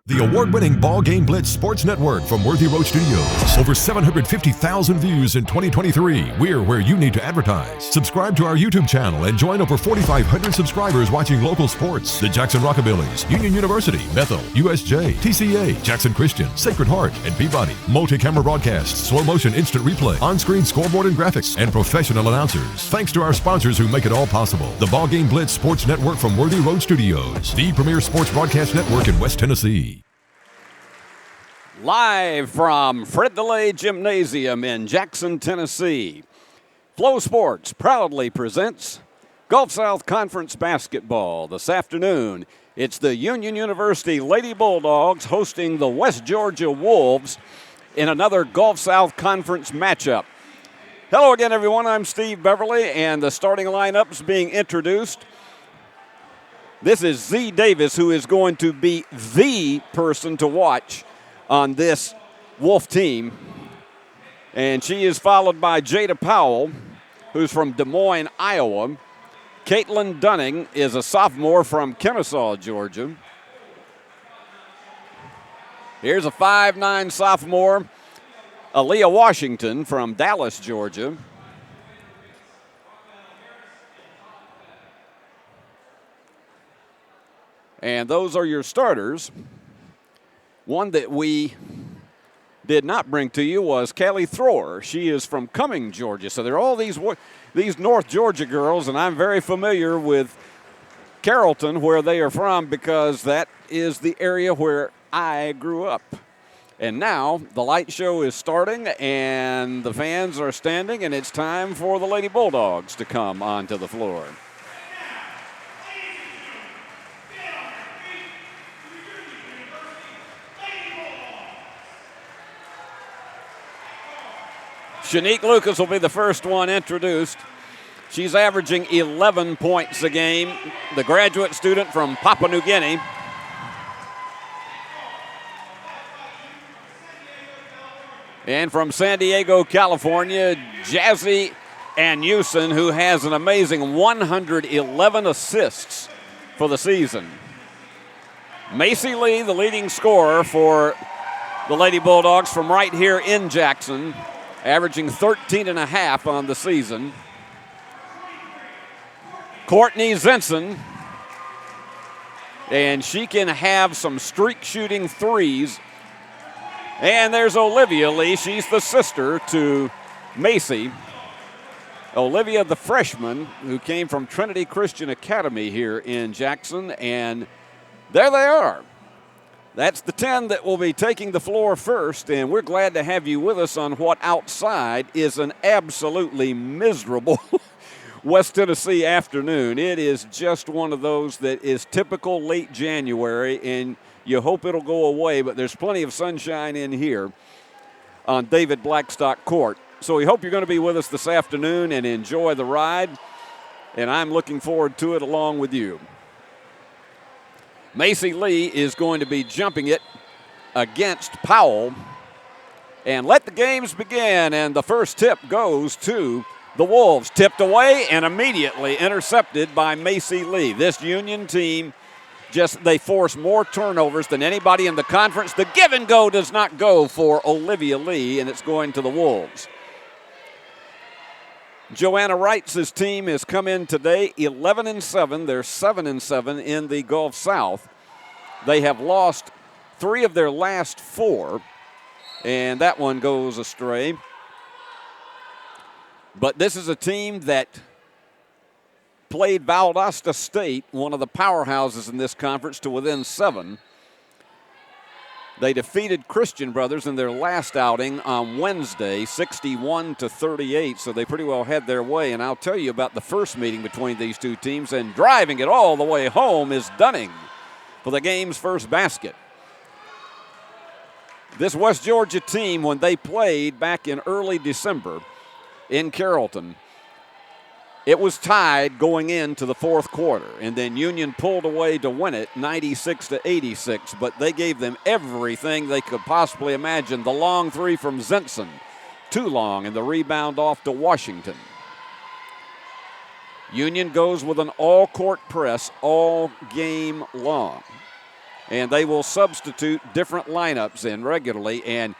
The award-winning BallGame Blitz Sports Network from Worthy Road Studios. Over 750,000 views in 2023. We're where you need to advertise. Subscribe to our YouTube channel and join over 4,500 subscribers watching local sports. The Jackson Rockabillys, Union University, Bethel, USJ, TCA, Jackson Christian, Sacred Heart, and Peabody. Multi-camera broadcasts, slow-motion instant replay, on-screen scoreboard and graphics, and professional announcers. Thanks to our sponsors who make it all possible. The BallGame Blitz Sports Network from Worthy Road Studios. The premier sports broadcast network in West Tennessee. Live from Fred DeLay Gymnasium in Jackson, Tennessee, Flow Sports proudly presents Gulf South Conference basketball. This afternoon, it's the Union University Lady Bulldogs hosting the West Georgia Wolves in another Gulf South Conference matchup. Hello again, everyone. I'm Steve Beverly, and the starting lineup is being introduced. This is Z Davis, who is going to be the person to watch on this Wolf team. And she is followed by Jada Powell, who's from Des Moines, Iowa. Caitlin Dunning is a sophomore from Kennesaw, Georgia. Here's a 5'9" sophomore, Aaliyah Washington from Dallas, Georgia. And those are your starters. One that we did not bring to you was Callie Thrower. She is from Cumming, Georgia. So there are all these North Georgia girls, and I'm very familiar with Carrollton, where they are from, because that is the area where I grew up. And now the light show is starting, and the fans are standing, and it's time for the Lady Bulldogs to come onto the floor. Shanique Lucas will be the first one introduced. She's averaging 11 points a game, the graduate student from Papua New Guinea. And from San Diego, California, Jazzy Anusin, who has an amazing 111 assists for the season. Macy Lee, the leading scorer for the Lady Bulldogs from right here in Jackson, averaging 13.5 on the season. Courtney Zinson, and she can have some streak shooting threes. And there's Olivia Lee. She's the sister to Macy. Olivia, the freshman, who came from Trinity Christian Academy here in Jackson. And there they are. That's the 10 that will be taking the floor first, and we're glad to have you with us on what outside is an absolutely miserable West Tennessee afternoon. It is just one of those that is typical late January, and you hope it'll go away, but there's plenty of sunshine in here on David Blackstock Court. So we hope you're going to be with us this afternoon and enjoy the ride, and I'm looking forward to it along with you. Macy Lee is going to be jumping it against Powell. And let the games begin. And the first tip goes to the Wolves. Tipped away and immediately intercepted by Macy Lee. This Union team, they force more turnovers than anybody in the conference. The give and go does not go for Olivia Lee, and it's going to the Wolves. Joanna Wright's team has come in today 11-7. They're 7-7 in the Gulf South. They have lost 3 of their last 4, and that one goes astray. But this is a team that played Valdosta State, one of the powerhouses in this conference, to within 7. They defeated Christian Brothers in their last outing on Wednesday, 61-38, so they pretty well had their way. And I'll tell you about the first meeting between these two teams, and driving it all the way home is Dunning for the game's first basket. This West Georgia team, when they played back in early December in Carrollton, it was tied going into the fourth quarter, and then Union pulled away to win it 96-86, but they gave them everything they could possibly imagine. The long 3 from Zinson, too long, and the rebound off to Washington. Union goes with an all-court press all game long. and they will substitute different lineups in regularly. And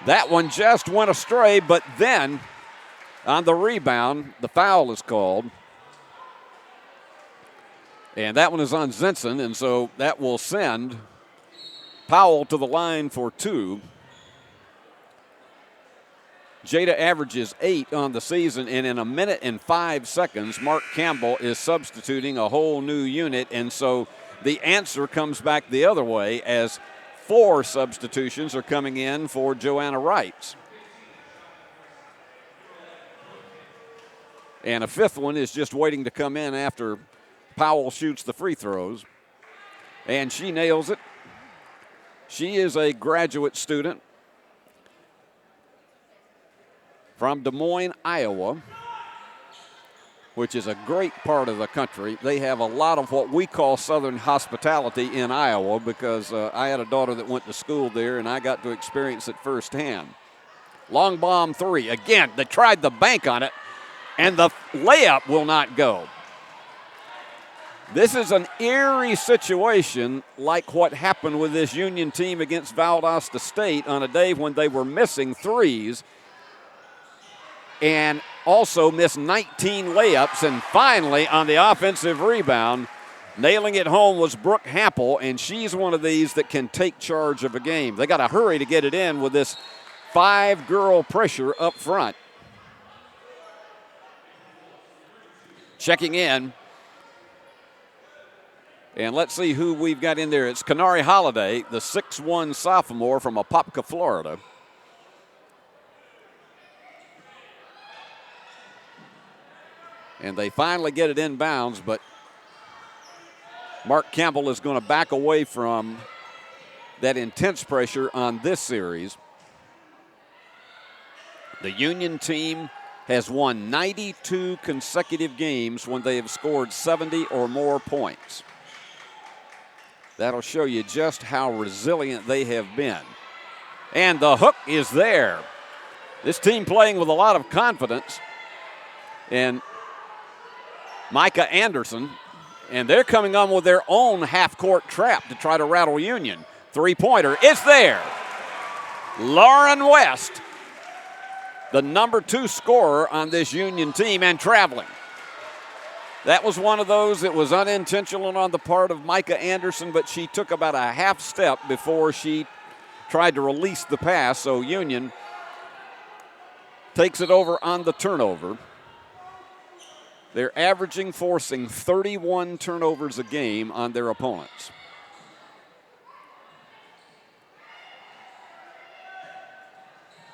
that one just went astray, but then on the rebound, the foul is called. And that one is on Zinson, and so that will send Powell to the line for two. Jada averages 8 on the season, and in a minute and 5 seconds, Mark Campbell is substituting a whole new unit, and so the answer comes back the other way as 4 substitutions are coming in for Joanna Wrights. And a 5th one is just waiting to come in after Powell shoots the free throws, and she nails it. She is a graduate student from Des Moines, Iowa, which is a great part of the country. They have a lot of what we call Southern hospitality in Iowa because I had a daughter that went to school there, and I got to experience it firsthand. Long bomb 3. Again, they tried the bank on it, and the layup will not go. This is an eerie situation like what happened with this Union team against Valdosta State on a day when they were missing threes and also missed 19 layups. And finally, on the offensive rebound, nailing it home was Brooke Hampel, and she's one of these that can take charge of a game. They got to hurry to get it in with this 5-girl pressure up front. Checking in. And let's see who we've got in there. It's Kenari Holiday, the 6'1 sophomore from Apopka, Florida. And they finally get it inbounds, but Mark Campbell is going to back away from that intense pressure on this series. The Union team has won 92 consecutive games when they have scored 70 or more points. That'll show you just how resilient they have been. And the hook is there. This team playing with a lot of confidence. And Micah Anderson, and they're coming on with their own half-court trap to try to rattle Union. 3-pointer, it's there. Lauren West, the number 2 scorer on this Union team and traveling. That was one of those that was unintentional on the part of Micah Anderson, but she took about a half step before she tried to release the pass, so Union takes it over on the turnover. They're averaging, forcing 31 turnovers a game on their opponents.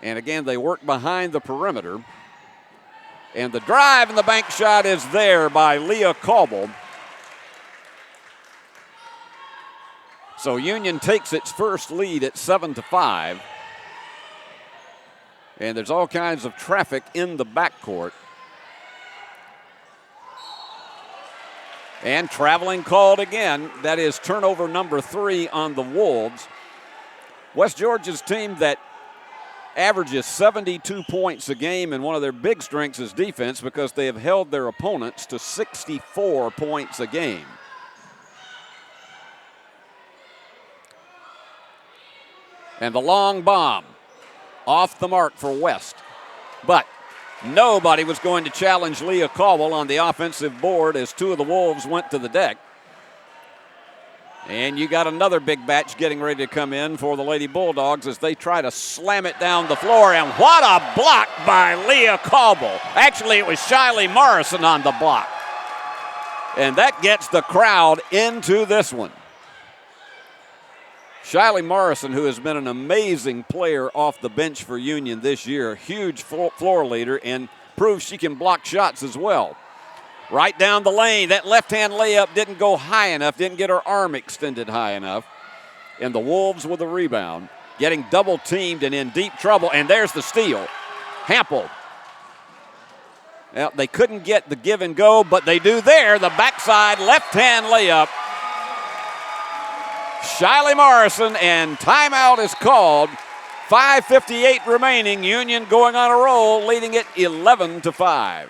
And again, they work behind the perimeter. And the drive and the bank shot is there by Leah Cauble. So Union takes its first lead at 7-5. And there's all kinds of traffic in the backcourt. And traveling called again. That is turnover number 3 on the Wolves. West Georgia's team that averages 72 points a game, and one of their big strengths is defense because they have held their opponents to 64 points a game. And the long bomb off the mark for West. But nobody was going to challenge Leah Caldwell on the offensive board as 2 of the Wolves went to the deck. And you got another big batch getting ready to come in for the Lady Bulldogs as they try to slam it down the floor. And what a block by Leah Caldwell. Actually, it was Shiley Morrison on the block. And that gets the crowd into this one. Shiley Morrison, who has been an amazing player off the bench for Union this year, huge floor leader, and proves she can block shots as well. Right down the lane, that left-hand layup didn't go high enough, didn't get her arm extended high enough. And the Wolves with a rebound, getting double-teamed and in deep trouble, and there's the steal. Hampel. Well, they couldn't get the give and go, but they do there. The backside left-hand layup. Shiley Morrison, and timeout is called. 5:58 remaining. Union going on a roll, leading it 11-5.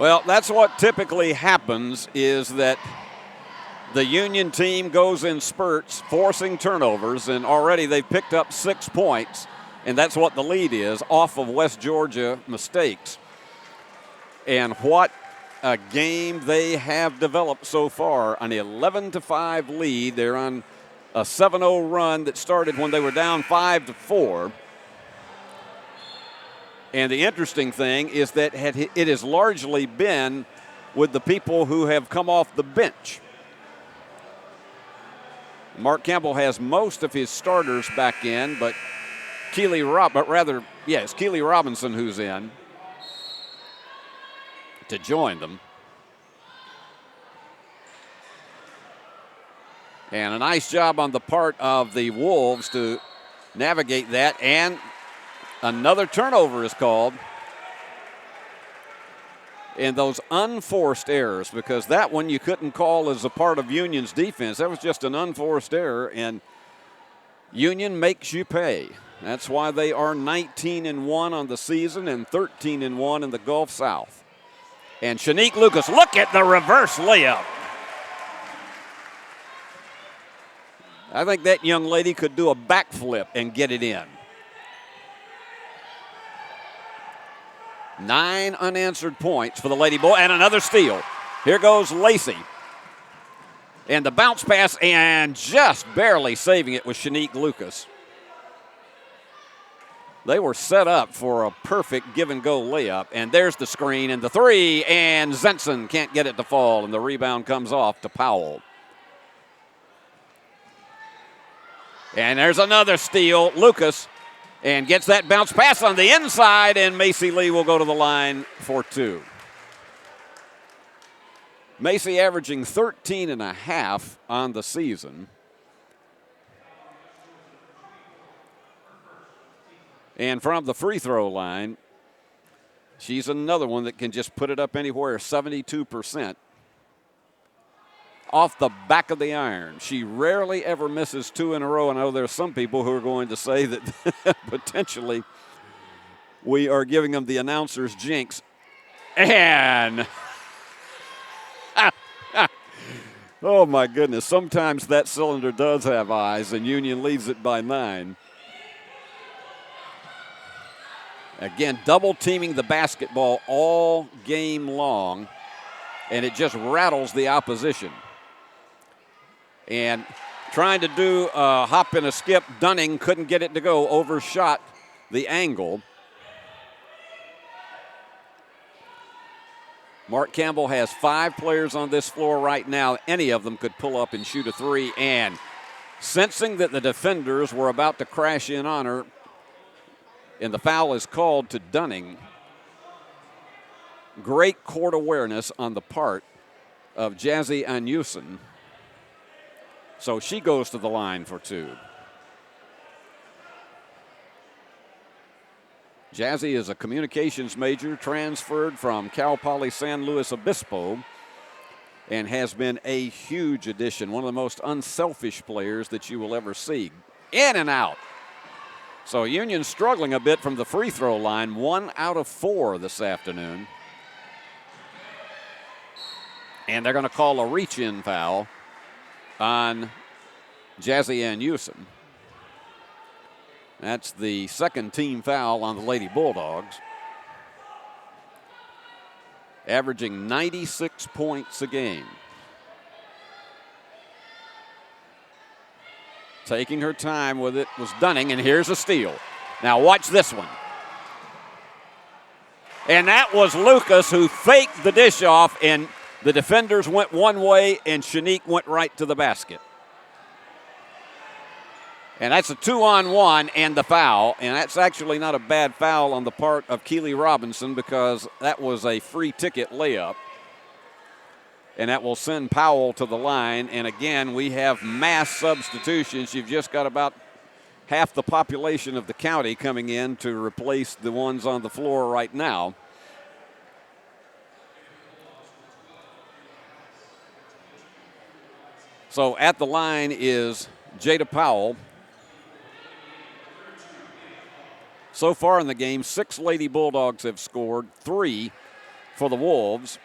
Well, that's what typically happens, is that the Union team goes in spurts, forcing turnovers, and already they've picked up 6 points, and that's what the lead is, off of West Georgia mistakes. And what a game they have developed so far, an 11-5 lead. They're on a 7-0 run that started when they were down 5-4. And the interesting thing is that it has largely been with the people who have come off the bench. Mark Campbell has most of his starters back in, but Keely Robinson who's in to join them. And a nice job on the part of the Wolves to navigate that, and another turnover is called. And those unforced errors, because that one you couldn't call as a part of Union's defense. That was just an unforced error, and Union makes you pay. That's why they are 19-1 on the season and 13-1 in the Gulf South. And Shanique Lucas, look at the reverse layup. I think that young lady could do a backflip and get it in. 9 unanswered points for the Lady Bull, and another steal. Here goes Lacey. And the bounce pass, and just barely saving it was Shanique Lucas. They were set up for a perfect give-and-go layup, and there's the screen and the three, and Zenson can't get it to fall, and the rebound comes off to Powell. And there's another steal. Lucas, and gets that bounce pass on the inside, and Macy Lee will go to the line for 2. Macy averaging 13.5 on the season. And from the free throw line, she's another one that can just put it up anywhere, 72%. Off the back of the iron. She rarely ever misses 2 in a row. I know there's some people who are going to say that potentially we are giving them the announcer's jinx. And oh my goodness, sometimes that cylinder does have eyes, and Union leads it by 9. Again, double teaming the basketball all game long, and it just rattles the opposition. And trying to do a hop and a skip, Dunning couldn't get it to go, overshot the angle. Mark Campbell has 5 players on this floor right now. Any of them could pull up and shoot a 3. And sensing that the defenders were about to crash in on her, and the foul is called to Dunning. Great court awareness on the part of Jazzy Anyusen. So she goes to the line for 2. Jazzy is a communications major, transferred from Cal Poly San Luis Obispo, and has been a huge addition, one of the most unselfish players that you will ever see. In and out. So Union struggling a bit from the free throw line, 1 out of 4 this afternoon. And they're going to call a reach-in foul on Jazzy Anyusen. That's the second team foul on the Lady Bulldogs. Averaging 96 points a game. Taking her time with it was Dunning, and here's a steal. Now watch this one. And that was Lucas who faked the dish off, and the defenders went one way, and Shanique went right to the basket. And that's a 2-on-1 and the foul. And that's actually not a bad foul on the part of Keely Robinson, because that was a free ticket layup. And that will send Powell to the line. And again, we have mass substitutions. You've just got about half the population of the county coming in to replace the ones on the floor right now. So at the line is Jada Powell. So far in the game, 6 Lady Bulldogs have scored, 3 for the Wolves,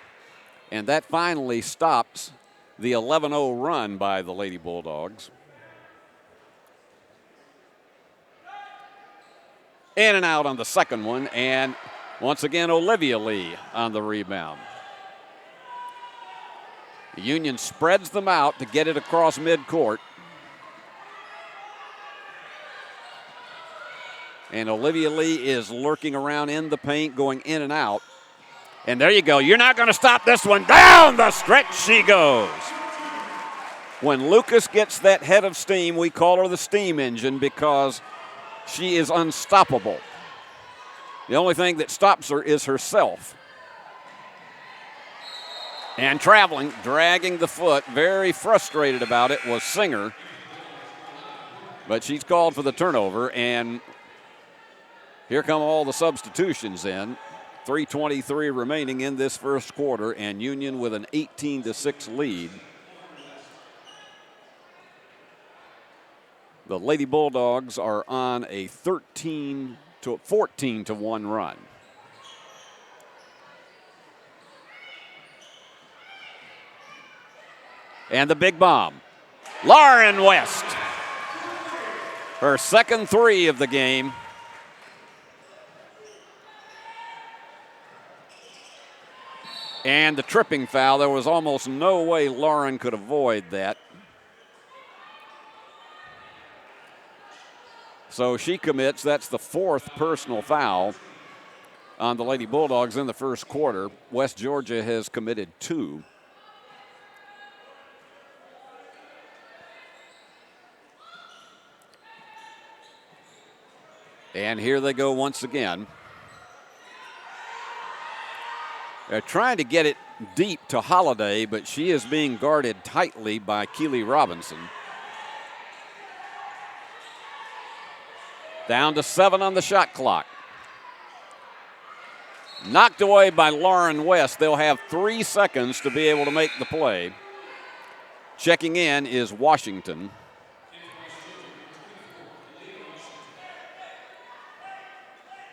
and that finally stops the 11-0 run by the Lady Bulldogs. In and out on the second one, and once again, Olivia Lee on the rebound. The Union spreads them out to get it across midcourt. And Olivia Lee is lurking around in the paint, going in and out. And there you go. You're not going to stop this one. Down the stretch she goes. When Lucas gets that head of steam, we call her the steam engine because she is unstoppable. The only thing that stops her is herself. And traveling, dragging the foot, very frustrated about it, was Singer. But she's called for the turnover, and here come all the substitutions in. 3:23 remaining in this first quarter, and Union with an 18-6 lead. The Lady Bulldogs are on a 14-1 run. And the big bomb. Lauren West. Her second three of the game. And the tripping foul. There was almost no way Lauren could avoid that. So she commits. That's the fourth personal foul on the Lady Bulldogs in the first quarter. West Georgia has committed 2. And here they go once again. They're trying to get it deep to Holiday, but she is being guarded tightly by Keely Robinson. Down to 7 on the shot clock. Knocked away by Lauren West. They'll have 3 seconds to be able to make the play. Checking in is Washington.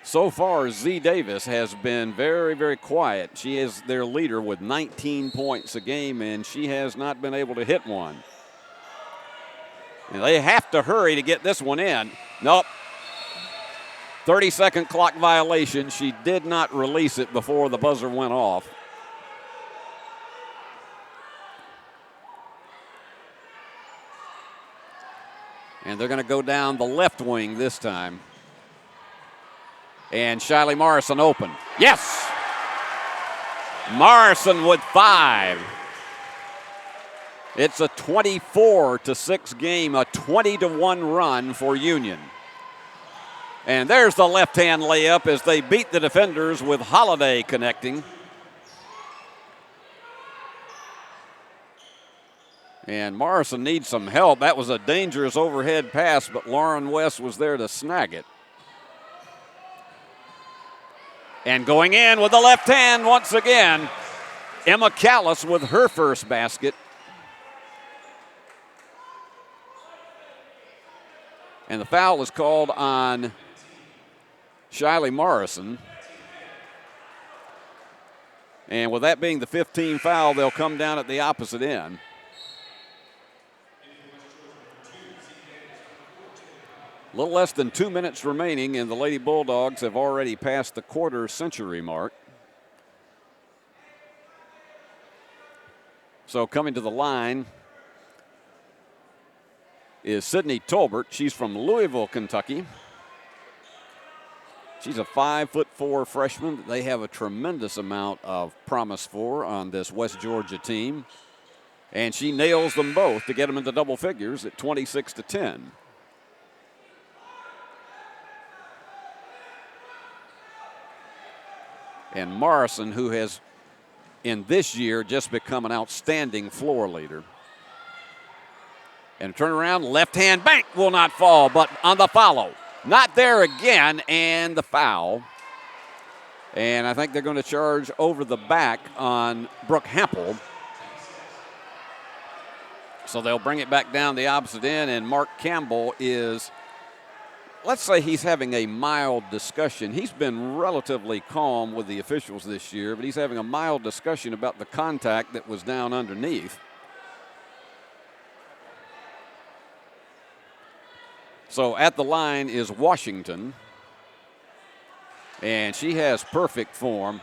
So far, Z Davis has been very, very quiet. She is their leader with 19 points a game, and she has not been able to hit one. And they have to hurry to get this one in. Nope. 30-second clock violation. She did not release it before the buzzer went off. And they're going to go down the left wing this time. And Shiley Morrison open. Yes! Morrison with 5. It's a 24-6 game, a 20-1 run for Union. And there's the left-hand layup as they beat the defenders with Holiday connecting. And Morrison needs some help. That was a dangerous overhead pass, but Lauren West was there to snag it. And going in with the left hand once again, Emma Callis with her first basket. And the foul is called on Shiley Morrison. And with that being the 15th foul, they'll come down at the opposite end. A little less than 2 minutes remaining, and the Lady Bulldogs have already passed the quarter-century mark. So coming to the line is Sydney Tolbert. She's from Louisville, Kentucky. She's a 5'4" freshman that they have a tremendous amount of promise for on this West Georgia team. And she nails them both to get them into double figures at 26-10. And Morrison, who has in this year just become an outstanding floor leader. And turn around, left hand bank will not fall, but on the follow. Not there again, and the foul. And I think they're going to charge over the back on Brooke Hampel. So they'll bring it back down the opposite end, and Mark Campbell is let's say he's having a mild discussion. He's been relatively calm with the officials this year, but he's having a mild discussion about the contact that was down underneath. So at the line is Washington, and she has perfect form.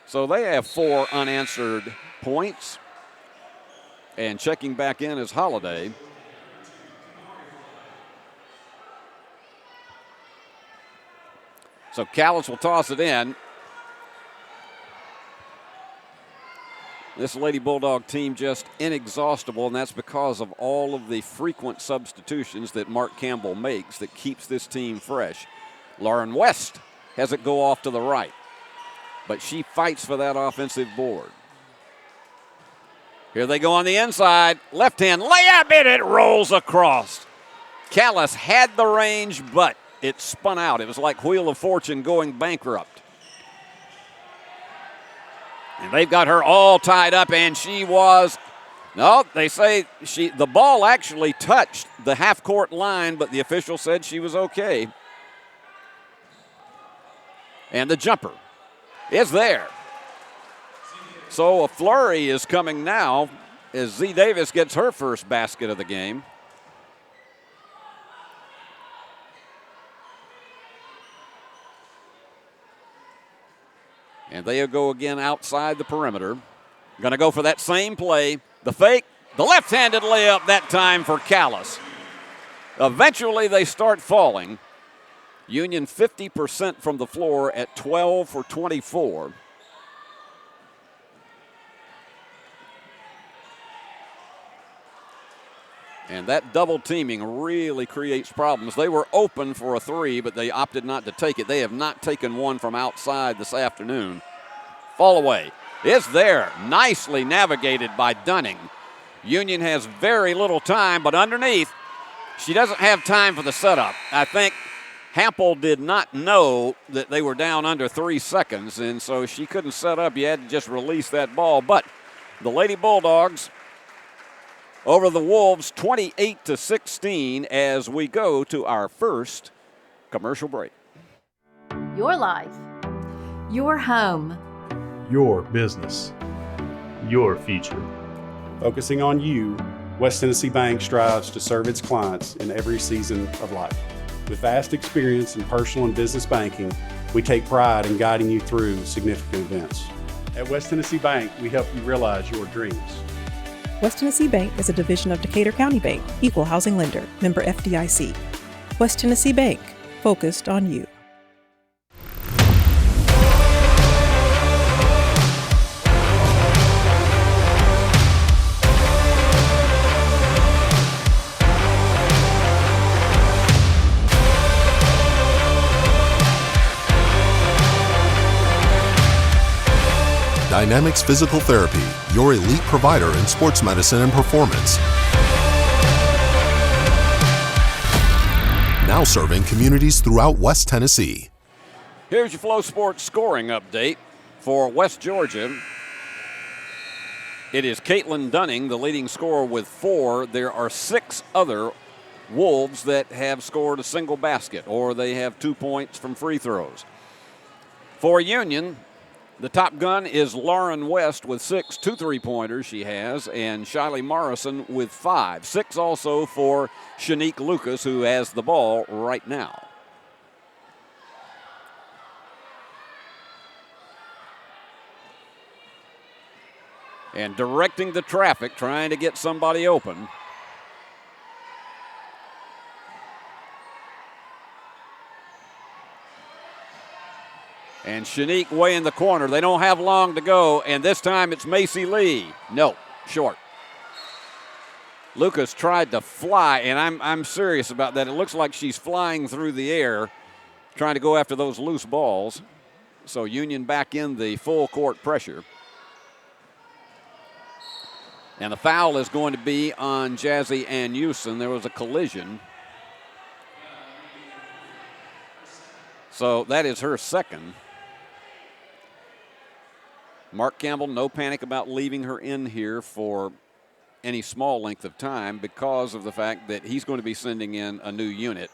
So they have 4 unanswered points. And checking back in is Holiday. So Callis will toss it in. This Lady Bulldog team just inexhaustible, and that's because of all of the frequent substitutions that Mark Campbell makes that keeps this team fresh. Lauren West has it go off to the right, but she fights for that offensive board. Here they go on the inside. Left hand layup, and it rolls across. Callis had the range, but it spun out. It was like Wheel of Fortune going bankrupt. And they've got her all tied up, and she was, no, they say the ball actually touched the half-court line, but the official said she was okay. And the jumper is there. So a flurry is coming now as Z Davis gets her first basket of the game. And they go again outside the perimeter. Going to go for that same play. The fake, the left-handed layup that time for Callis. Eventually they start falling. Union 50% from the floor at 12 for 24. And that double teaming really creates problems. They were open for a 3, but they opted not to take it. They have not taken one from outside this afternoon. Fall away is there. Nicely navigated by Dunning. Union has very little time, but underneath, she doesn't have time for the setup. I think Hampel did not know that they were down under 3 seconds, and so she couldn't set up. You had to just release that ball. But the Lady Bulldogs over the Wolves 28-16 as we go to our first commercial break. Your life. Your home. Your business. Your future. Focusing on you, West Tennessee Bank strives to serve its clients in every season of life. With vast experience in personal and business banking, we take pride in guiding you through significant events. At West Tennessee Bank, we help you realize your dreams. West Tennessee Bank is a division of Decatur County Bank, equal housing lender, member FDIC. West Tennessee Bank, focused on you. Dynamics Physical Therapy, your elite provider in sports medicine and performance. Now serving communities throughout West Tennessee. Here's your Flow Sports scoring update for West Georgia. It is Caitlin Dunning, the leading scorer, with 4. There are 6 other Wolves that have scored a single basket, or they have 2 points from free throws. For Union, the top gun is Lauren West with 6, 2 3-pointers she has, and Shiley Morrison with 5. 6 also for Shanique Lucas, who has the ball right now. And directing the traffic, trying to get somebody open. And Shanique way in the corner. They don't have long to go, and this time it's Macy Lee. No, short. Lucas tried to fly, and I'm serious about that. It looks like she's flying through the air, trying to go after those loose balls. So Union back in the full court pressure. And the foul is going to be on Jazzy Ann Houston. There was a collision. So that is her second. Mark Campbell, no panic about leaving her in here for any small length of time because of the fact that he's going to be sending in a new unit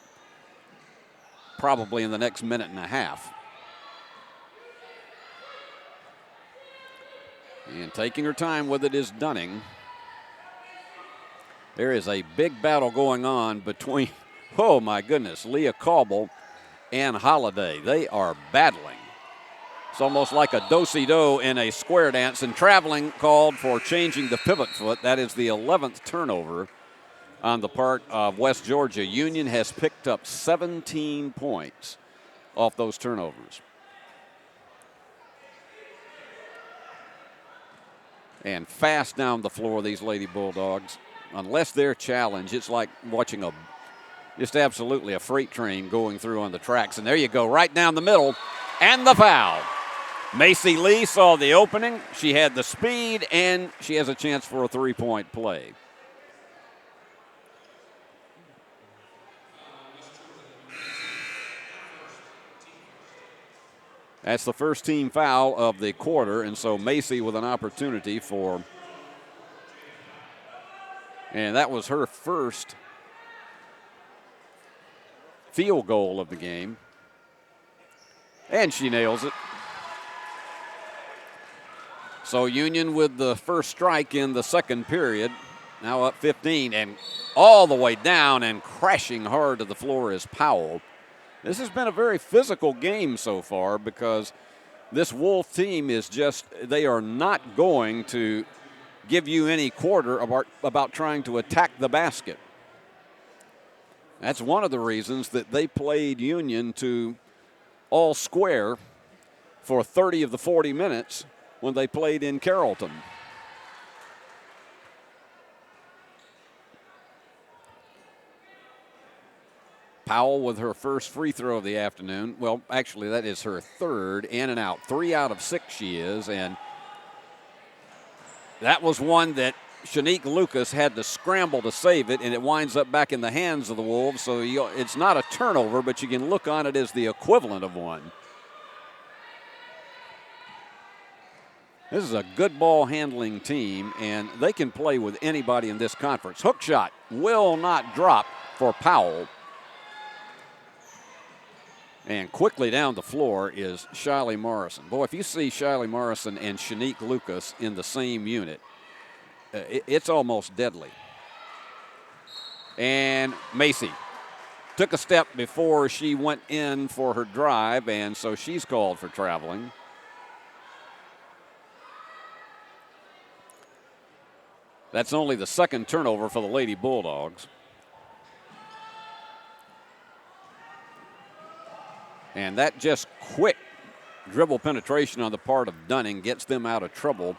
probably in the next minute and a half. And taking her time with it is Dunning. There is a big battle going on between, oh my goodness, Leah Cauble and Holiday. They are battling. It's almost like a do-si-do in a square dance, and traveling called for changing the pivot foot. That is the 11th turnover on the part of West Georgia. Union has picked up 17 points off those turnovers. And fast down the floor, these Lady Bulldogs. Unless they're challenged, it's like watching just absolutely a freight train going through on the tracks. And there you go, right down the middle, and the foul. Macy Lee saw the opening. She had the speed, and she has a chance for a three-point play. That's the first team foul of the quarter, and so Macy with an opportunity for, and that was her first field goal of the game, and she nails it. So Union with the first strike in the second period, now up 15, and all the way down and crashing hard to the floor is Powell. This has been a very physical game so far because this Wolf team is just, they are not going to give you any quarter about trying to attack the basket. That's one of the reasons that they played Union to all square for 30 of the 40 minutes when they played in Carrollton. Powell with her first free throw of the afternoon. Well, actually, that is her third, in and out. 3 out of 6 she is, and that was one that Shanique Lucas had to scramble to save it, and it winds up back in the hands of the Wolves. So it's not a turnover, but you can look on it as the equivalent of one. This is a good ball handling team, and they can play with anybody in this conference. Hook shot will not drop for Powell. And quickly down the floor is Shiley Morrison. Boy, if you see Shiley Morrison and Shanique Lucas in the same unit, it's almost deadly. And Macy took a step before she went in for her drive, and so she's called for traveling. That's only the second turnover for the Lady Bulldogs. And that just quick dribble penetration on the part of Dunning gets them out of trouble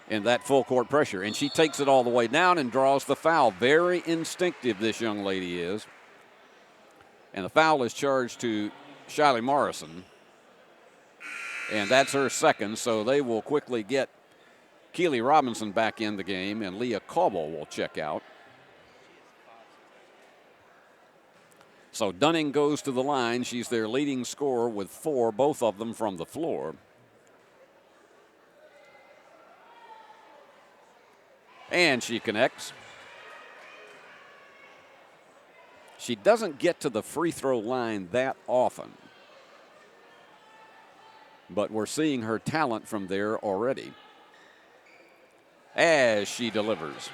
in that full court pressure. And she takes it all the way down and draws the foul. Very instinctive, this young lady is. And the foul is charged to Shiley Morrison. And that's her second, so they will quickly get Keely Robinson back in the game, and Leah Cauble will check out. So Dunning goes to the line. She's their leading scorer with 4, both of them from the floor. And she connects. She doesn't get to the free throw line that often, but we're seeing her talent from there already as she delivers.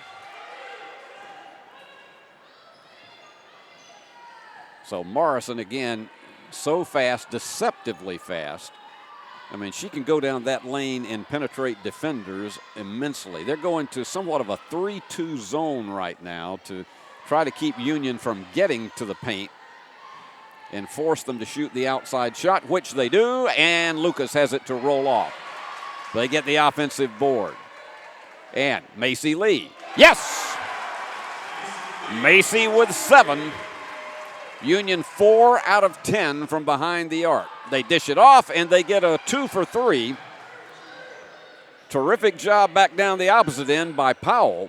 So Morrison, again, so fast, deceptively fast. I mean, she can go down that lane and penetrate defenders immensely. They're going to somewhat of a 3-2 zone right now to try to keep Union from getting to the paint and force them to shoot the outside shot, which they do, and Lucas has it to roll off. They get the offensive board. And Macy Lee. Yes! Macy with 7. Union 4 out of 10 from behind the arc. They dish it off, and they get a 2 for 3. Terrific job back down the opposite end by Powell.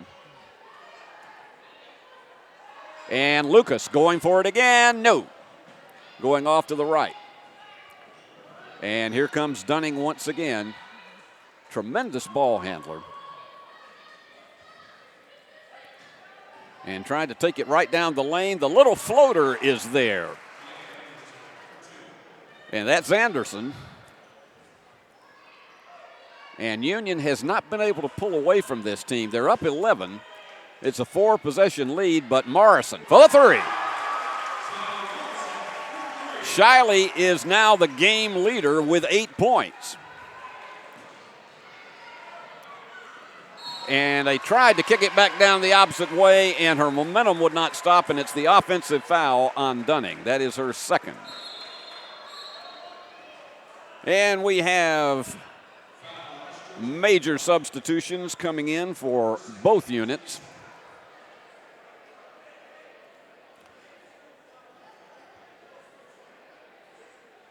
And Lucas going for it again. No. Going off to the right. And here comes Dunning once again. tremendous ball handler. And trying to take it right down the lane. The little floater is there. And that's Anderson. And Union has not been able to pull away from this team. They're up 11. It's a 4-possession lead, but Morrison for the three. Shiley is now the game leader with 8 points. And they tried to kick it back down the opposite way, and her momentum would not stop, and it's the offensive foul on Dunning. That is her second. And we have major substitutions coming in for both units.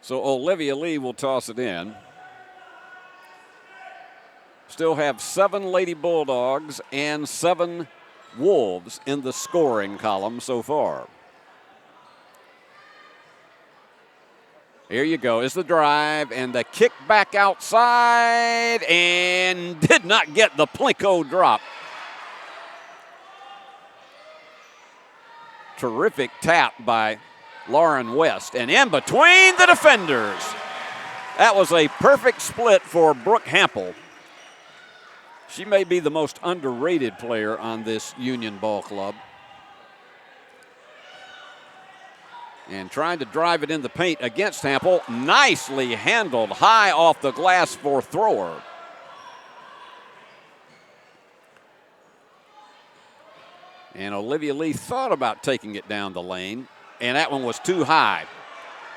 So Olivia Lee will toss it in. Still have 7 Lady Bulldogs and 7 Wolves in the scoring column so far. Here you go. Is the drive and the kick back outside and did not get the Plinko drop. Terrific tap by Lauren West, and in between the defenders. That was a perfect split for Brooke Hampel. She may be the most underrated player on this Union ball club. And trying to drive it in the paint against Hampel. Nicely handled, high off the glass for Thrower. And Olivia Lee thought about taking it down the lane, and that one was too high.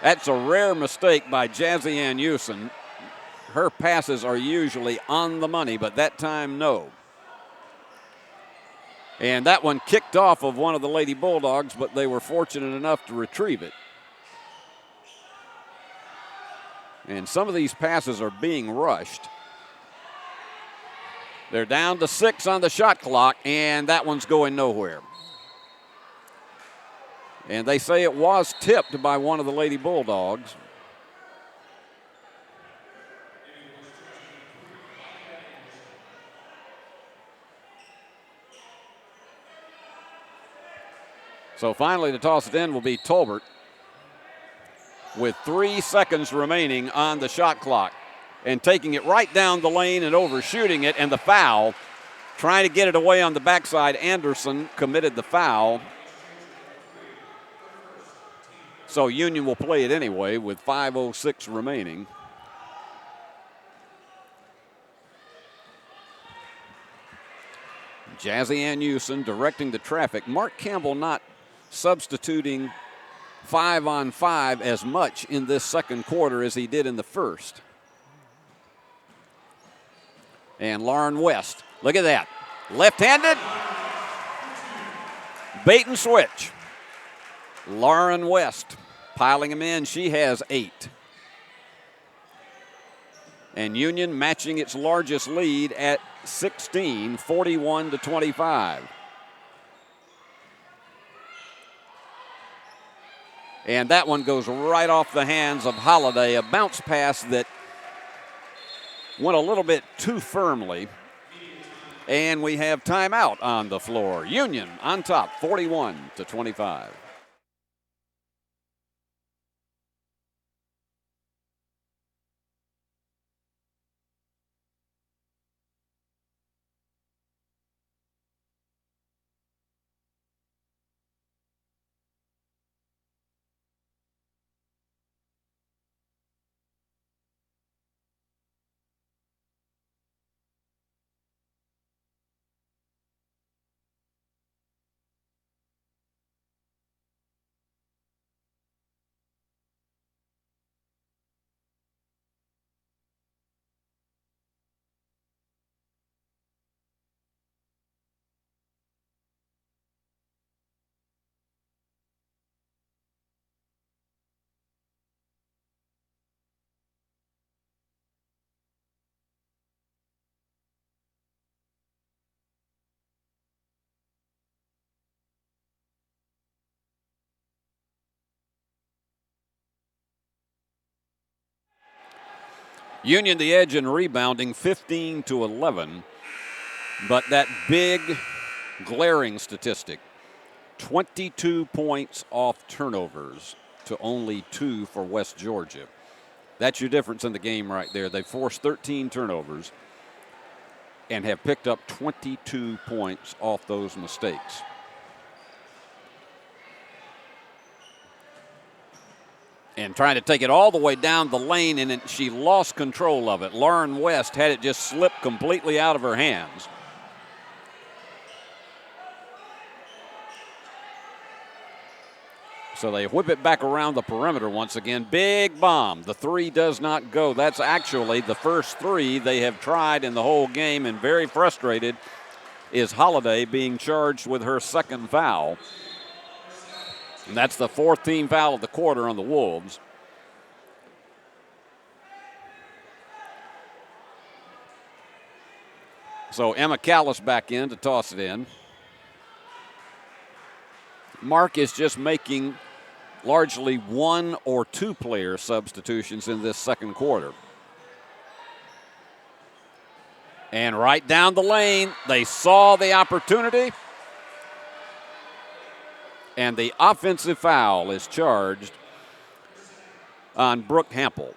That's a rare mistake by Jazzy Ann Houston. Her passes are usually on the money, but that time, no. And that one kicked off of one of the Lady Bulldogs, but they were fortunate enough to retrieve it. And some of these passes are being rushed. They're down to 6 on the shot clock, and that one's going nowhere. And they say it was tipped by one of the Lady Bulldogs. So finally to toss it in will be Tolbert with 3 seconds remaining on the shot clock. And taking it right down the lane and overshooting it, and the foul. Trying to get it away on the backside. Anderson committed the foul. So Union will play it anyway with 5:06 remaining. Jazzy Ann Houston directing the traffic. Mark Campbell not substituting 5-on-5 as much in this second quarter as he did in the first. And Lauren West, look at that. Left-handed, bait and switch. Lauren West piling them in. She has 8. And Union matching its largest lead at 16, 41-25. And that one goes right off the hands of Holiday, a bounce pass that went a little bit too firmly. And we have timeout on the floor. Union on top, 41-25. Union the edge in rebounding, 15-11. But that big, glaring statistic, 22 points off turnovers to only 2 for West Georgia. That's your difference in the game right there. They forced 13 turnovers and have picked up 22 points off those mistakes. And trying to take it all the way down the lane, and she lost control of it. Lauren West had it just slip completely out of her hands. So they whip it back around the perimeter once again. Big bomb. The three does not go. That's actually the first three they have tried in the whole game, and very frustrated is Holiday, being charged with her second foul. And that's the fourth team foul of the quarter on the Wolves. So Emma Callis back in to toss it in. Mark is just making largely 1 or 2 player substitutions in this second quarter. And right down the lane, they saw the opportunity. And the offensive foul is charged on Brooke Hampel.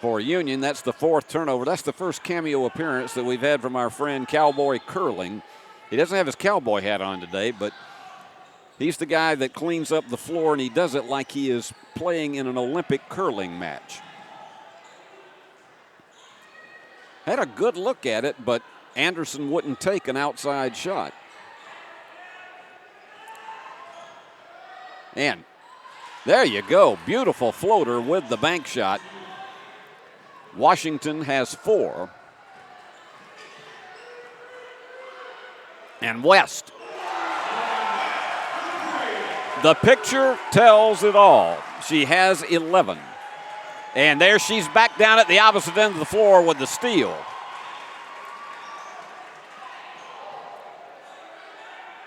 For Union, that's the 4th turnover. That's the first cameo appearance that we've had from our friend Cowboy Curling. He doesn't have his cowboy hat on today, but he's the guy that cleans up the floor, and he does it like he is playing in an Olympic curling match. Had a good look at it, but Anderson wouldn't take an outside shot. And there you go. Beautiful floater with the bank shot. Washington has 4. And West. The picture tells it all. She has 11. And there she's back down at the opposite end of the floor with the steal.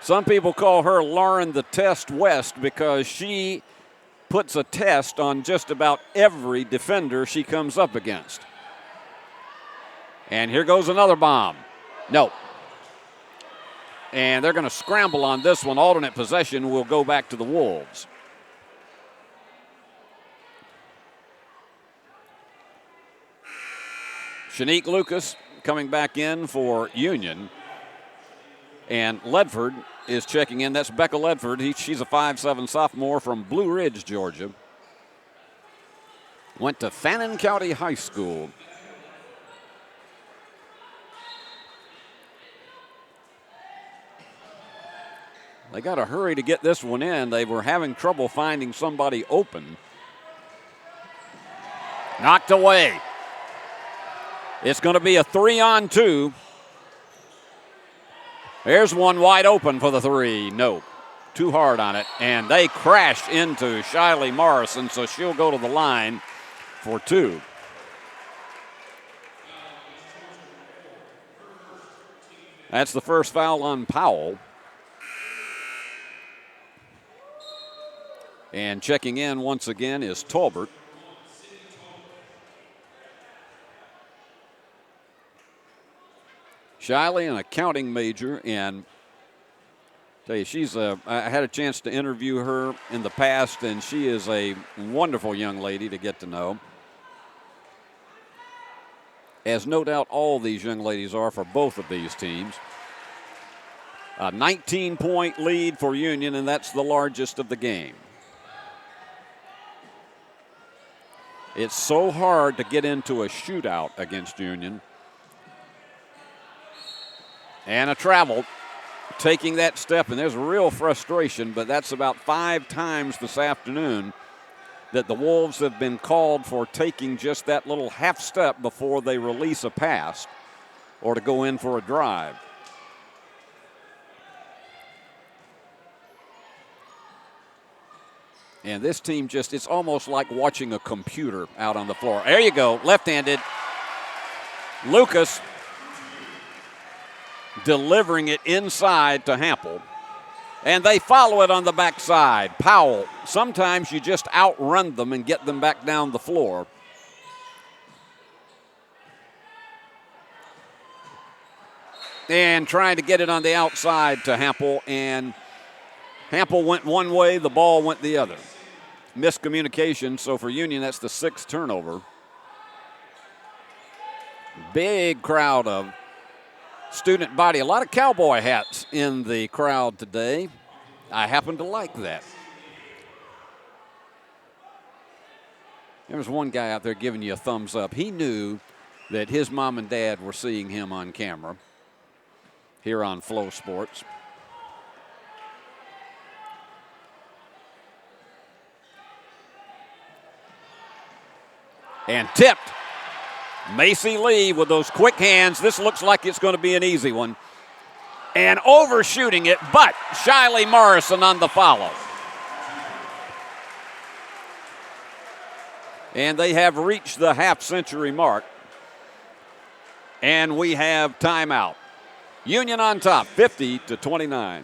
Some people call her Lauren the Test West because she puts a test on just about every defender she comes up against. And here goes another bomb. No. And they're going to scramble on this one. Alternate possession will go back to the Wolves. Shanique Lucas coming back in for Union. And Ledford is checking in. That's Becca Ledford. She's a 5'7" sophomore from Blue Ridge, Georgia. Went to Fannin County High School. They got to hurry to get this one in. They were having trouble finding somebody open. Knocked away. It's going to be a 3-on-2. There's one wide open for the 3. No, too hard on it. And they crashed into Shiley Morrison, so she'll go to the line for 2. That's the first foul on Powell. And checking in once again is Tolbert. Shiley, an accounting major, and tell you, I had a chance to interview her in the past, and she is a wonderful young lady to get to know. As no doubt all these young ladies are for both of these teams. A 19-point lead for Union, and that's the largest of the game. It's so hard to get into a shootout against Union. And a travel, taking that step, and there's real frustration, but that's about 5 times this afternoon that the Wolves have been called for taking just that little half step before they release a pass or to go in for a drive. And this team just, it's almost like watching a computer out on the floor. There you go, left-handed. Lucas delivering it inside to Hampel. And they follow it on the backside. Powell, sometimes you just outrun them and get them back down the floor. And trying to get it on the outside to Hampel, and Hampel went one way, the ball went the other. Miscommunication, so for Union, that's the 6th turnover. Big crowd of student body. A lot of cowboy hats in the crowd today. I happen to like that. There was one guy out there giving you a thumbs up. He knew that his mom and dad were seeing him on camera here on Flow Sports. And tipped. Macy Lee with those quick hands. This looks like it's going to be an easy one. And overshooting it, but Shiley Morrison on the follow. And they have reached the half-century mark. And we have timeout. Union on top, 50-29.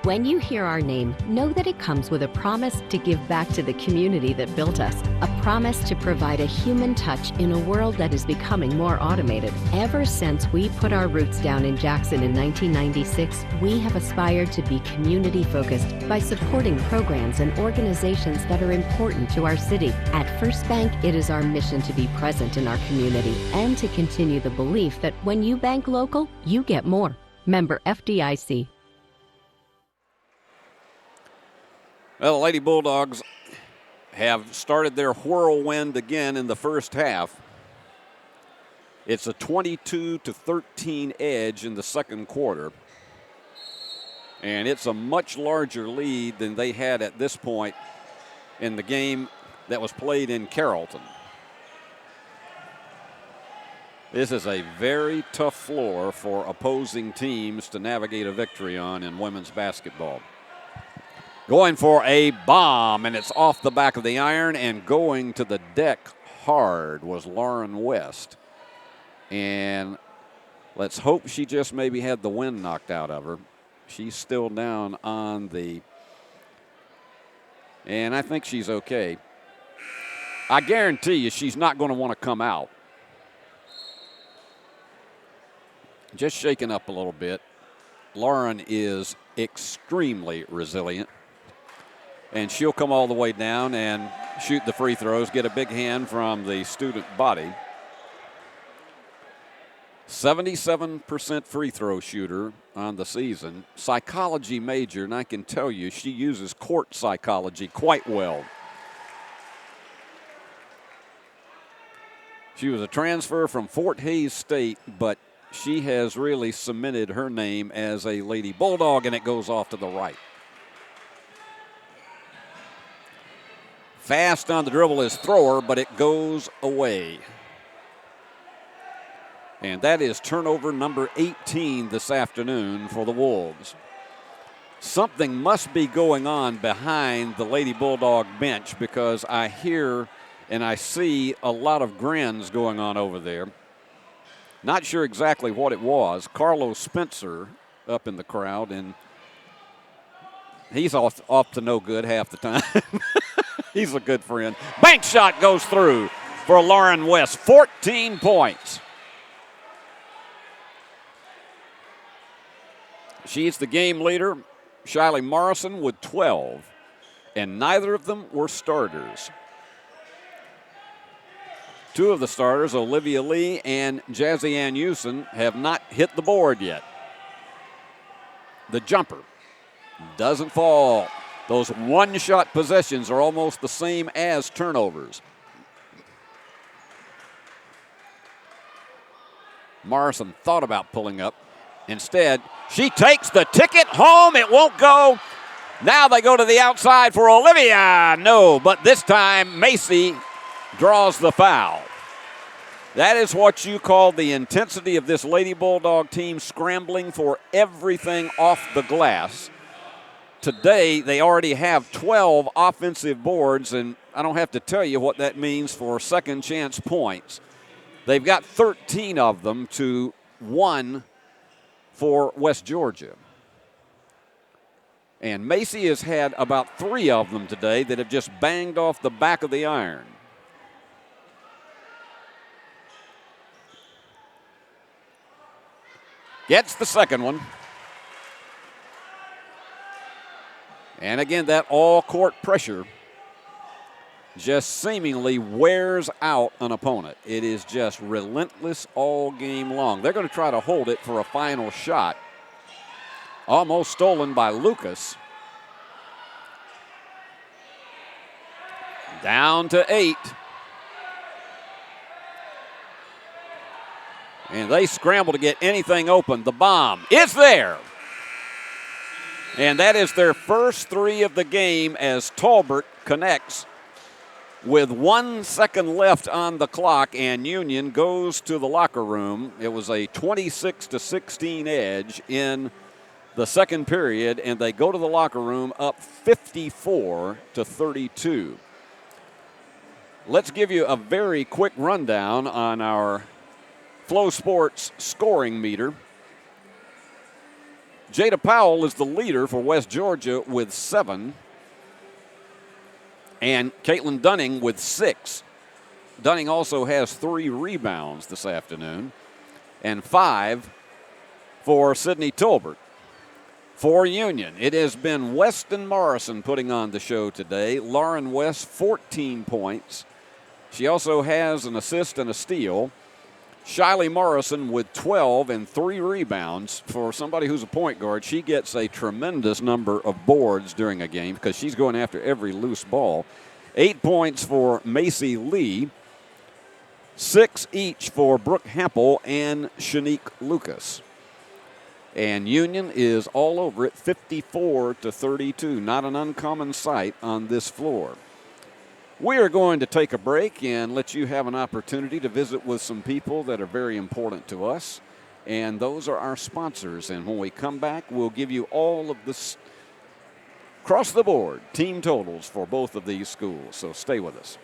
When you hear our name, know that it comes with a promise to give back to the community that built us. A promise to provide a human touch in a world that is becoming more automated. Ever since we put our roots down in Jackson in 1996, we have aspired to be community-focused by supporting programs and organizations that are important to our city. At First Bank, it is our mission to be present in our community and to continue the belief that when you bank local, you get more. Member FDIC. Well, the Lady Bulldogs have started their whirlwind again in the first half. It's a 22-13 edge in the second quarter. And it's a much larger lead than they had at this point in the game that was played in Carrollton. This is a very tough floor for opposing teams to navigate a victory on in women's basketball. Going for a bomb, and it's off the back of the iron, and going to the deck hard was Lauren West. And let's hope she just maybe had the wind knocked out of her. She's still down on the, and I think she's okay. I guarantee you she's not going to want to come out. Just shaking up a little bit. Lauren is extremely resilient. And she'll come all the way down and shoot the free throws, get a big hand from the student body. 77% free throw shooter on the season. Psychology major, and I can tell you she uses court psychology quite well. She was a transfer from Fort Hays State, but she has really cemented her name as a Lady Bulldog, and it goes off to the right. Fast on the dribble is Thrower, but it goes away. And that is turnover number 18 this afternoon for the Wolves. Something must be going on behind the Lady Bulldog bench, because I hear and I see a lot of grins going on over there. Not sure exactly what it was. Carlos Spencer up in the crowd, and he's off to no good half the time. He's a good friend. Bank shot goes through for Lauren West. 14 points. She's the game leader. Shiley Morrison with 12. And neither of them were starters. Two of the starters, Olivia Lee and Jazzy Ann Houston, have not hit the board yet. The jumper doesn't fall. Those one-shot possessions are almost the same as turnovers. Morrison thought about pulling up. Instead, she takes the ticket home. It won't go. Now they go to the outside for Olivia. No, but this time Macy draws the foul. That is what you call the intensity of this Lady Bulldog team, scrambling for everything off the glass. Today, they already have 12 offensive boards, and I don't have to tell you what that means for second chance points. They've got 13 of them to 1 for West Georgia. And Macy has had about 3 of them today that have just banged off the back of the iron. Gets the second one. And again, that all-court pressure just seemingly wears out an opponent. It is just relentless all game long. They're going to try to hold it for a final shot. Almost stolen by Lucas. Down to 8. And they scramble to get anything open. The bomb is there. And that is their first 3 of the game as Talbert connects with 1 second left on the clock, and Union goes to the locker room. It was a 26-16 edge in the second period, and they go to the locker room up 54-32. Let's give you a very quick rundown on our Flow Sports scoring meter. Jada Powell is the leader for West Georgia with 7. And Caitlin Dunning with 6. Dunning also has 3 rebounds this afternoon. And 5 for Sydney Tolbert. For Union, it has been Weston Morrison putting on the show today. Lauren West, 14 points. She also has an assist and a steal. Shiley Morrison with 12 and 3 rebounds. For somebody who's a point guard, she gets a tremendous number of boards during a game because she's going after every loose ball. 8 points for Macy Lee. 6 each for Brooke Hampel and Shanique Lucas. And Union is all over it, 54-32. Not an uncommon sight on this floor. We are going to take a break and let you have an opportunity to visit with some people that are very important to us. And those are our sponsors. And when we come back, we'll give you all of this across the board team totals for both of these schools. So stay with us.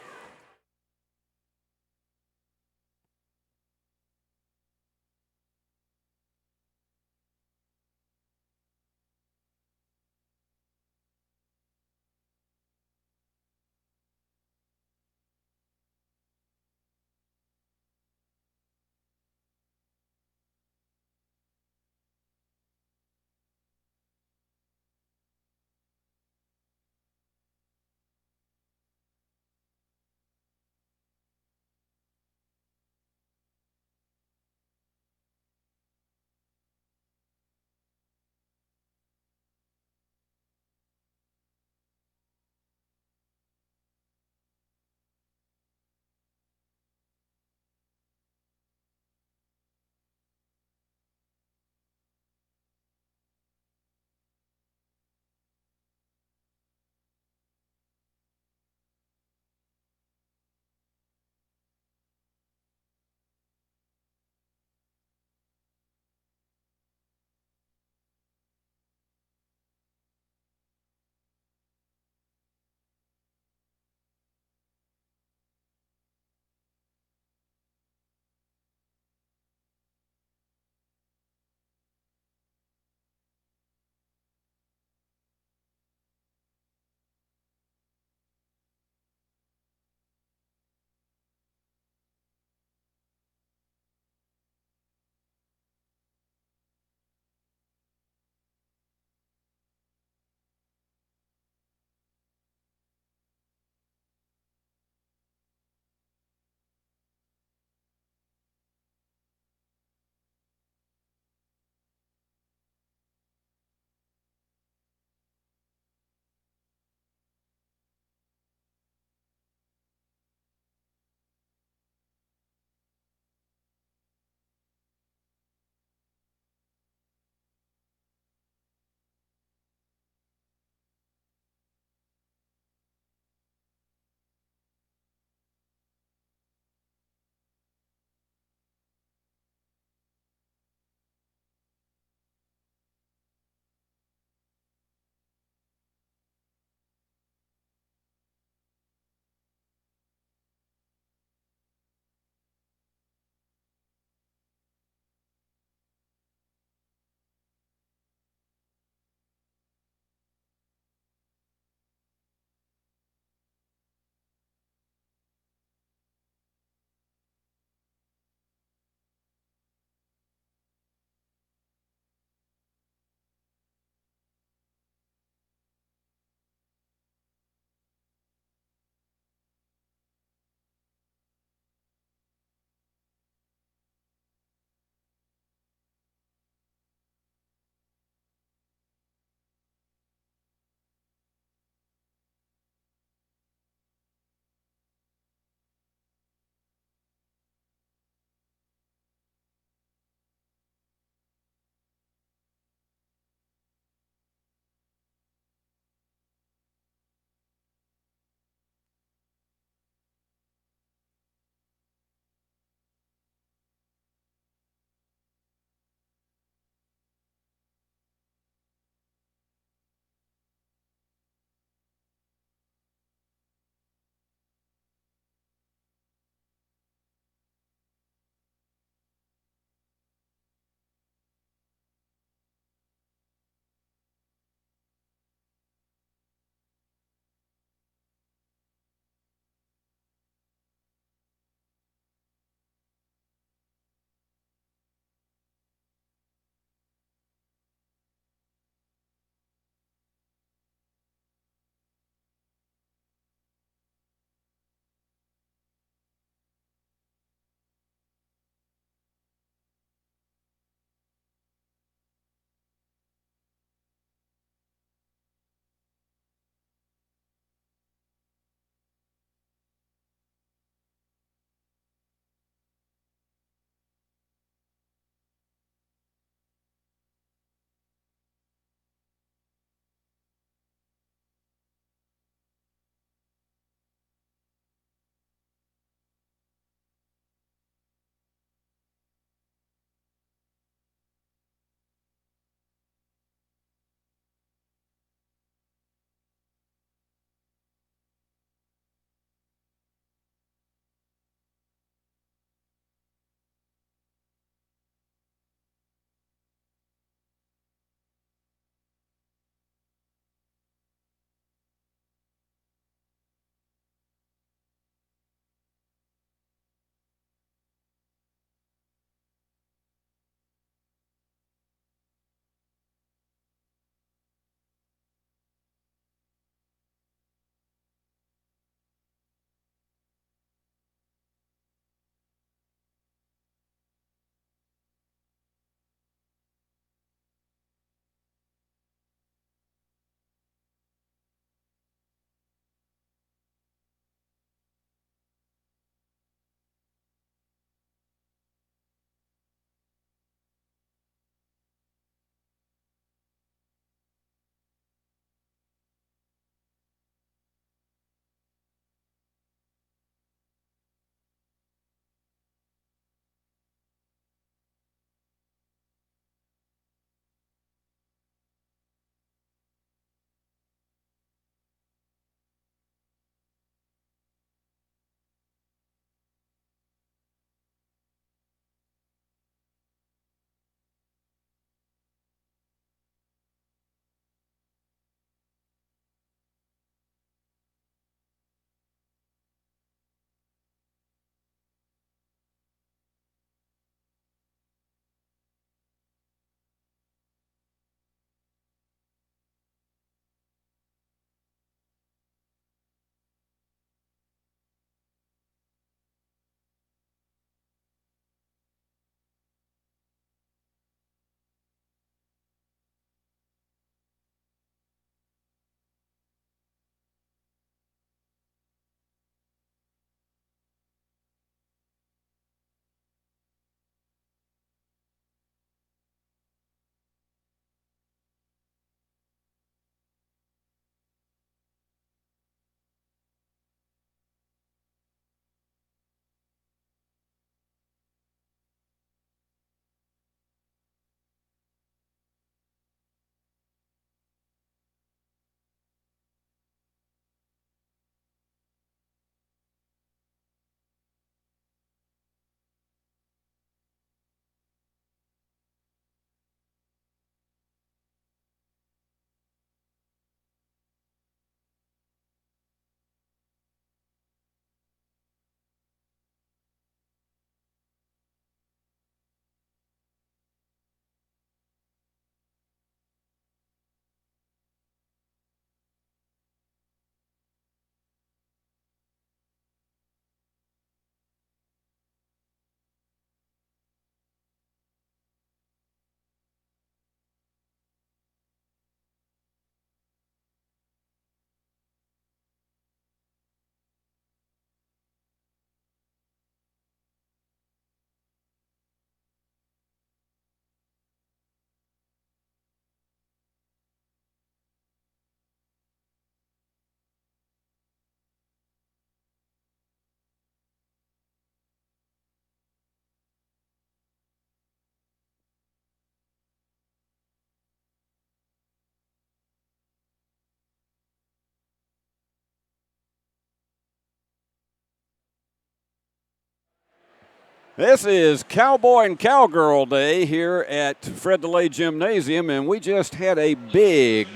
This is Cowboy and Cowgirl Day here at Fred DeLay Gymnasium, and we just had a big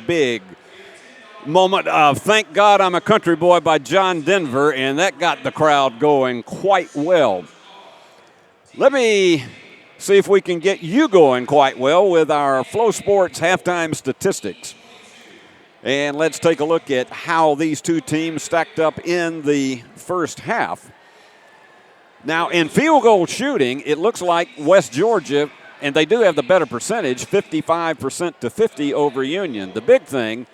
moment of Thank God I'm a Country Boy by John Denver, and that got the crowd going quite well. Let me see if we can get you going quite well with our Flow Sports halftime statistics. And let's take a look at how these two teams stacked up in the first half. Now, in field goal shooting, it looks like West Georgia, and they do have the better percentage, 55% to 50 over Union. The big thing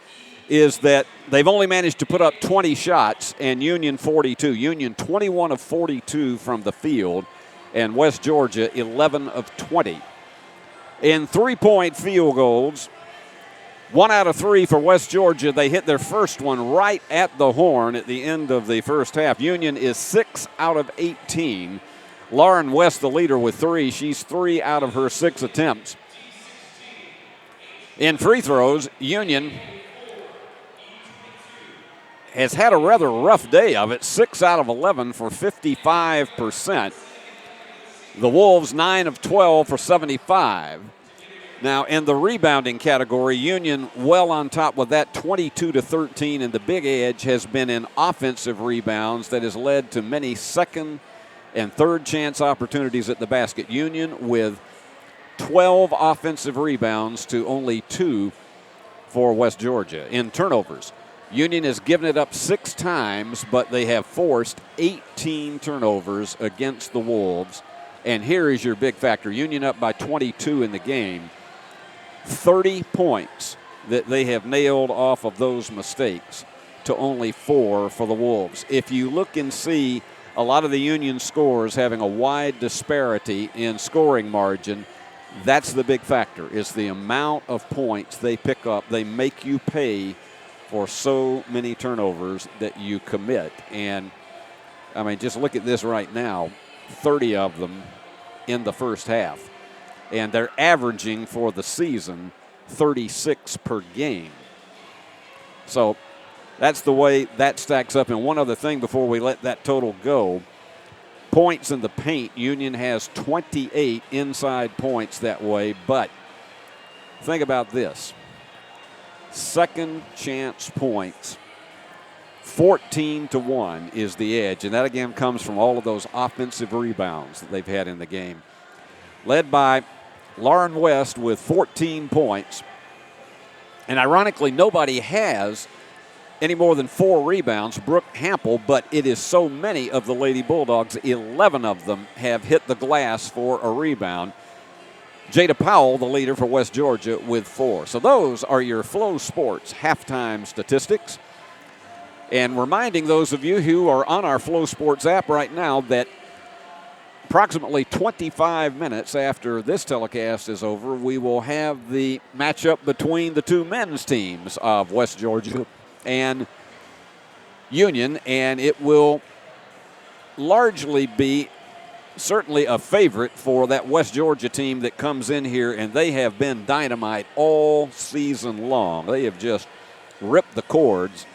is that they've only managed to put up 20 shots, and Union 42. Union 21 of 42 from the field, and West Georgia 11 of 20. In three-point field goals, 1 out of 3 for West Georgia. They hit their first one right at the horn at the end of the first half. Union is 6 out of 18. Lauren West, the leader, with 3. She's 3 out of her 6 attempts. In free throws, Union has had a rather rough day of it. 6 out of 11 for 55%. The Wolves, 9 of 12 for 75. Now, in the rebounding category, Union well on top with that 22-13, and the big edge has been in offensive rebounds that has led to many second and third chance opportunities at the basket. Union with 12 offensive rebounds to only 2 for West Georgia. In turnovers, Union has given it up 6 times, but they have forced 18 turnovers against the Wolves. And here is your big factor. Union up by 22 in the game. 30 points that they have nailed off of those mistakes to only 4 for the Wolves. If you look and see a lot of the Union scores having a wide disparity in scoring margin, that's the big factor, is the amount of points they pick up. They make you pay for so many turnovers that you commit. And, I mean, just look at this right now, 30 of them in the first half. And they're averaging for the season 36 per game. So that's the way that stacks up. And one other thing before we let that total go, points in the paint, Union has 28 inside points that way. But think about this. Second chance points, 14-1 is the edge. And that again comes from all of those offensive rebounds that they've had in the game. Led by Lauren West with 14 points. And ironically, nobody has any more than 4 rebounds, Brooke Hampel, but it is so many of the Lady Bulldogs, 11 of them have hit the glass for a rebound. Jada Powell, the leader for West Georgia, with 4. So those are your Flow Sports halftime statistics. And reminding those of you who are on our Flow Sports app right now that approximately 25 minutes after this telecast is over, we will have the matchup between the two men's teams of West Georgia and Union, and it will largely be certainly a favorite for that West Georgia team that comes in here, and they have been dynamite all season long. They have just ripped the cords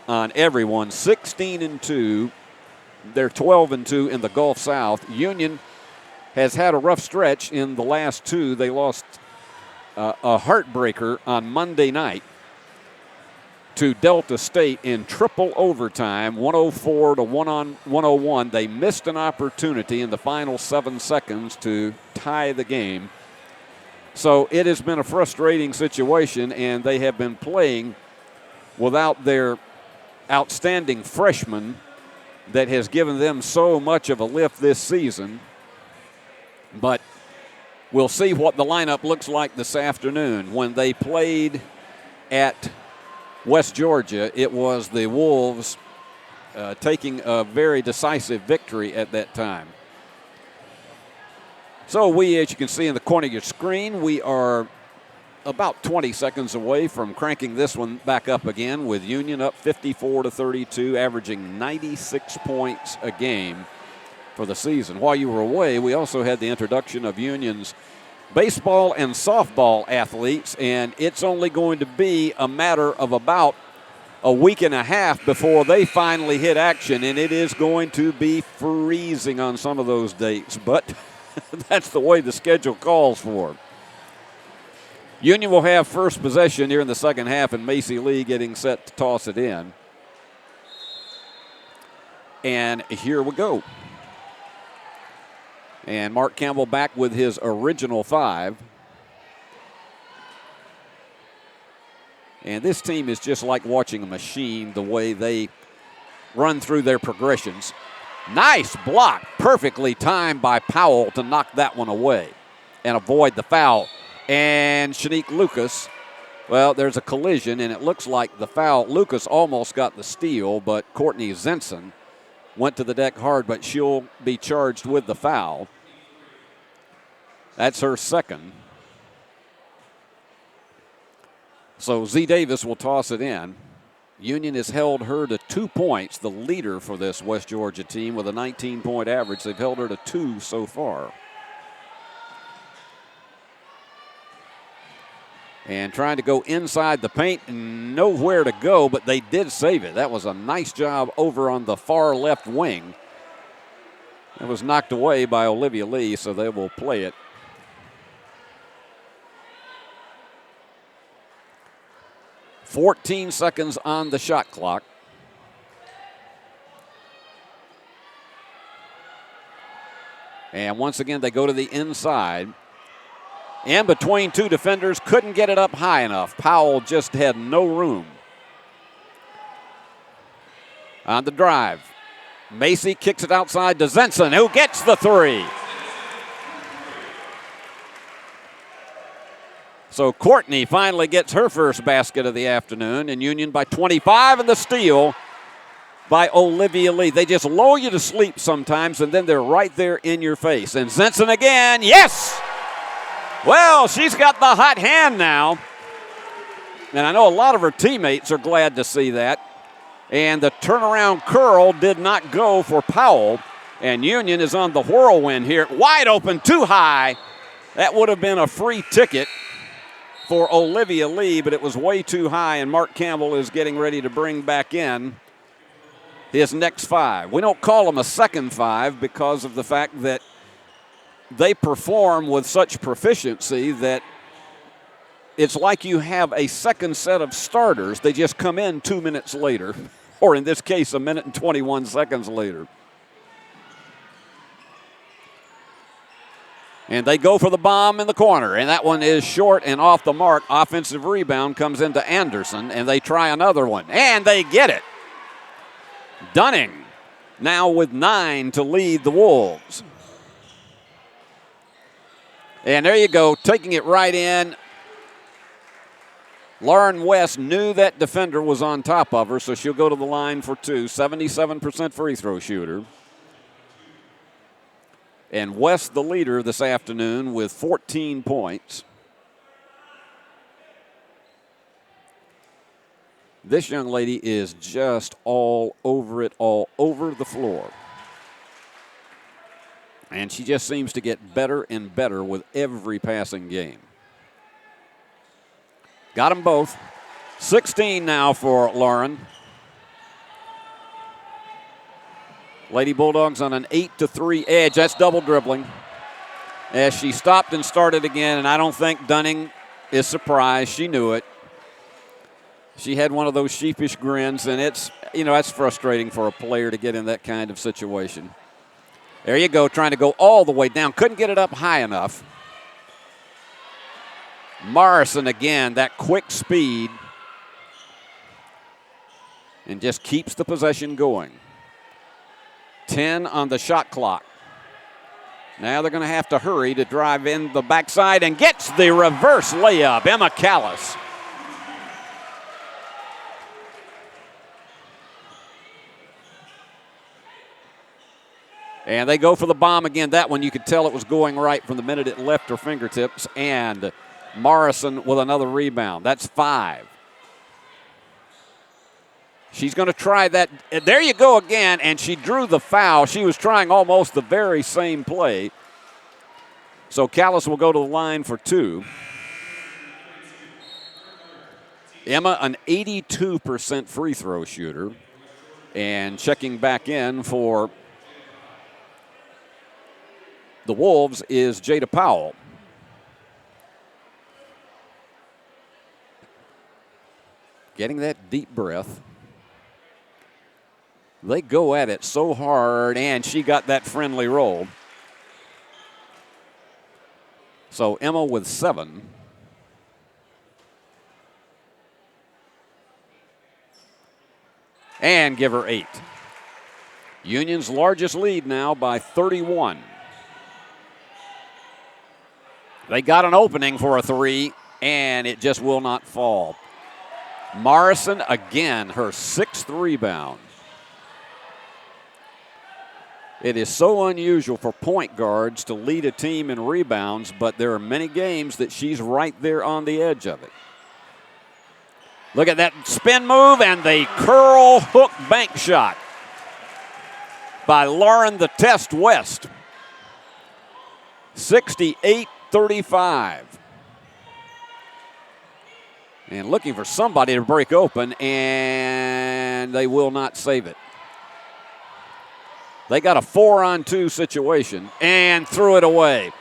on everyone, 16-2. They're 12-2 in the Gulf South. Union has had a rough stretch in the last 2. They lost a heartbreaker on Monday night to Delta State in triple overtime, 104-101. They missed an opportunity in the final 7 seconds to tie the game. So it has been a frustrating situation, and they have been playing without their outstanding freshman that has given them so much of a lift this season. But we'll see what the lineup looks like this afternoon. When they played at West Georgia, it was the Wolves taking a very decisive victory at that time. So we, as you can see in the corner of your screen, we are about 20 seconds away from cranking this one back up again, with Union up 54-32, averaging 96 points a game for the season. While you were away, we also had the introduction of Union's baseball and softball athletes, and it's only going to be a matter of about a week and a half before they finally hit action, and it is going to be freezing on some of those dates, but that's the way the schedule calls for. Union will have first possession here in the second half, and Macy Lee getting set to toss it in. And here we go. And Mark Campbell back with his original 5. And this team is just like watching a machine, the way they run through their progressions. Nice block, perfectly timed by Powell to knock that one away and avoid the foul. And Shanique Lucas, well, there's a collision, and it looks like the foul. Lucas almost got the steal, but Courtney Zenson went to the deck hard, but she'll be charged with the foul. That's her second. So Z Davis will toss it in. Union has held her to 2 points, the leader for this West Georgia team with a 19-point average. They've held her to 2 so far. And trying to go inside the paint and nowhere to go, but they did save it. That was a nice job over on the far left wing. It was knocked away by Olivia Lee, so they will play it. "14 seconds on the shot clock. And once again, they go to the inside. In between two defenders, couldn't get it up high enough. Powell just had no room. On the drive, Macy kicks it outside to Zenson, who gets the 3. So Courtney finally gets her first basket of the afternoon, and Union by 25, and the steal by Olivia Lee. They just lull you to sleep sometimes, and then they're right there in your face. And Zenson again, yes! Well, she's got the hot hand now. And I know a lot of her teammates are glad to see that. And the turnaround curl did not go for Powell. And Union is on the whirlwind here. Wide open, too high. That would have been a free ticket for Olivia Lee, but it was way too high, and Mark Campbell is getting ready to bring back in his next 5. We don't call them a second 5 because of the fact that they perform with such proficiency that it's like you have a second set of starters. They just come in 2 minutes later, or in this case, 1 minute and 21 seconds later. And they go for the bomb in the corner, and that one is short and off the mark. Offensive rebound comes into Anderson, and they try another one, and they get it. Dunning now with 9 to lead the Wolves. And there you go, taking it right in. Lauren West knew that defender was on top of her, so she'll go to the line for 2. 77% free throw shooter. And West the leader this afternoon with 14 points. This young lady is just all over it, all over the floor. And she just seems to get better and better with every passing game. Got them both. 16 now for Lauren. Lady Bulldogs on an 8-3 edge. That's double dribbling. As she stopped and started again, and I don't think Dunning is surprised. She knew it. She had one of those sheepish grins, and it's, that's frustrating for a player to get in that kind of situation. There you go, trying to go all the way down. Couldn't get it up high enough. Morrison again, that quick speed. And just keeps the possession going. 10 on the shot clock. Now they're going to have to hurry to drive in the backside and gets the reverse layup. Emma Callis. And they go for the bomb again. That one, you could tell it was going right from the minute it left her fingertips. And Morrison with another rebound. That's 5. She's going to try that. There you go again, and she drew the foul. She was trying almost the very same play. So Callis will go to the line for 2. Emma, an 82% free throw shooter. And checking back in for the Wolves is Jada Powell. Getting that deep breath. They go at it so hard, and she got that friendly roll. So Emma with 7. And give her 8. Union's largest lead now by 31. They got an opening for a 3, and it just will not fall. Morrison, again, her 6th rebound. It is so unusual for point guards to lead a team in rebounds, but there are many games that she's right there on the edge of it. Look at that spin move and the curl hook bank shot by Lauren the Test West. 68-35. And looking for somebody to break open, and they will not save it. They got a 4-on-2 situation and threw it away.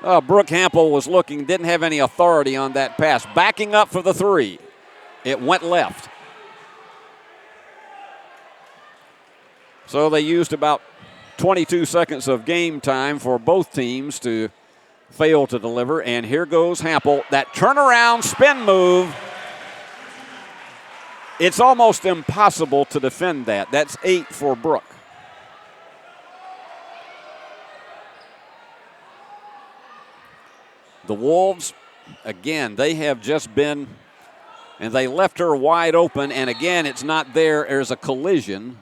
Brooke Hampel was looking, didn't have any authority on that pass. Backing up for the 3. It went left. So they used about 22 seconds of game time for both teams to fail to deliver. And here goes Hampel. That turnaround spin move. It's almost impossible to defend that. That's 8 for Brooke. The Wolves, again, they have just been, and they left her wide open, and again, it's not there. There's a collision,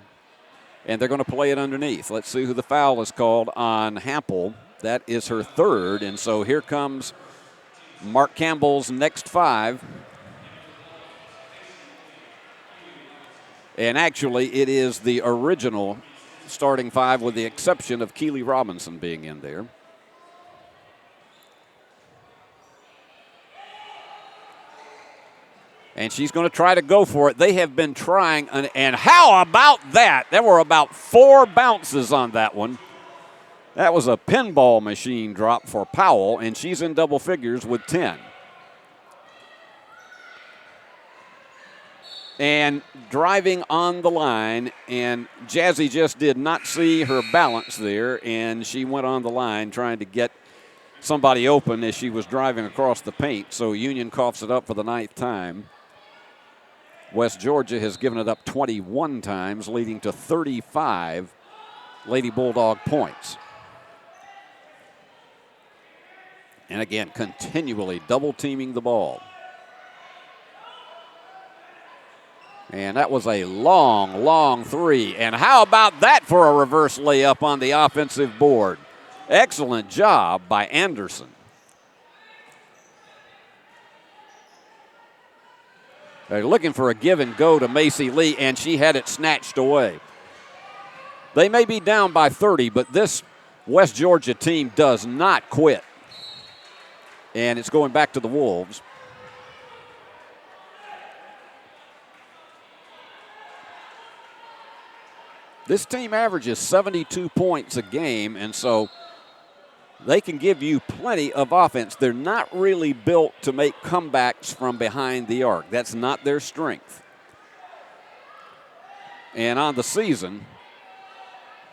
and they're going to play it underneath. Let's see who the foul is called on Hampel. That is her 3rd, and so here comes Mark Campbell's next 5. And actually, it is the original starting 5 with the exception of Keely Robinson being in there. And she's going to try to go for it. They have been trying, and how about that? There were about 4 bounces on that one. That was a pinball machine drop for Powell, and she's in double figures with 10. And driving on the line, and Jazzy just did not see her balance there, and she went on the line trying to get somebody open as she was driving across the paint. So Union coughs it up for the 9th time. West Georgia has given it up 21 times, leading to 35 Lady Bulldog points. And again, continually double-teaming the ball. And that was a long, long 3. And how about that for a reverse layup on the offensive board? Excellent job by Anderson. They're looking for a give and go to Macy Lee, and she had it snatched away. They may be down by 30, but this West Georgia team does not quit. And it's going back to the Wolves. This team averages 72 points a game, and so they can give you plenty of offense. They're not really built to make comebacks from behind the arc. That's not their strength. And on the season,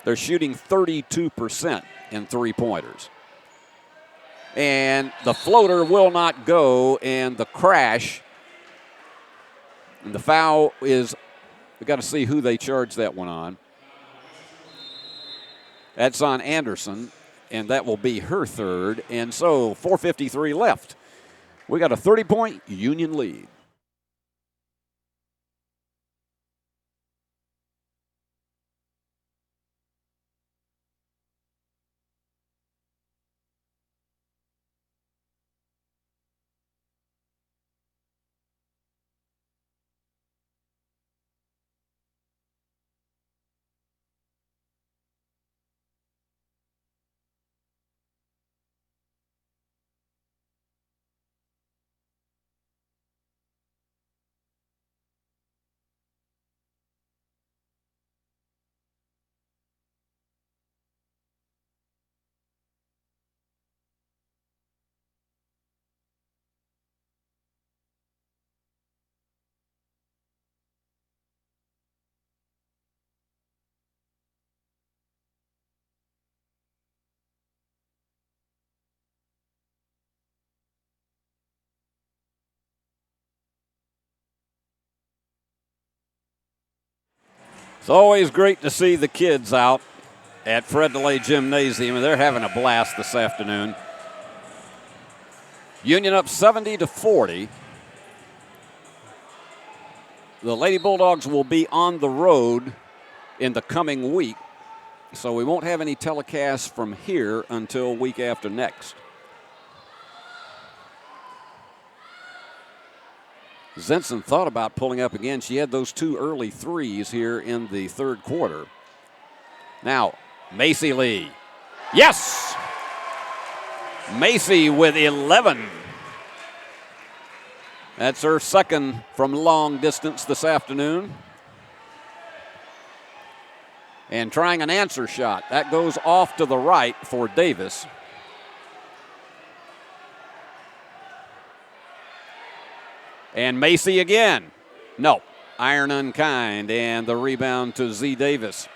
they're shooting 32% in three-pointers. And the floater will not go, and the crash, and the foul is, we got to see who they charge that one on. That's on Anderson, and that will be her 3rd. And so 4:53 left. We got a 30-point Union lead. It's always great to see the kids out at Fred DeLay Gymnasium, and they're having a blast this afternoon. Union up 70-40. The Lady Bulldogs will be on the road in the coming week, so we won't have any telecasts from here until week after next. Zenson thought about pulling up again. She had those 2 early threes here in the third quarter. Now, Macy Lee. Yes! Macy with 11. That's her second from long distance this afternoon. And trying an answer shot. That goes off to the right for Davis. And Macy again. No, iron unkind, and the rebound to Z Davis.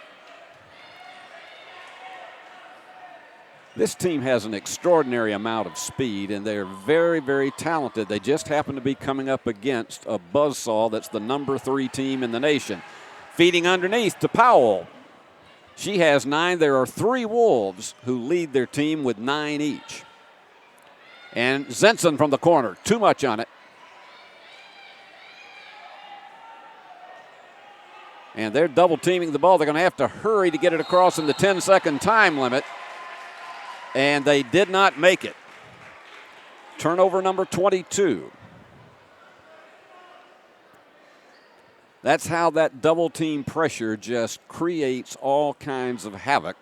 This team has an extraordinary amount of speed, and they're very, very talented. They just happen to be coming up against a buzzsaw that's the number 3 team in the nation. Feeding underneath to Powell. She has 9. There are 3 Wolves who lead their team with 9 each. And Zenson from the corner. Too much on it. And they're double teaming the ball. They're going to have to hurry to get it across in the 10-second time limit. And they did not make it. Turnover number 22. That's how that double team pressure just creates all kinds of havoc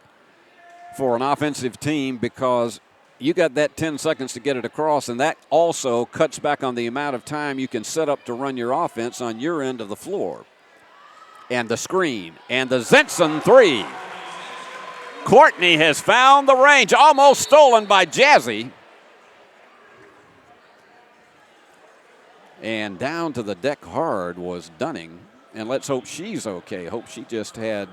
for an offensive team, because you got that 10 seconds to get it across, and that also cuts back on the amount of time you can set up to run your offense on your end of the floor. And the screen, and the Zenson 3. Courtney has found the range, almost stolen by Jazzy. And down to the deck hard was Dunning. And let's hope she's okay. Hope she just had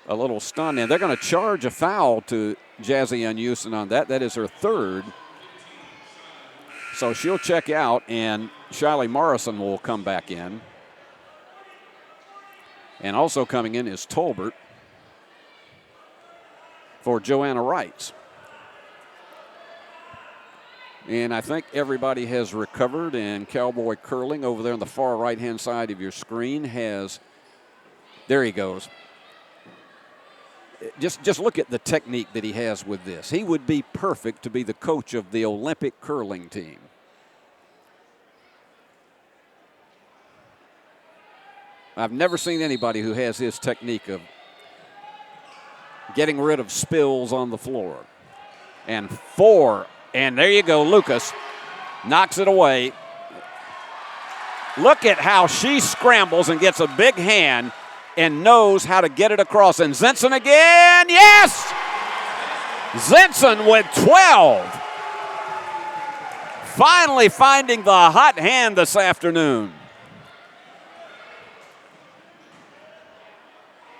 a little stun. And they're going to charge a foul to Jazzy Unusson on that. That is her 3rd. So she'll check out, and Shiley Morrison will come back in. And also coming in is Tolbert for Joanna Wrights. And I think everybody has recovered, and Cowboy Curling over there on the far right-hand side of your screen has, there he goes. Just look at the technique that he has with this. He would be perfect to be the coach of the Olympic curling team. I've never seen anybody who has his technique of getting rid of spills on the floor. And 4, and there you go, Lucas knocks it away. Look at how she scrambles and gets a big hand and knows how to get it across. And Zenson again, yes! Zenson with 12. Finally finding the hot hand this afternoon.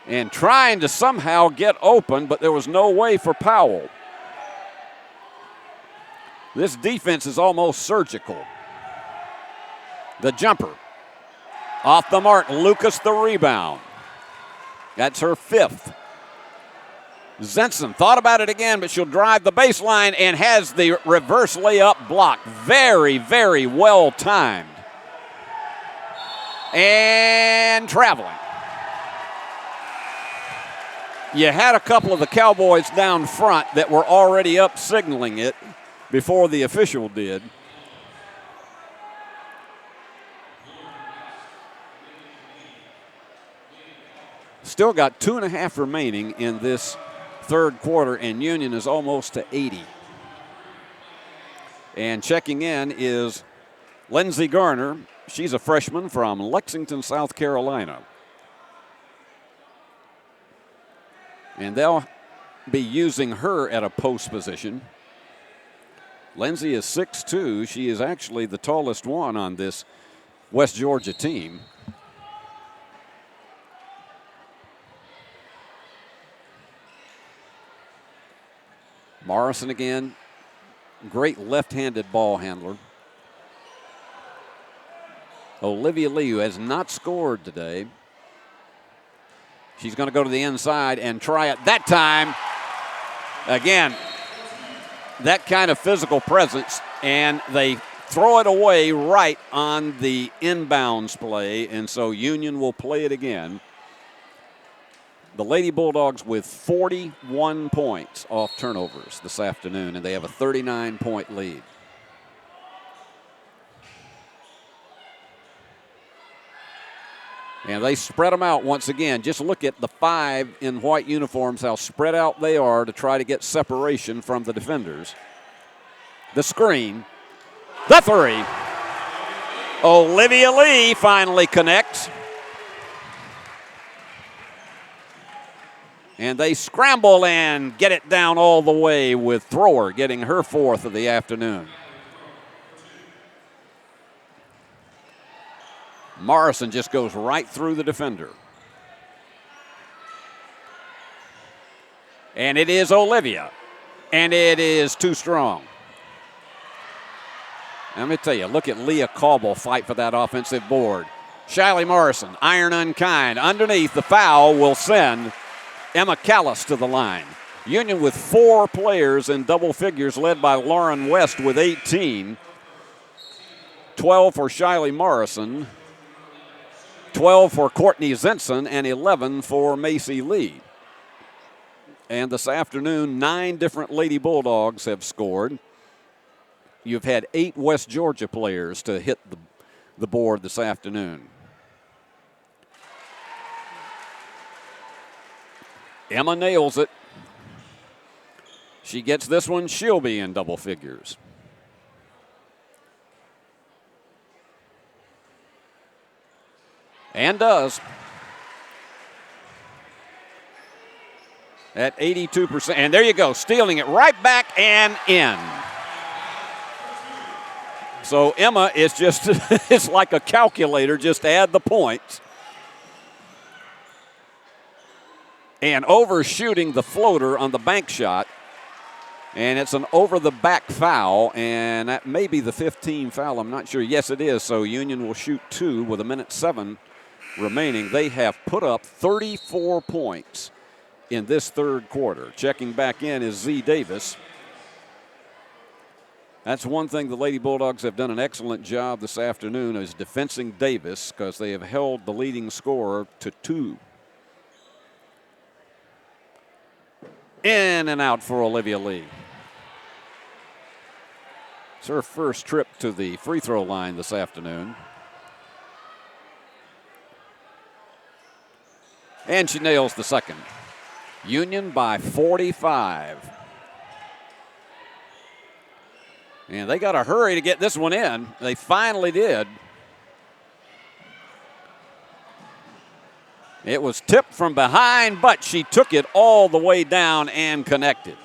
And trying to somehow get open, but there was no way for Powell. This defense is almost surgical. The jumper. Off the mark, Lucas the rebound. That's her 5th. Zenson thought about it again, but she'll drive the baseline and has the reverse layup blocked. Very, very well timed. And traveling. You had a couple of the Cowboys down front that were already up signaling it before the official did. Still got 2.5 remaining in this third quarter, and Union is almost to 80. And checking in is Lindsey Garner. She's a freshman from Lexington, South Carolina. And they'll be using her at a post position. Lindsey is 6'2". She is actually the tallest one on this West Georgia team. Morrison again, great left-handed ball handler. Olivia Lee, who has not scored today, She's going to go to the inside and try it that time. Again, that kind of physical presence, and they throw it away right on the inbounds play, and so Union will play it again. The Lady Bulldogs with 41 points off turnovers this afternoon, and they have a 39-point lead. And they spread them out once again. Just look at the 5 in white uniforms, how spread out they are to try to get separation from the defenders. The screen. The 3. Olivia Lee finally connects. And they scramble and get it down all the way with Thrower getting her 4th of the afternoon. Morrison just goes right through the defender. And it is Olivia. And it is too strong. Let me tell you, look at Leah Cauble fight for that offensive board. Shiley Morrison, iron unkind. Underneath, the foul will send Emma Callis to the line. Union with 4 players in double figures, led by Lauren West with 18. 12 for Shiley Morrison. 12 for Courtney Zinson, and 11 for Macy Lee. And this afternoon, 9 different Lady Bulldogs have scored. You've had 8 West Georgia players to hit the board this afternoon. Emma nails it. She gets this one, she'll be in double figures. And does. At 82%. And there you go, stealing it right back and in. So Emma is just, it's like a calculator, just add the points. And overshooting the floater on the bank shot. And it's an over-the-back foul, and that may be the 15 foul, I'm not sure. Yes, it is, so Union will shoot 2 with 1:07 remaining. They have put up 34 points in this third quarter. Checking back in is Z Davis. That's one thing the Lady Bulldogs have done an excellent job this afternoon, is defending Davis, because they have held the leading scorer to 2. In and out for Olivia Lee. It's her first trip to the free throw line this afternoon. And she nails the second. Union by 45. And they got to hurry to get this one in. They finally did. It was tipped from behind, but she took it all the way down and connected.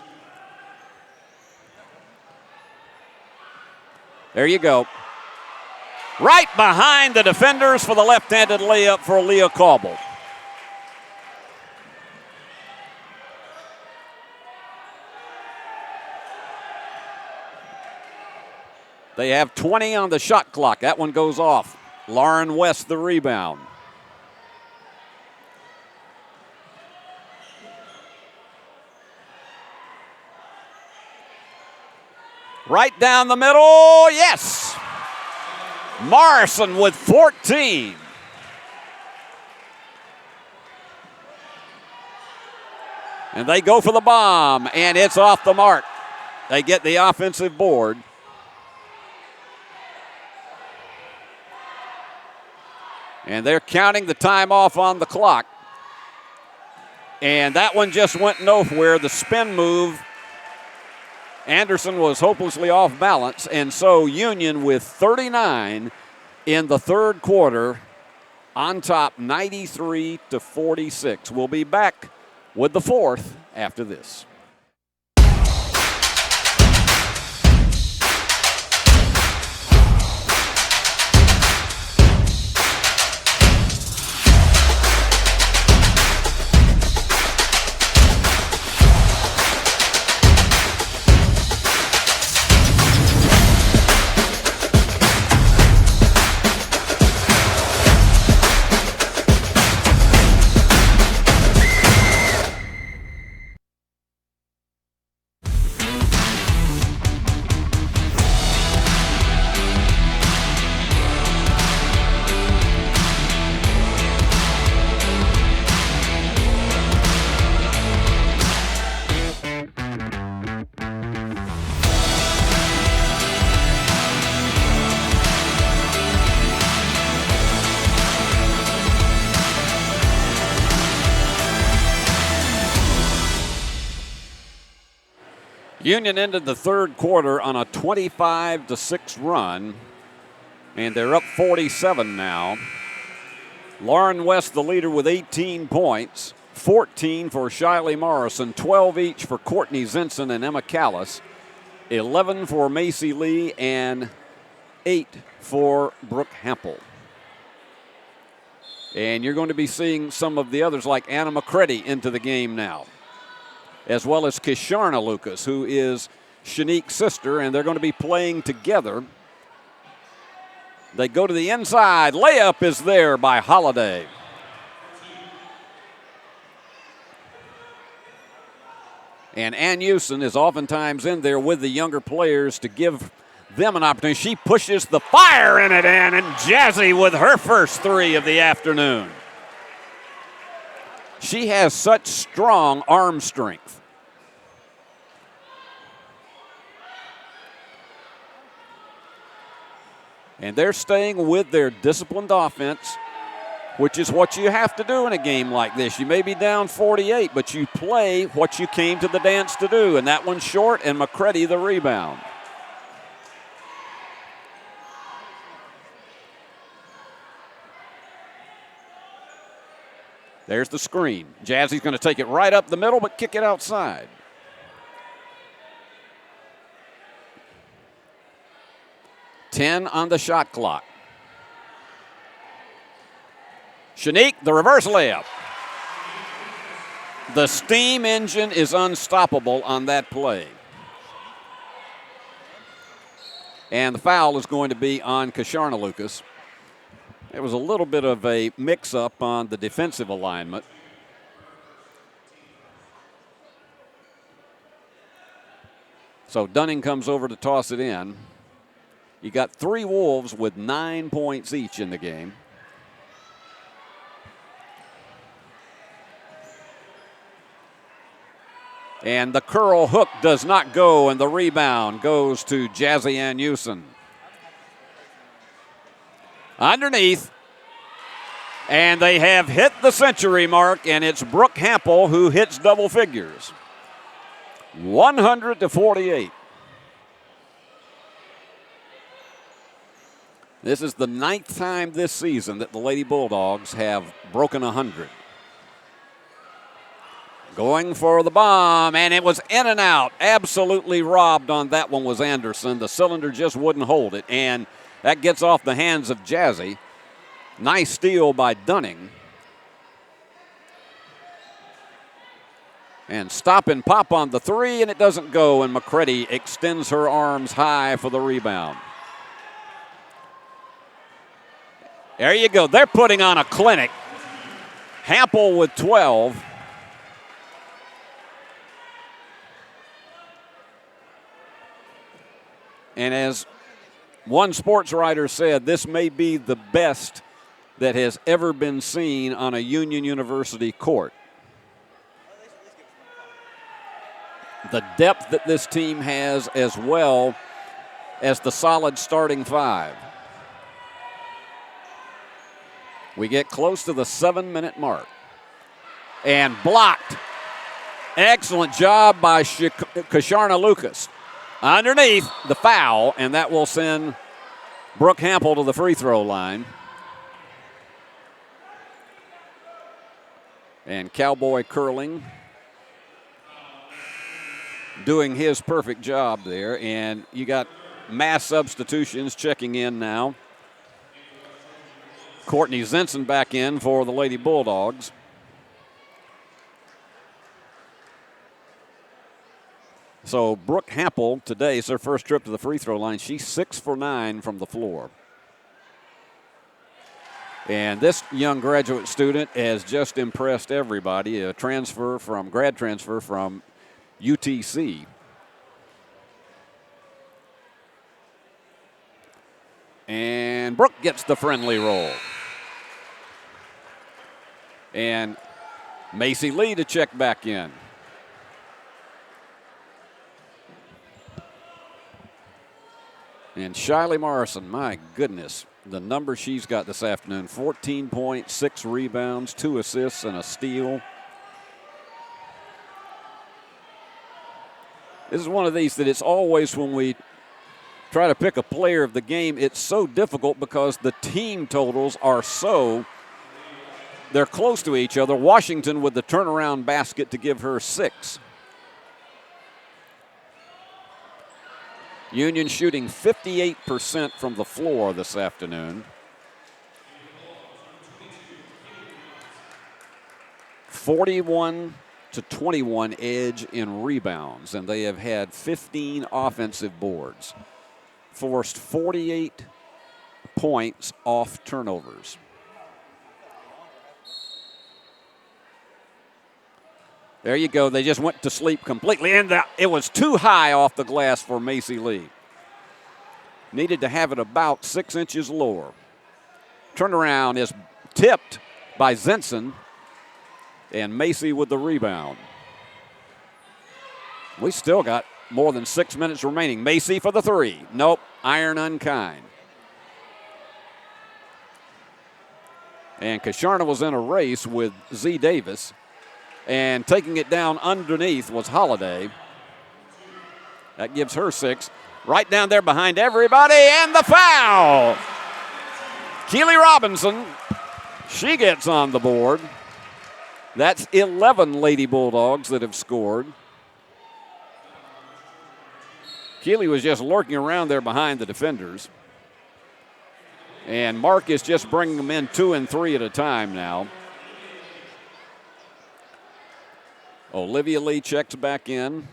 There you go. Right behind the defenders for the left-handed layup for Leah Cauble. They have 20 on the shot clock. That one goes off. Lauren West the rebound. Right down the middle, yes! Morrison with 14. And they go for the bomb, and it's off the mark. They get the offensive board. And they're counting the time off on the clock. And that one just went nowhere. The spin move, Anderson was hopelessly off balance, and so Union with 39 in the third quarter on top, 93-46. We'll be back with the fourth after this. Union ended the third quarter on a 25-6 run, and they're up 47 now. Lauren West, the leader, with 18 points, 14 for Shiley Morrison, 12 each for Courtney Zinson and Emma Callis, 11 for Macy Lee, and 8 for Brooke Hempel. And you're going to be seeing some of the others like Anna McCready into the game now, as well as Kisharna Lucas, who is Shanique's sister, and they're going to be playing together. They go to the inside. Layup is there by Holiday. And Ann Houston is oftentimes in there with the younger players to give them an opportunity. She pushes the fire in it in, and Jazzy with her first three of the afternoon. She has such strong arm strength. And they're staying with their disciplined offense, which is what you have to do in a game like this. You may be down 48, but you play what you came to the dance to do. And that one's short, and McCready the rebound. There's the screen. Jazzy's going to take it right up the middle, but kick it outside. Ten on the shot clock. Shanique, the reverse layup. The steam engine is unstoppable on that play. And the foul is going to be on Kisharna Lucas. There was a little bit of a mix-up on the defensive alignment. So Dunning comes over to toss it in. You got three Wolves with 9 points each in the game. And the curl hook does not go, and the rebound goes to Jazzy Ann Houston. Underneath, and they have hit the century mark, and it's Brooke Hampel who hits double figures. 100-48. This is the 9th time this season that the Lady Bulldogs have broken 100. Going for the bomb, and it was in and out. Absolutely robbed on that one was Anderson. The cylinder just wouldn't hold it, and that gets off the hands of Jazzy. Nice steal by Dunning. And stop and pop on the three, and it doesn't go, and McCready extends her arms high for the rebound. There you go. They're putting on a clinic. Hampel with 12. And as one sports writer said, this may be the best that has ever been seen on a Union University court. The depth that this team has, as well as the solid starting five. We get close to the 7-minute mark. And blocked. Excellent job by Kisharna Lucas. Underneath, the foul, and that will send Brooke Hampel to the free throw line. And Cowboy Curling doing his perfect job there. And you got mass substitutions checking in now. Courtney Zinson back in for the Lady Bulldogs. So Brooke Hampel today is her first trip to the free throw line. She's 6 for 9 from the floor. And this young graduate student has just impressed everybody. A grad transfer from UTC. And Brooke gets the friendly roll. And Macy Lee to check back in. And Shiley Morrison, my goodness, the number she's got this afternoon. 14 points, 6 rebounds, 2 assists, and a steal. This is one of these that it's always when we try to pick a player of the game, it's so difficult because the team totals are they're close to each other. Washington with the turnaround basket to give her 6. Union shooting 58% from the floor this afternoon. 41-21 edge in rebounds, and they have had 15 offensive boards. Forced 48 points off turnovers. There you go. They just went to sleep completely, and it was too high off the glass for Macy Lee. Needed to have it about 6 inches lower. Turnaround is tipped by Zinson, and Macy with the rebound. We still got more than 6 minutes remaining. Macy for the 3. Nope, iron unkind. And Kasharna was in a race with Z Davis. And taking it down underneath was Holiday. That gives her 6. Right down there behind everybody, and the foul. Keely Robinson, she gets on the board. That's 11 Lady Bulldogs that have scored. Keely was just lurking around there behind the defenders. And Mark is just bringing them in 2 and 3 at a time now. Olivia Lee checks back in.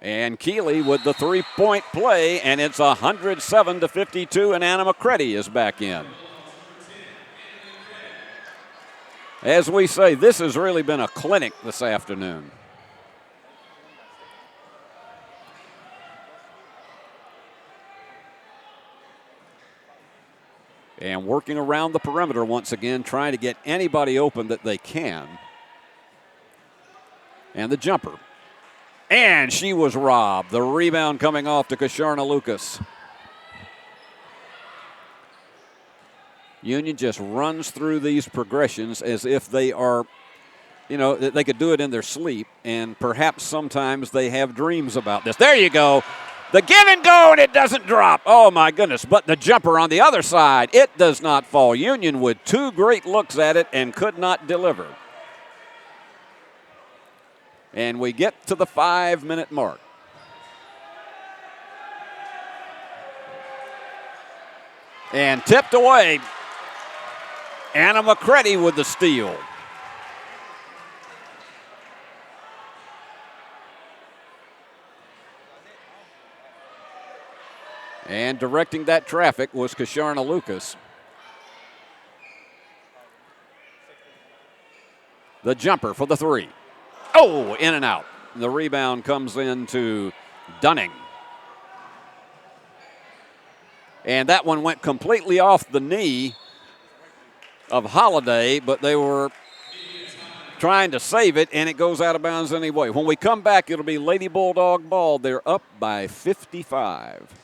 And Keely with the 3-point play, and it's 107-52, and Anna McCready is back in. As we say, this has really been a clinic this afternoon. And working around the perimeter once again, trying to get anybody open that they can. And the jumper. And she was robbed. The rebound coming off to Kasharna Lucas. Union just runs through these progressions as if they are, they could do it in their sleep. And perhaps sometimes they have dreams about this. There you go. The give and go, and it doesn't drop. Oh, my goodness. But the jumper on the other side, it does not fall. Union with 2 great looks at it and could not deliver. And we get to the 5-minute mark. And tipped away. Anna McCready with the steal. And directing that traffic was Kasharna Lucas. The jumper for the 3. Oh, in and out. The rebound comes into Dunning. And that one went completely off the knee of Holiday, but they were trying to save it, and it goes out of bounds anyway. When we come back, it'll be Lady Bulldog ball. They're up by 55.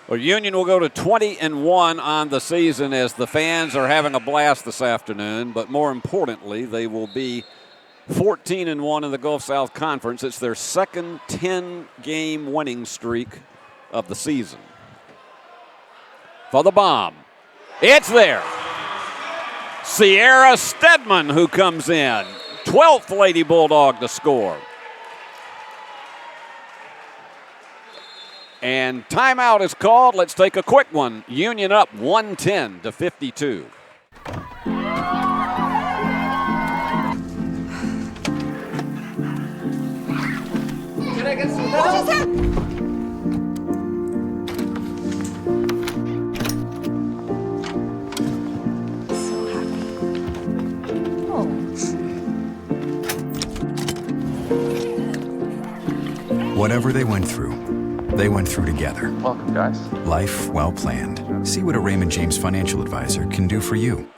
Well, Union will go to 20-1 on the season as the fans are having a blast this afternoon. But more importantly, they will be 14-1 in the Gulf South Conference. It's their second 10-game winning streak of the season. For the bomb. It's there. Sierra Stedman, who comes in, 12th Lady Bulldog to score. And timeout is called. Let's take a quick one. Union up 110-52. Can I get some help? Whatever they went through together. Welcome, guys. Life well planned. See what a Raymond James financial advisor can do for you.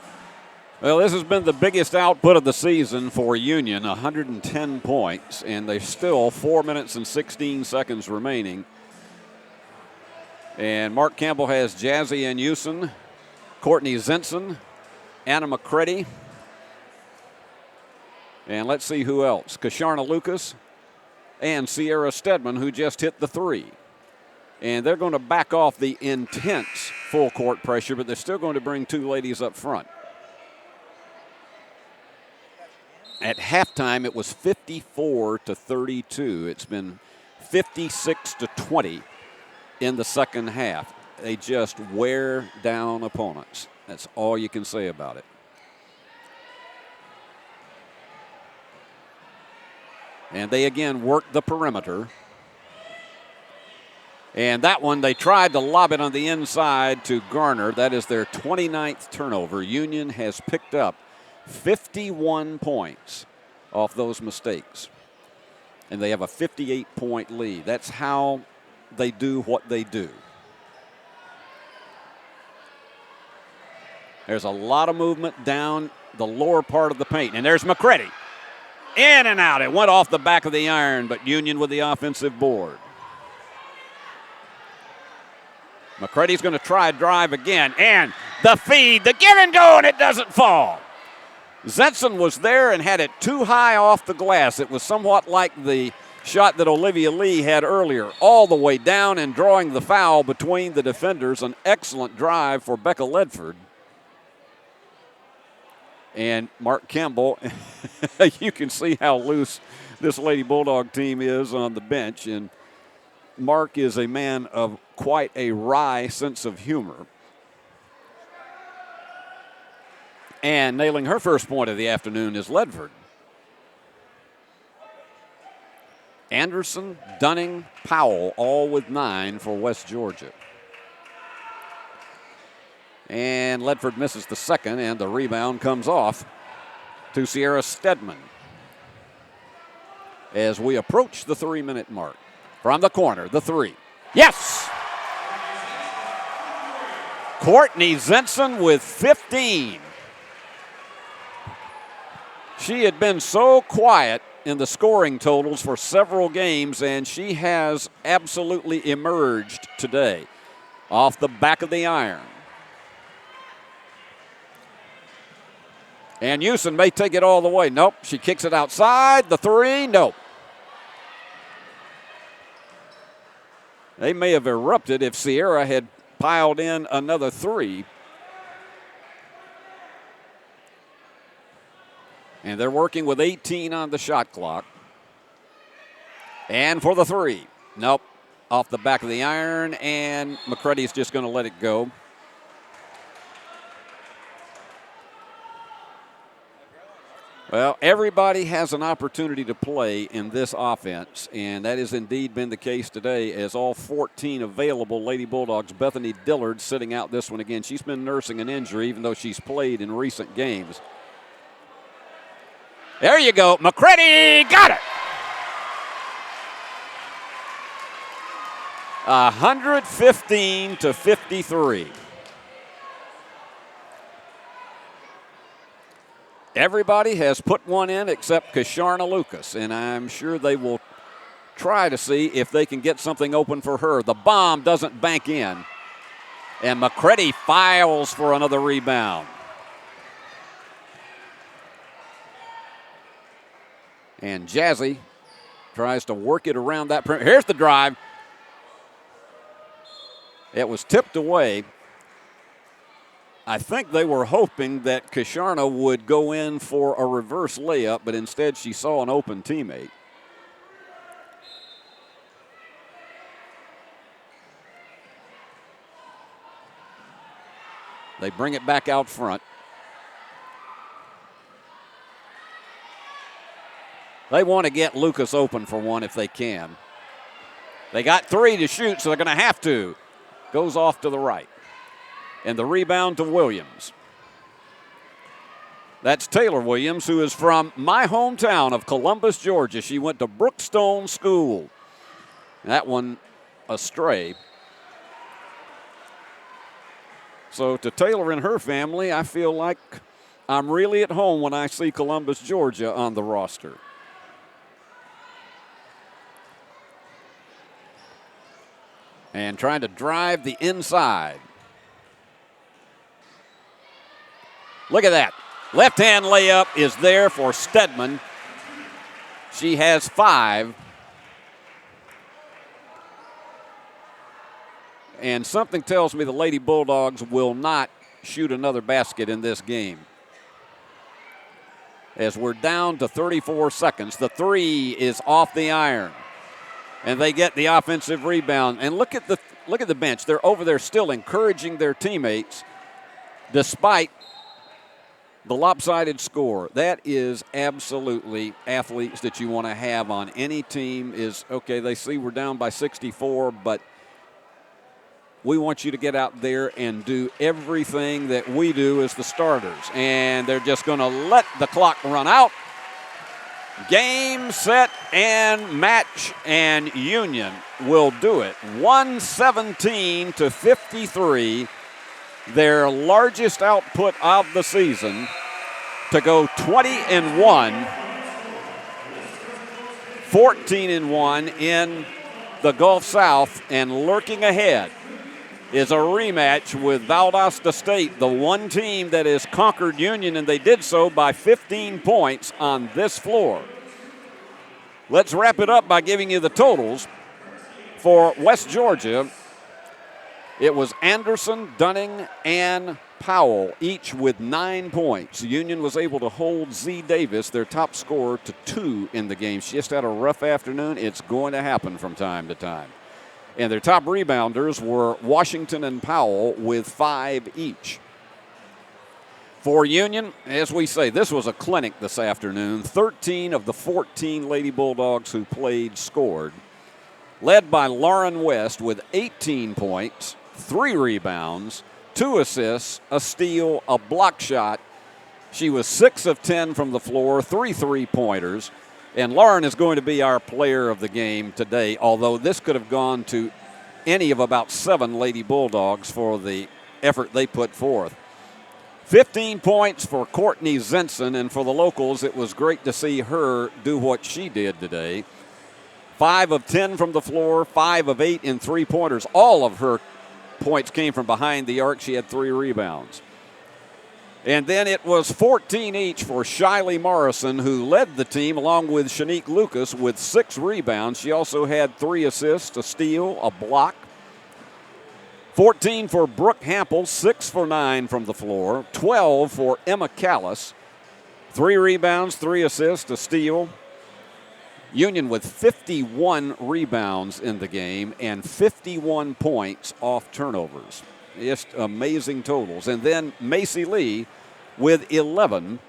Well, this has been the biggest output of the season for Union, 110 points, and there's still 4 minutes and 16 seconds remaining. And Mark Campbell has Jazzy and Houston, Courtney Zinson, Anna McCready, and let's see who else. Kasharna Lucas and Sierra Stedman, who just hit the three. And they're going to back off the intense full court pressure, but they're still going to bring two ladies up front. At halftime, it was 54-32. It's been 56-20 in the second half. They just wear down opponents. That's all you can say about it. And they again work the perimeter. And that one, they tried to lob it on the inside to Garner. That is their 29th turnover. Union has picked up 51 points off those mistakes. And they have a 58-point lead. That's how they do what they do. There's a lot of movement down the lower part of the paint. And there's McCready. In and out. It went off the back of the iron, but Union with the offensive board. McCready's going to try drive again. And the feed, the give and go, and it doesn't fall. Zetson was there and had it too high off the glass. It was somewhat like the shot that Olivia Lee had earlier, all the way down and drawing the foul between the defenders. An excellent drive for Becca Ledford. And Mark Campbell, you can see how loose this Lady Bulldog team is on the bench. And Mark is a man of quite a wry sense of humor. And nailing her first point of the afternoon is Ledford. Anderson, Dunning, Powell, all with 9 for West Georgia. And Ledford misses the second, and the rebound comes off to Sierra Stedman as we approach the 3-minute mark. From the corner, the three. Yes! Courtney Zinson with 15. She had been so quiet in the scoring totals for several games, and she has absolutely emerged today off the back of the iron. And Houston may take it all the way. Nope, she kicks it outside. The three, nope. They may have erupted if Sierra had piled in another three. And they're working with 18 on the shot clock. And for the three, nope, off the back of the iron, and McCready's just going to let it go. Well, everybody has an opportunity to play in this offense, and that has indeed been the case today as all 14 available Lady Bulldogs. Bethany Dillard sitting out this one again. She's been nursing an injury, even though she's played in recent games. There you go. McCready got it. 115-53. Everybody has put one in except Kasharna Lucas, and I'm sure they will try to see if they can get something open for her. The bomb doesn't bank in, and McCready files for another rebound. And Jazzy tries to work it around that perimeter. Here's the drive. It was tipped away. I think they were hoping that Kisharna would go in for a reverse layup, but instead she saw an open teammate. They bring it back out front. They want to get Lucas open for one if they can. They got 3 to shoot, so they're going to have to. Goes off to the right. And the rebound to Williams. That's Taylor Williams, who is from my hometown of Columbus, Georgia. She went to Brookstone School. That one astray. So to Taylor and her family, I feel like I'm really at home when I see Columbus, Georgia on the roster. And trying to drive the inside. Look at that. Left-hand layup is there for Stedman. She has 5. And something tells me the Lady Bulldogs will not shoot another basket in this game. As we're down to 34 seconds. The 3 is off the iron. And they get the offensive rebound. And look at the bench. They're over there still encouraging their teammates despite the lopsided score. That is absolutely athletes that you want to have on any team. Is okay, they see we're down by 64, but we want you to get out there and do everything that we do as the starters. And they're just going to let the clock run out. Game, set, and match, and Union will do it. 117-53, their largest output of the season, to go 20-1, 14-1 in the Gulf South, and lurking ahead is a rematch with Valdosta State, the one team that has conquered Union, and they did so by 15 points on this floor. Let's wrap it up by giving you the totals. For West Georgia, it was Anderson, Dunning, and Powell, each with 9 points. Union was able to hold Z Davis, their top scorer, to 2 in the game. She just had a rough afternoon. It's going to happen from time to time. And their top rebounders were Washington and Powell with 5 each. For Union, as we say, this was a clinic this afternoon. 13 of the 14 Lady Bulldogs who played scored. Led by Lauren West with 18 points, 3 rebounds, 2 assists, a steal, a block shot. She was 6 of 10 from the floor, 3 3-pointers. And Lauren is going to be our player of the game today, although this could have gone to any of about 7 Lady Bulldogs for the effort they put forth. 15 points for Courtney Zenson, and for the locals, it was great to see her do what she did today. 5 of 10 from the floor, 5 of 8 in 3-pointers. All of her points came from behind the arc. She had 3 rebounds. And then it was 14 each for Shiley Morrison, who led the team along with Shanique Lucas with 6 rebounds. She also had 3 assists, a steal, a block. 14 for Brooke Hampel, 6 for 9 from the floor. 12 for Emma Callis, 3 rebounds, 3 assists, a steal. Union with 51 rebounds in the game and 51 points off turnovers. Just amazing totals. And then Macy Lee with 11,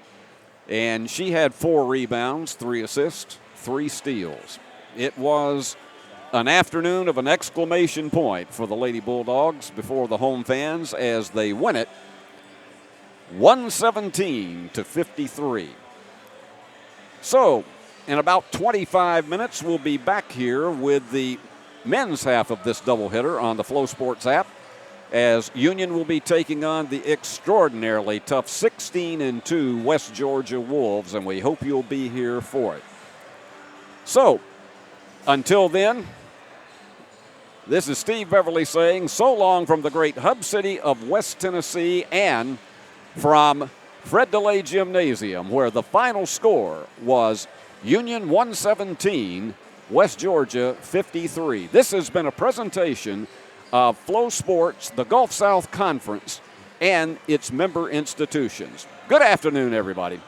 and she had 4 rebounds, 3 assists, 3 steals. It was an afternoon of an exclamation point for the Lady Bulldogs before the home fans as they win it 117-53. So, in about 25 minutes, we'll be back here with the men's half of this doubleheader on the Flow Sports app, as Union will be taking on the extraordinarily tough 16-2 West Georgia Wolves, and we hope you'll be here for it. So, until then, this is Steve Beverly saying so long from the great hub city of West Tennessee and from Fred DeLay Gymnasium, where the final score was Union 117, West Georgia 53. This has been a presentation of Flow Sports, the Gulf South Conference, and its member institutions. Good afternoon, everybody.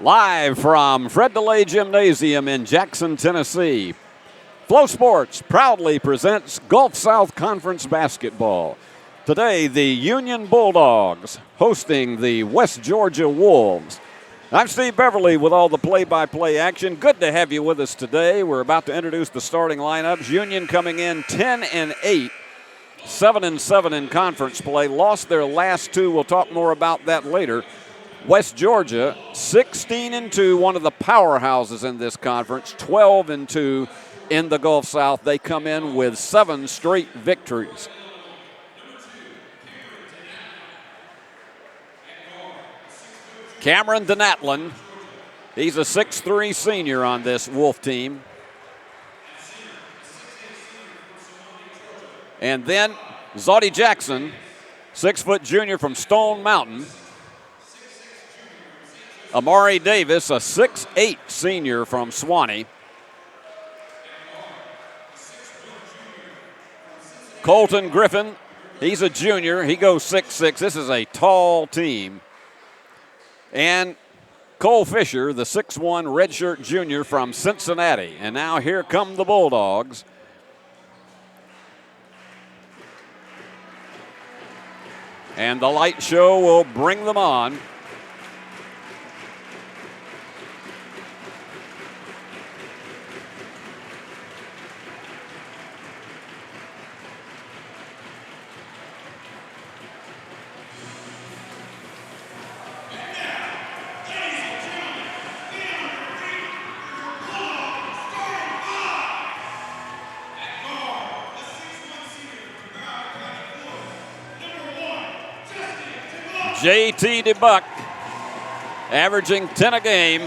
Live from Fred DeLay Gymnasium in Jackson, Tennessee, Flow Sports proudly presents Gulf South Conference basketball. Today, the Union Bulldogs hosting the West Georgia Wolves. I'm Steve Beverly with all the play-by-play action. Good to have you with us today. We're about to introduce the starting lineups. Union coming in 10-8, 7-7 in conference play. Lost their last two. We'll talk more about that later. West Georgia, 16-2, one of the powerhouses in this conference, 12-2 in the Gulf South. They come in with 7 straight victories. Cameron Denatlan, he's a 6'3" senior on this Wolf team. And then Zodie Jackson, 6-foot junior from Stone Mountain. Amari Davis, a 6'8" senior from Swanee. Colton Griffin, he's a junior. He goes 6'6". This is a tall team. And Cole Fisher, the 6'1" redshirt junior from Cincinnati. And now here come the Bulldogs. And the light show will bring them on. J.T. DeBuck, averaging 10 a game.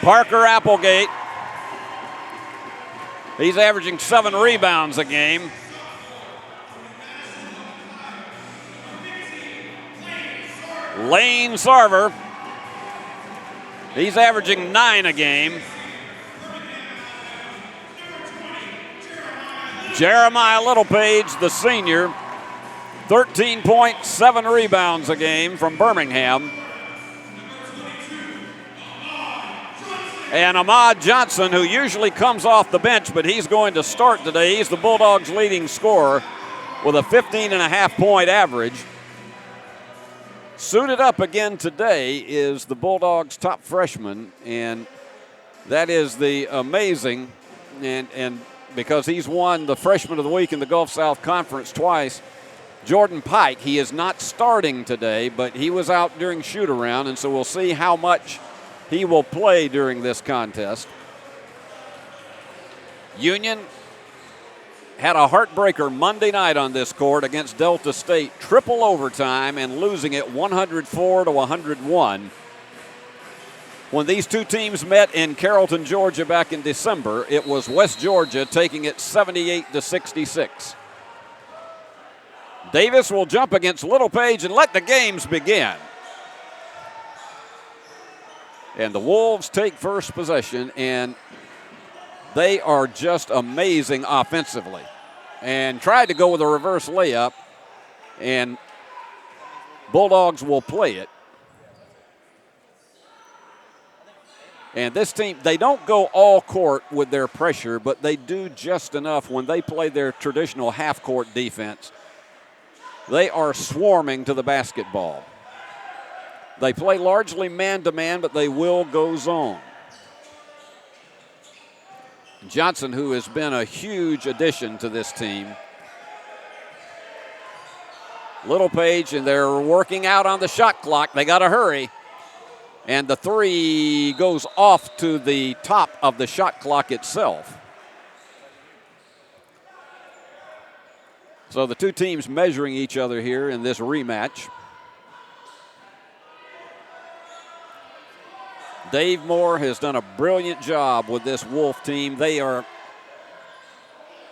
Parker Applegate, he's averaging 7 rebounds a game. Lane Sarver, he's averaging 9 a game. Jeremiah Littlepage, the senior, 13.7 rebounds a game from Birmingham. And Ahmad Johnson, who usually comes off the bench, but he's going to start today. He's the Bulldogs' leading scorer with a 15.5-point average. Suited up again today is the Bulldogs' top freshman, and that is the amazing and because he's won the Freshman of the Week in the Gulf South Conference twice. Jordan Pike, he is not starting today, but he was out during shoot-around, and so we'll see how much he will play during this contest. Union had a heartbreaker Monday night on this court against Delta State, triple overtime and losing it 104-101. When these two teams met in Carrollton, Georgia back in December, it was West Georgia taking it 78-66. Davis will jump against Littlepage and let the games begin. And the Wolves take first possession, and they are just amazing offensively. And tried to go with a reverse layup, and Bulldogs will play it. And this team, they don't go all court with their pressure, but they do just enough when they play their traditional half-court defense. They are swarming to the basketball. They play largely man-to-man, but they will go zone. Johnson, who has been a huge addition to this team. Littlepage, and they're working out on the shot clock. They got to hurry. And the three goes off to the top of the shot clock itself. So the two teams measuring each other here in this rematch. Dave Moore has done a brilliant job with this Wolf team. They are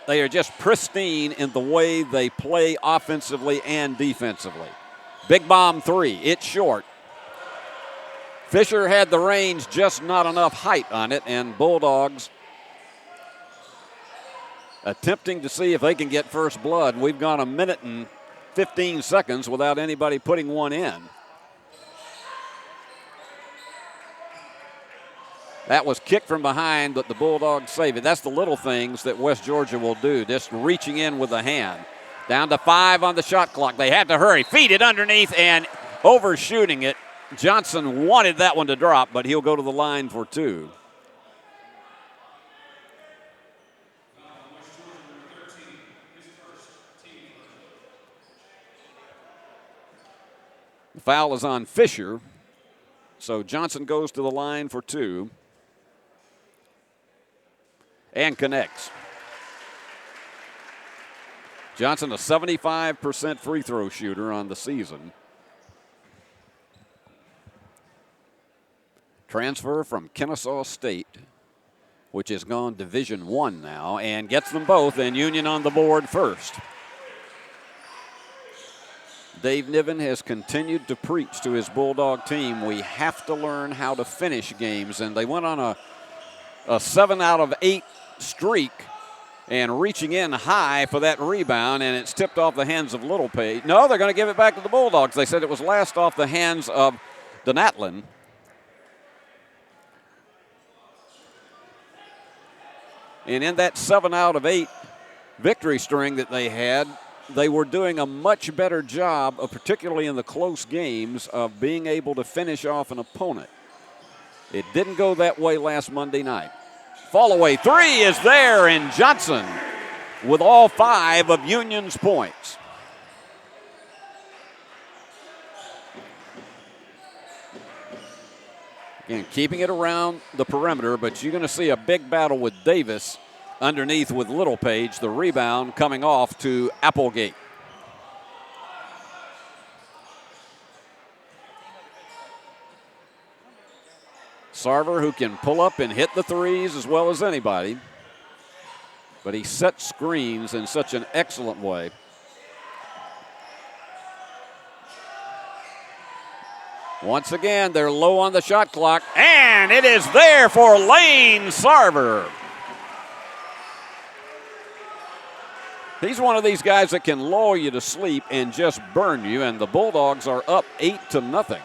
just pristine in the way they play offensively and defensively. Big bomb three, it's short. Fisher had the range, just not enough height on it, and Bulldogs attempting to see if they can get first blood. We've gone a minute and 15 seconds without anybody putting one in. That was kicked from behind, but the Bulldogs save it. That's the little things that West Georgia will do, just reaching in with the hand. Down to 5 on the shot clock. They had to hurry. Feed it underneath and overshooting it. Johnson wanted that one to drop, but he'll go to the line for 2. The foul is on Fisher, so Johnson goes to the line for 2 and connects. Johnson, a 75% free throw shooter on the season. Transfer from Kennesaw State, which has gone Division I now, and gets them both, and Union on the board first. Dave Niven has continued to preach to his Bulldog team, we have to learn how to finish games, and they went on a 7 out of 8 streak and reaching in high for that rebound, and it's tipped off the hands of Littlepage. No, they're going to give it back to the Bulldogs. They said it was last off the hands of Donatlin. And in that 7 out of 8 victory string that they had, they were doing a much better job, particularly in the close games, of being able to finish off an opponent. It didn't go that way last Monday night. Fall-away 3 is there, and Johnson with all 5 of Union's points. Again, keeping it around the perimeter, but you're going to see a big battle with Davis underneath with Littlepage. The rebound coming off to Applegate. Sarver, who can pull up and hit the threes as well as anybody, but he sets screens in such an excellent way. Once again, they're low on the shot clock, and it is there for Lane Sarver. He's one of these guys that can lull you to sleep and just burn you, and the Bulldogs are up 8-0.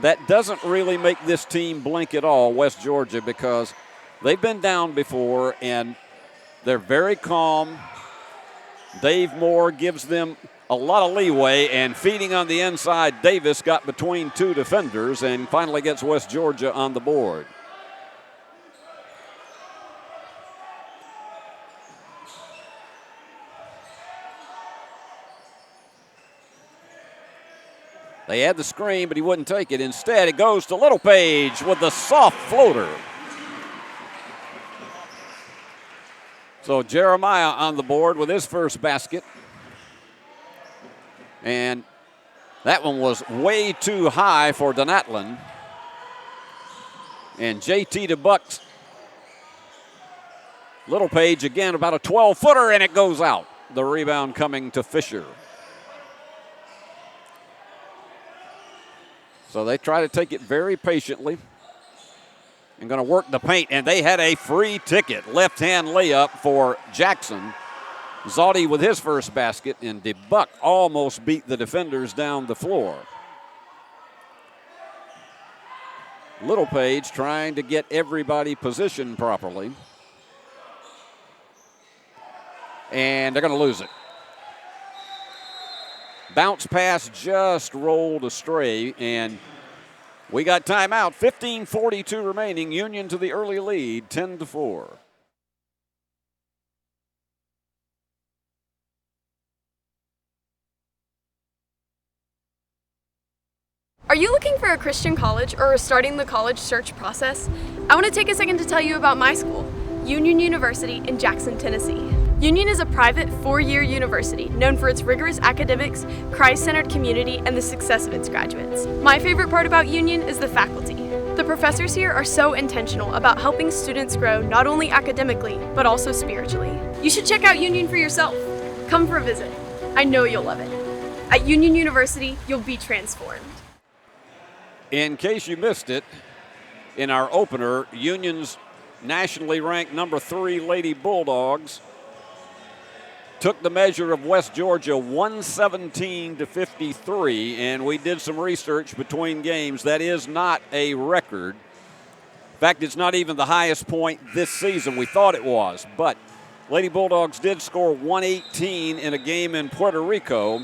That doesn't really make this team blink at all, West Georgia, because they've been down before, and they're very calm. Dave Moore gives them a lot of leeway, and feeding on the inside, Davis got between 2 defenders and finally gets West Georgia on the board. They had the screen, but he wouldn't take it. Instead, it goes to Littlepage with the soft floater. So Jeremiah on the board with his first basket. And that one was way too high for Donatlin. And JT DeBuck's Littlepage again, about a 12-footer, and it goes out. The rebound coming to Fisher. So they try to take it very patiently and going to work the paint, and they had a free ticket. Left-hand layup for Jackson. Zaudy with his first basket, and DeBuck almost beat the defenders down the floor. Littlepage trying to get everybody positioned properly. And they're going to lose it. Bounce pass just rolled astray, and we got timeout. 15:42 remaining. Union to the early lead, 10-4. Are you looking for a Christian college or are starting the college search process? I want to take a second to tell you about my school, Union University in Jackson, Tennessee. Union is a private 4-year university known for its rigorous academics, Christ-centered community, and the success of its graduates. My favorite part about Union is the faculty. The professors here are so intentional about helping students grow not only academically, but also spiritually. You should check out Union for yourself. Come for a visit. I know you'll love it. At Union University, you'll be transformed. In case you missed it, in our opener, Union's nationally ranked number 3 Lady Bulldogs took the measure of West Georgia 117-53, and we did some research between games. That is not a record. In fact, it's not even the highest point this season. We thought it was, but Lady Bulldogs did score 118 in a game in Puerto Rico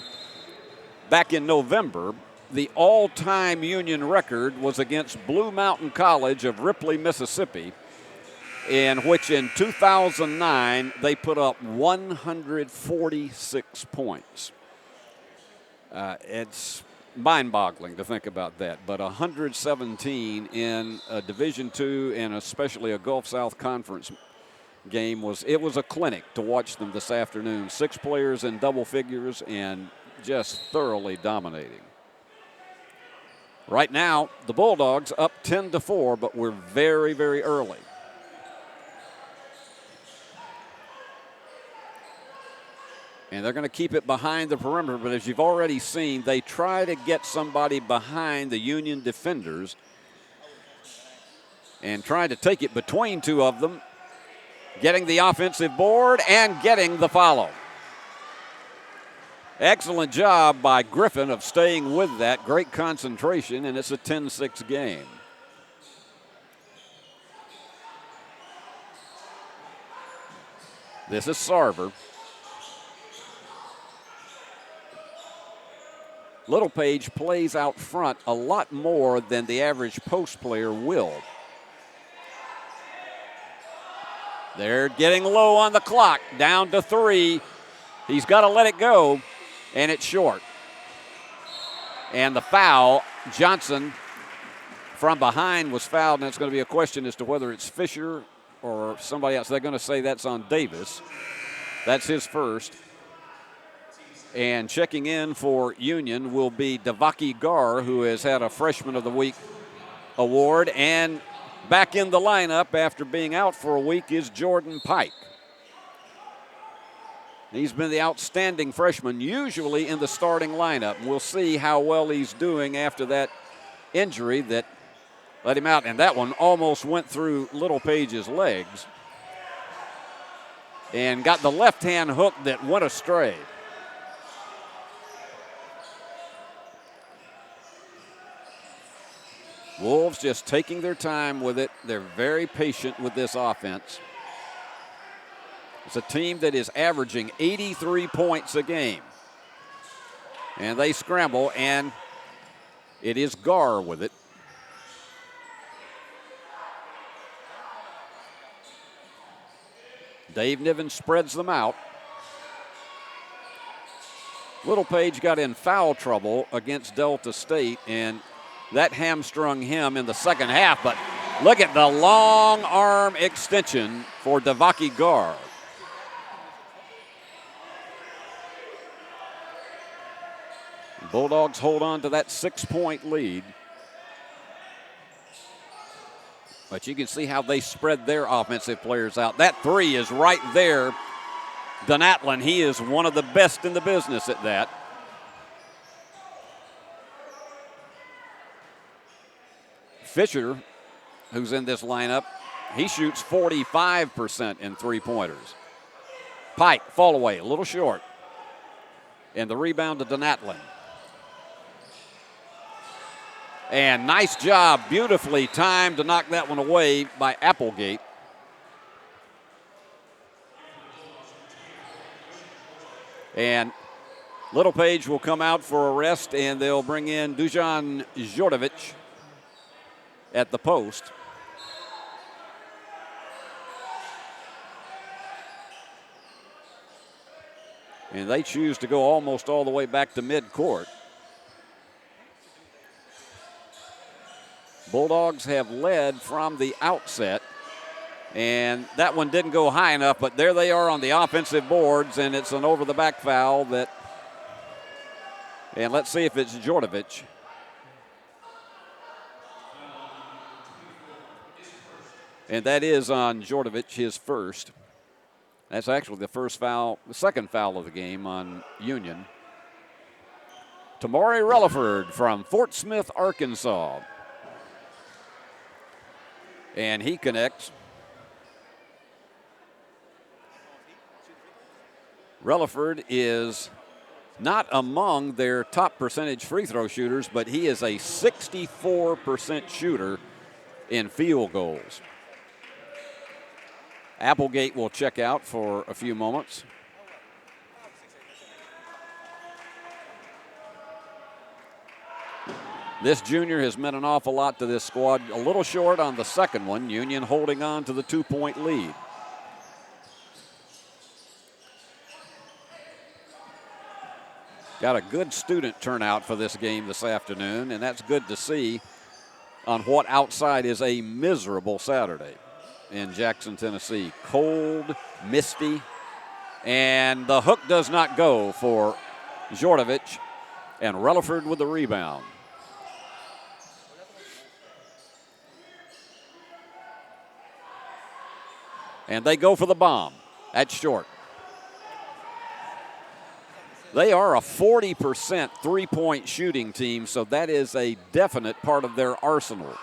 back in November. The all-time Union record was against Blue Mountain College of Ripley, Mississippi, in which in 2009 they put up 146 points. It's mind-boggling to think about that, but 117 in a Division II and especially a Gulf South Conference game was a clinic to watch them this afternoon. 6 players in double figures and just thoroughly dominating. Right now, the Bulldogs up 10-4, but we're very, very early. And they're going to keep it behind the perimeter, but as you've already seen, they try to get somebody behind the Union defenders and trying to take it between 2 of them, getting the offensive board and getting the follow. Excellent job by Griffin of staying with that. Great concentration, and it's a 10-6 game. This is Sarver. Littlepage plays out front a lot more than the average post player will. They're getting low on the clock, down to 3. He's got to let it go, and it's short. And the foul, Johnson from behind was fouled, and it's going to be a question as to whether it's Fisher or somebody else. They're going to say that's on Davis. That's his first. And checking in for Union will be Devaki Gar, who has had a Freshman of the Week award. And back in the lineup after being out for a week is Jordan Pike. He's been the outstanding freshman, usually in the starting lineup. We'll see how well he's doing after that injury that let him out. And that one almost went through Littlepage's legs and got the left-hand hook that went astray. Wolves just taking their time with it. They're very patient with this offense. It's a team that is averaging 83 points a game. And they scramble, and it is Gar with it. Dave Niven spreads them out. Littlepage got in foul trouble against Delta State, and that hamstrung him in the second half. But look at the long arm extension for Devaki Gar. Bulldogs hold on to that 6-point lead. But you can see how they spread their offensive players out. That 3 is right there. Donatlin, he is one of the best in the business at that. Fisher, who's in this lineup, he shoots 45% in 3-pointers. Pike, fall away, a little short. And the rebound to Donatlin. And nice job, beautifully timed to knock that one away by Applegate. And Littlepage will come out for a rest, and they'll bring in Dujan Jordovic at the post. And they choose to go almost all the way back to midcourt. Bulldogs have led from the outset, and that one didn't go high enough, but there they are on the offensive boards, and it's an over-the-back foul that, and let's see if it's Jordovic. And that is on Jordovic, his first. That's actually the second foul of the game on Union. Tamari Relaford from Fort Smith, Arkansas. And he connects. Relaford is not among their top percentage free throw shooters, but he is a 64% shooter in field goals. Applegate will check out for a few moments. This junior has meant an awful lot to this squad. A little short on the second one. Union holding on to the 2-point lead. Got a good student turnout for this game this afternoon, and that's good to see on what outside is a miserable Saturday in Jackson, Tennessee. Cold, misty, and the hook does not go for Jordovic, and Relaford with the rebound. And they go for the bomb. That's short. They are a 40% three-point shooting team, so that is a definite part of their arsenal.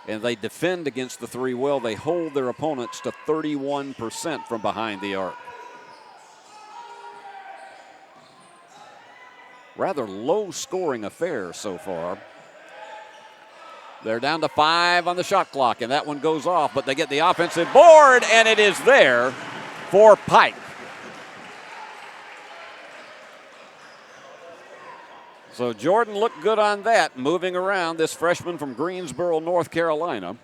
And they defend against the three well. They hold their opponents to 31% from behind the arc. Rather low-scoring affair so far. They're down to 5 on the shot clock, and that one goes off, but they get the offensive board, and it is there for Pike. So Jordan looked good on that, moving around, this freshman from Greensboro, North Carolina.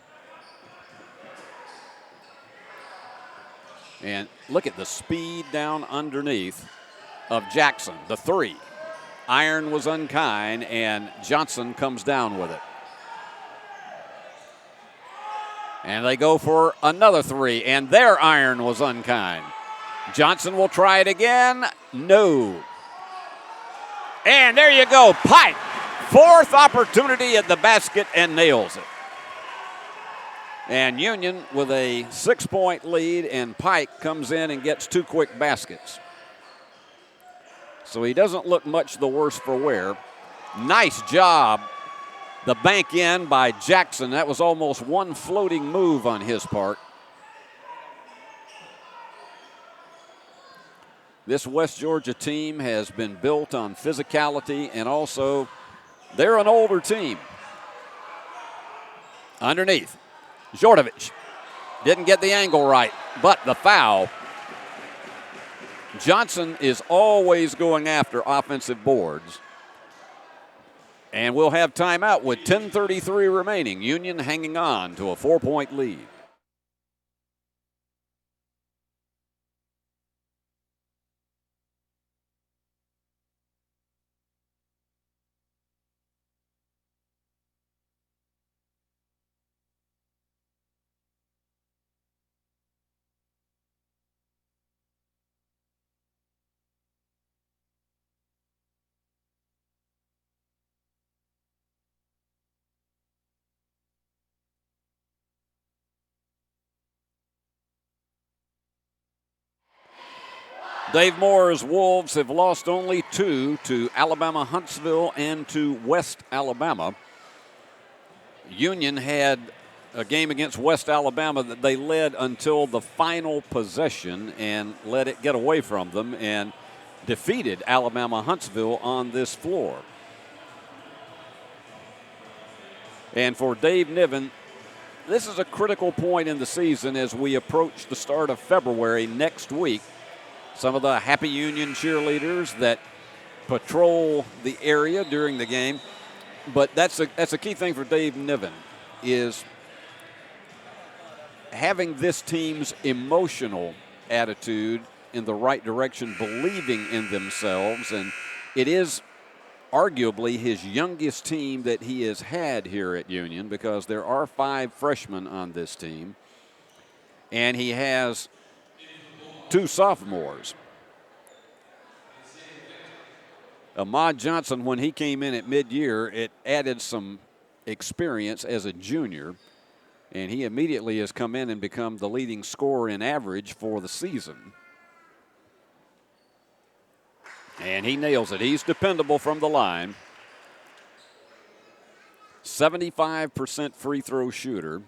And look at the speed down underneath of Jackson, the three. Iron was unkind, and Johnson comes down with it. And they go for another three, and their iron was unkind. Johnson will try it again. No. And there you go, Pike. Fourth opportunity at the basket and nails it. And Union with a 6-point lead, and Pike comes in and gets 2 quick baskets. So he doesn't look much the worse for wear. Nice job. The bank in by Jackson. That was almost one floating move on his part. This West Georgia team has been built on physicality, and also they're an older team. Underneath, Jordovic didn't get the angle right, but the foul. Johnson is always going after offensive boards. And we'll have timeout with 10:33 remaining. Union hanging on to a 4-point lead. Dave Moore's Wolves have lost only 2 to Alabama Huntsville and to West Alabama. Union had a game against West Alabama that they led until the final possession and let it get away from them and defeated Alabama Huntsville on this floor. And for Dave Niven, this is a critical point in the season as we approach the start of February next week. Some of the Happy Union cheerleaders that patrol the area during the game. But that's a key thing for Dave Niven is having this team's emotional attitude in the right direction, believing in themselves. And it is arguably his youngest team that he has had here at Union because there are 5 freshmen on this team. And he has 2 sophomores. Ahmad Johnson, when he came in at mid-year, it added some experience as a junior, and he immediately has come in and become the leading scorer in average for the season. And he nails it. He's dependable from the line. 75% free throw shooter.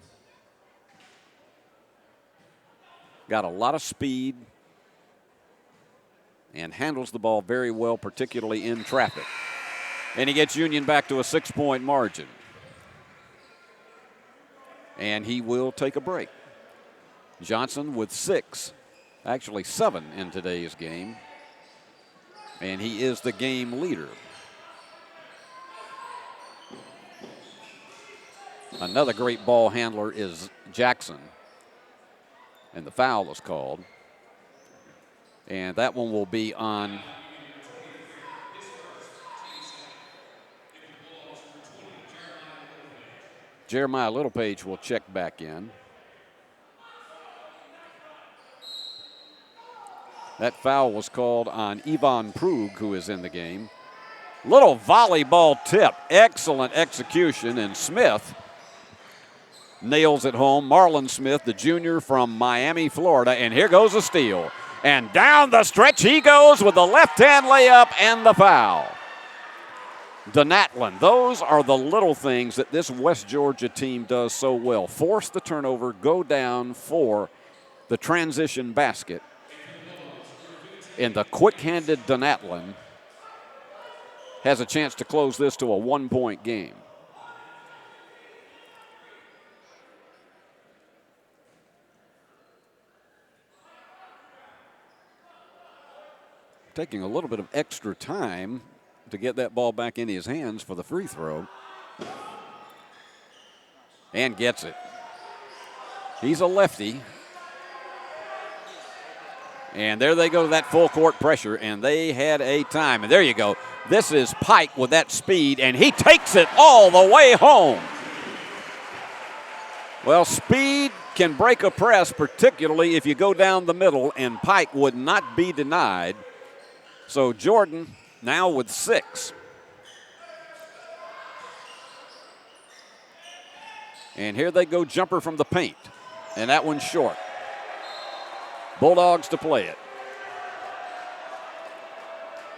Got a lot of speed. and handles the ball very well, particularly in traffic. And he gets Union back to a 6-point margin. And he will take a break. Johnson with 6, actually 7 in today's game. And he is the game leader. Another great ball handler is Jackson. And the foul is called. And that one will be on Jeremiah Littlepage. Will check back in. That foul was called on Yvonne Prug, who is in the game. Little volleyball tip. Excellent execution, and Smith nails it home. Marlon Smith, the junior from Miami, Florida. And here goes a steal. And down the stretch he goes with the left-hand layup and the foul. Donatlin. Those are the little things that this West Georgia team does so well. Force the turnover, go down for the transition basket. And the quick-handed Donatlin has a chance to close this to a 1-point game. Taking a little bit of extra time to get that ball back in his hands for the free throw. And gets it. He's a lefty. And there they go to that full court pressure, and they had a time. And there you go. This is Pike with that speed, and he takes it all the way home. Well, speed can break a press, particularly if you go down the middle, and Pike would not be denied. So Jordan now with 6. And here they go, jumper from the paint. And that one's short. Bulldogs to play it.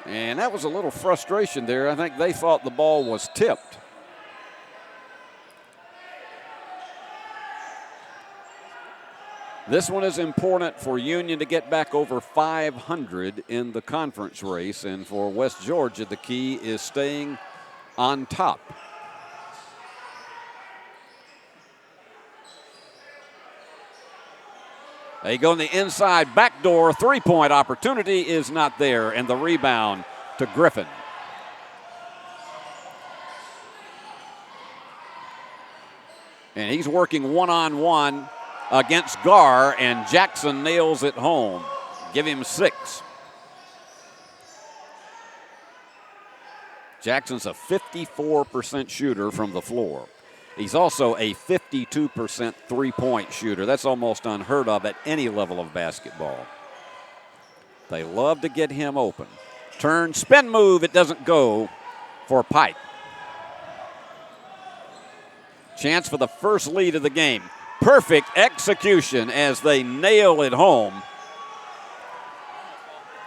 And that was a little frustration there. I think they thought the ball was tipped. This one is important for Union to get back over 500 in the conference race. And for West Georgia, the key is staying on top. They go on the inside, backdoor, three-point opportunity is not there, and the rebound to Griffin. And he's working one-on-one against Garr, and Jackson nails it home. Give him 6. Jackson's a 54% shooter from the floor. He's also a 52% three-point shooter. That's almost unheard of at any level of basketball. They love to get him open. Turn, spin move, it doesn't go for Pike. Chance for the first lead of the game. Perfect execution as they nail it home.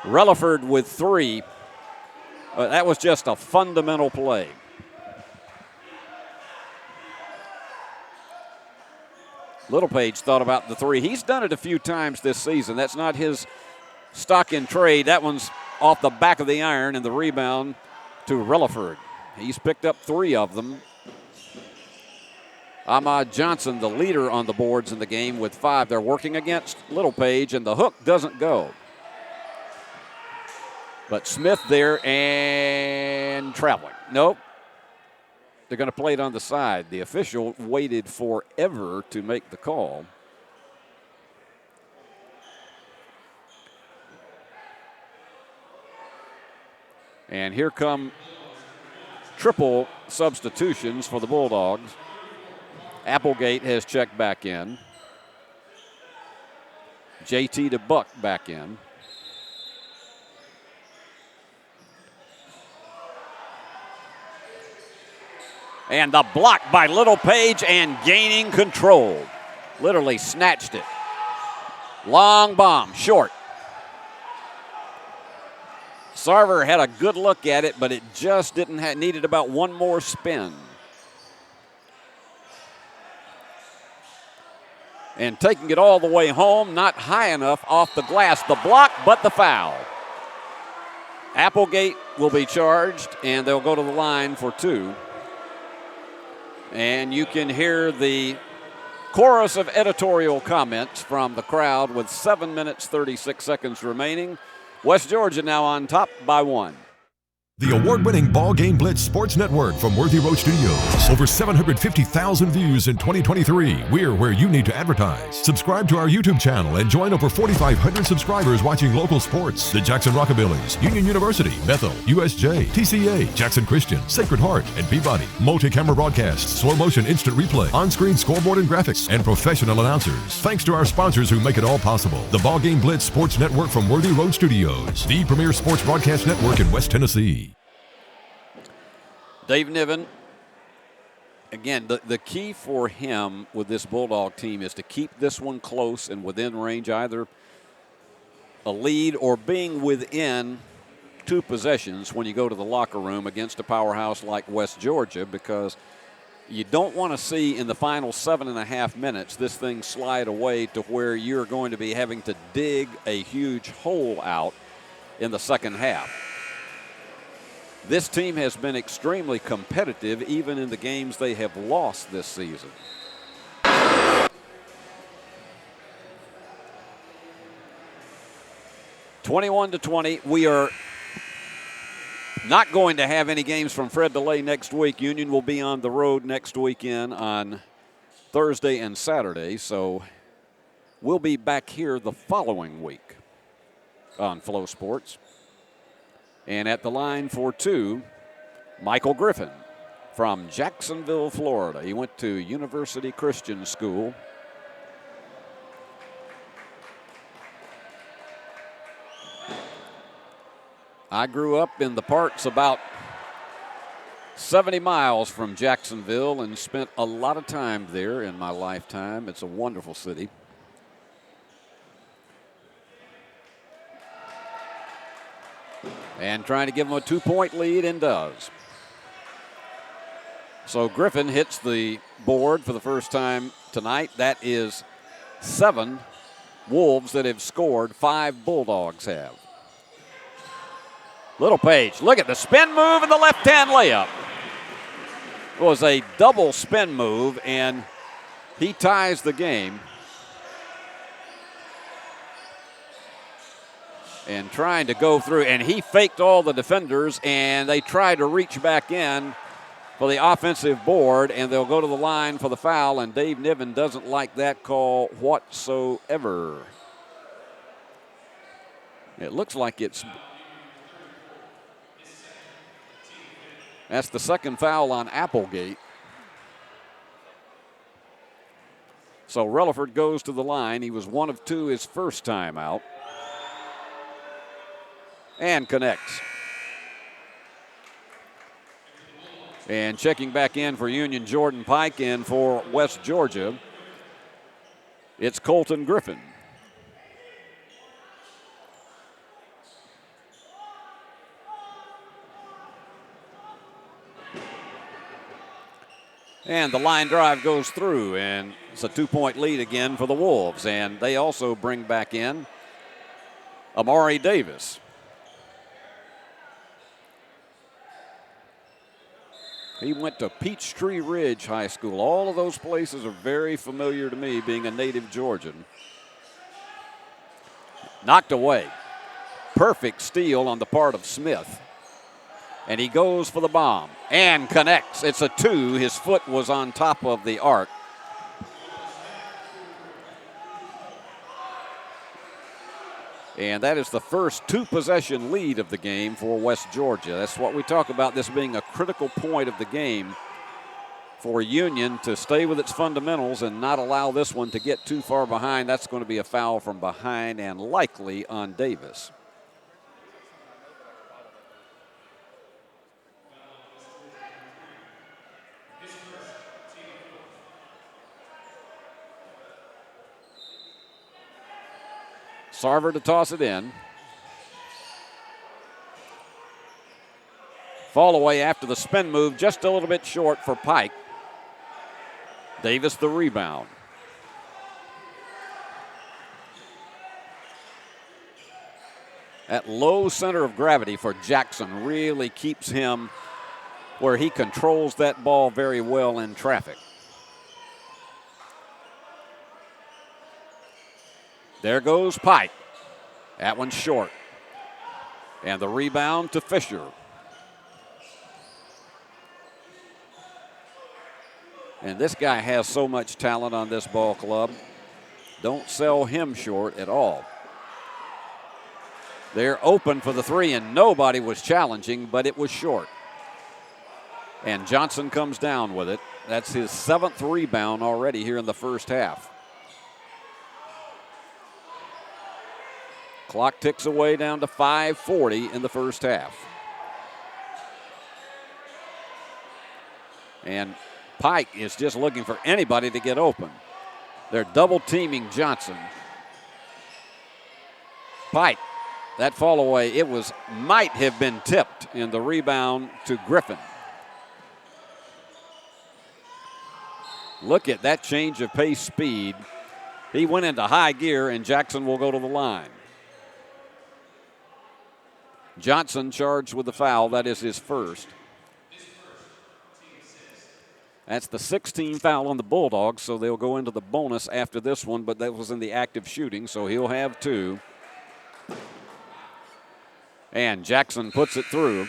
Relaford with 3. That was just a fundamental play. Littlepage thought about the 3. He's done it a few times this season. That's not his stock in trade. That one's off the back of the iron, and the rebound to Relaford. He's picked up 3 of them. Ahmad Johnson, the leader on the boards in the game, with 5. They're working against Littlepage, and the hook doesn't go. But Smith there and traveling. Nope. They're going to play it on the side. The official waited forever to make the call. And here come triple substitutions for the Bulldogs. Applegate has checked back in. JT to Buck back in. And the block by Littlepage and gaining control. Literally snatched it. Long bomb, short. Sarver had a good look at it, but it just needed about one more spin. And taking it all the way home, not high enough off the glass. The block, but the foul. Applegate will be charged, and they'll go to the line for 2. And you can hear the chorus of editorial comments from the crowd with 7 minutes, 36 seconds remaining. West Georgia now on top by 1. The award-winning BallGame Blitz Sports Network from Worthy Road Studios. Over 750,000 views in 2023. We're where you need to advertise. Subscribe to our YouTube channel and join over 4,500 subscribers watching local sports. The Jackson Rockabillys, Union University, Bethel, USJ, TCA, Jackson Christian, Sacred Heart, and Peabody. Multi-camera broadcasts, slow-motion instant replay, on-screen scoreboard and graphics, and professional announcers. Thanks to our sponsors who make it all possible. The BallGame Blitz Sports Network from Worthy Road Studios. The premier sports broadcast network in West Tennessee. Dave Niven, again, the key for him with this Bulldog team is to keep this one close and within range, either a lead or being within 2 possessions when you go to the locker room against a powerhouse like West Georgia, because you don't want to see in the final 7.5 minutes this thing slide away to where you're going to be having to dig a huge hole out in the second half. This team has been extremely competitive even in the games they have lost this season. (21-20). We are not going to have any games from Fred DeLay next week. Union will be on the road next weekend on Thursday and Saturday, so we'll be back here the following week on Flow Sports. And at the line for 2, Michael Griffin from Jacksonville, Florida. He went to University Christian School. I grew up in the parts about 70 miles from Jacksonville and spent a lot of time there in my lifetime. It's a wonderful city. And trying to give them a 2-point lead, and does. So Griffin hits the board for the first time tonight. That is 7 Wolves that have scored, 5 Bulldogs have. Little Page, look at the spin move and the left-hand layup. It was a double spin move, and he ties the game. And trying to go through, and he faked all the defenders, and they try to reach back in for the offensive board, and they'll go to the line for the foul, and Dave Niven doesn't like that call whatsoever. It looks like that's the second foul on Applegate. So Relaford goes to the line. He was 1 of 2 his first time out. And connects. And checking back in for Union, Jordan Pike, in for West Georgia, it's Colton Griffin. And the line drive goes through, and it's a 2-point lead again for the Wolves. And they also bring back in Amari Davis. He went to Peachtree Ridge High School. All of those places are very familiar to me, being a native Georgian. Knocked away. Perfect steal on the part of Smith. And he goes for the bomb and connects. It's a 2. His foot was on top of the arc. And that is the first 2-possession lead of the game for West Georgia. That's what we talk about, this being a critical point of the game for Union to stay with its fundamentals and not allow this one to get too far behind. That's going to be a foul from behind and likely on Davis. Sarver to toss it in. Fall away after the spin move, just a little bit short for Pike. Davis the rebound. That low center of gravity for Jackson really keeps him where he controls that ball very well in traffic. There goes Pike. That one's short. And the rebound to Fisher. And this guy has so much talent on this ball club. Don't sell him short at all. They're open for the three, and nobody was challenging, but it was short. And Johnson comes down with it. That's his 7th rebound already here in the first half. Clock ticks away down to 5:40 in the first half. And Pike is just looking for anybody to get open. They're double teaming Johnson. Pike, that fall away, might have been tipped in the rebound to Griffin. Look at that change of pace speed. He went into high gear, and Jackson will go to the line. Johnson charged with the foul. That is his first. That's the 16th foul on the Bulldogs, so they'll go into the bonus after this one, but that was in the active shooting, so he'll have 2. And Jackson puts it through.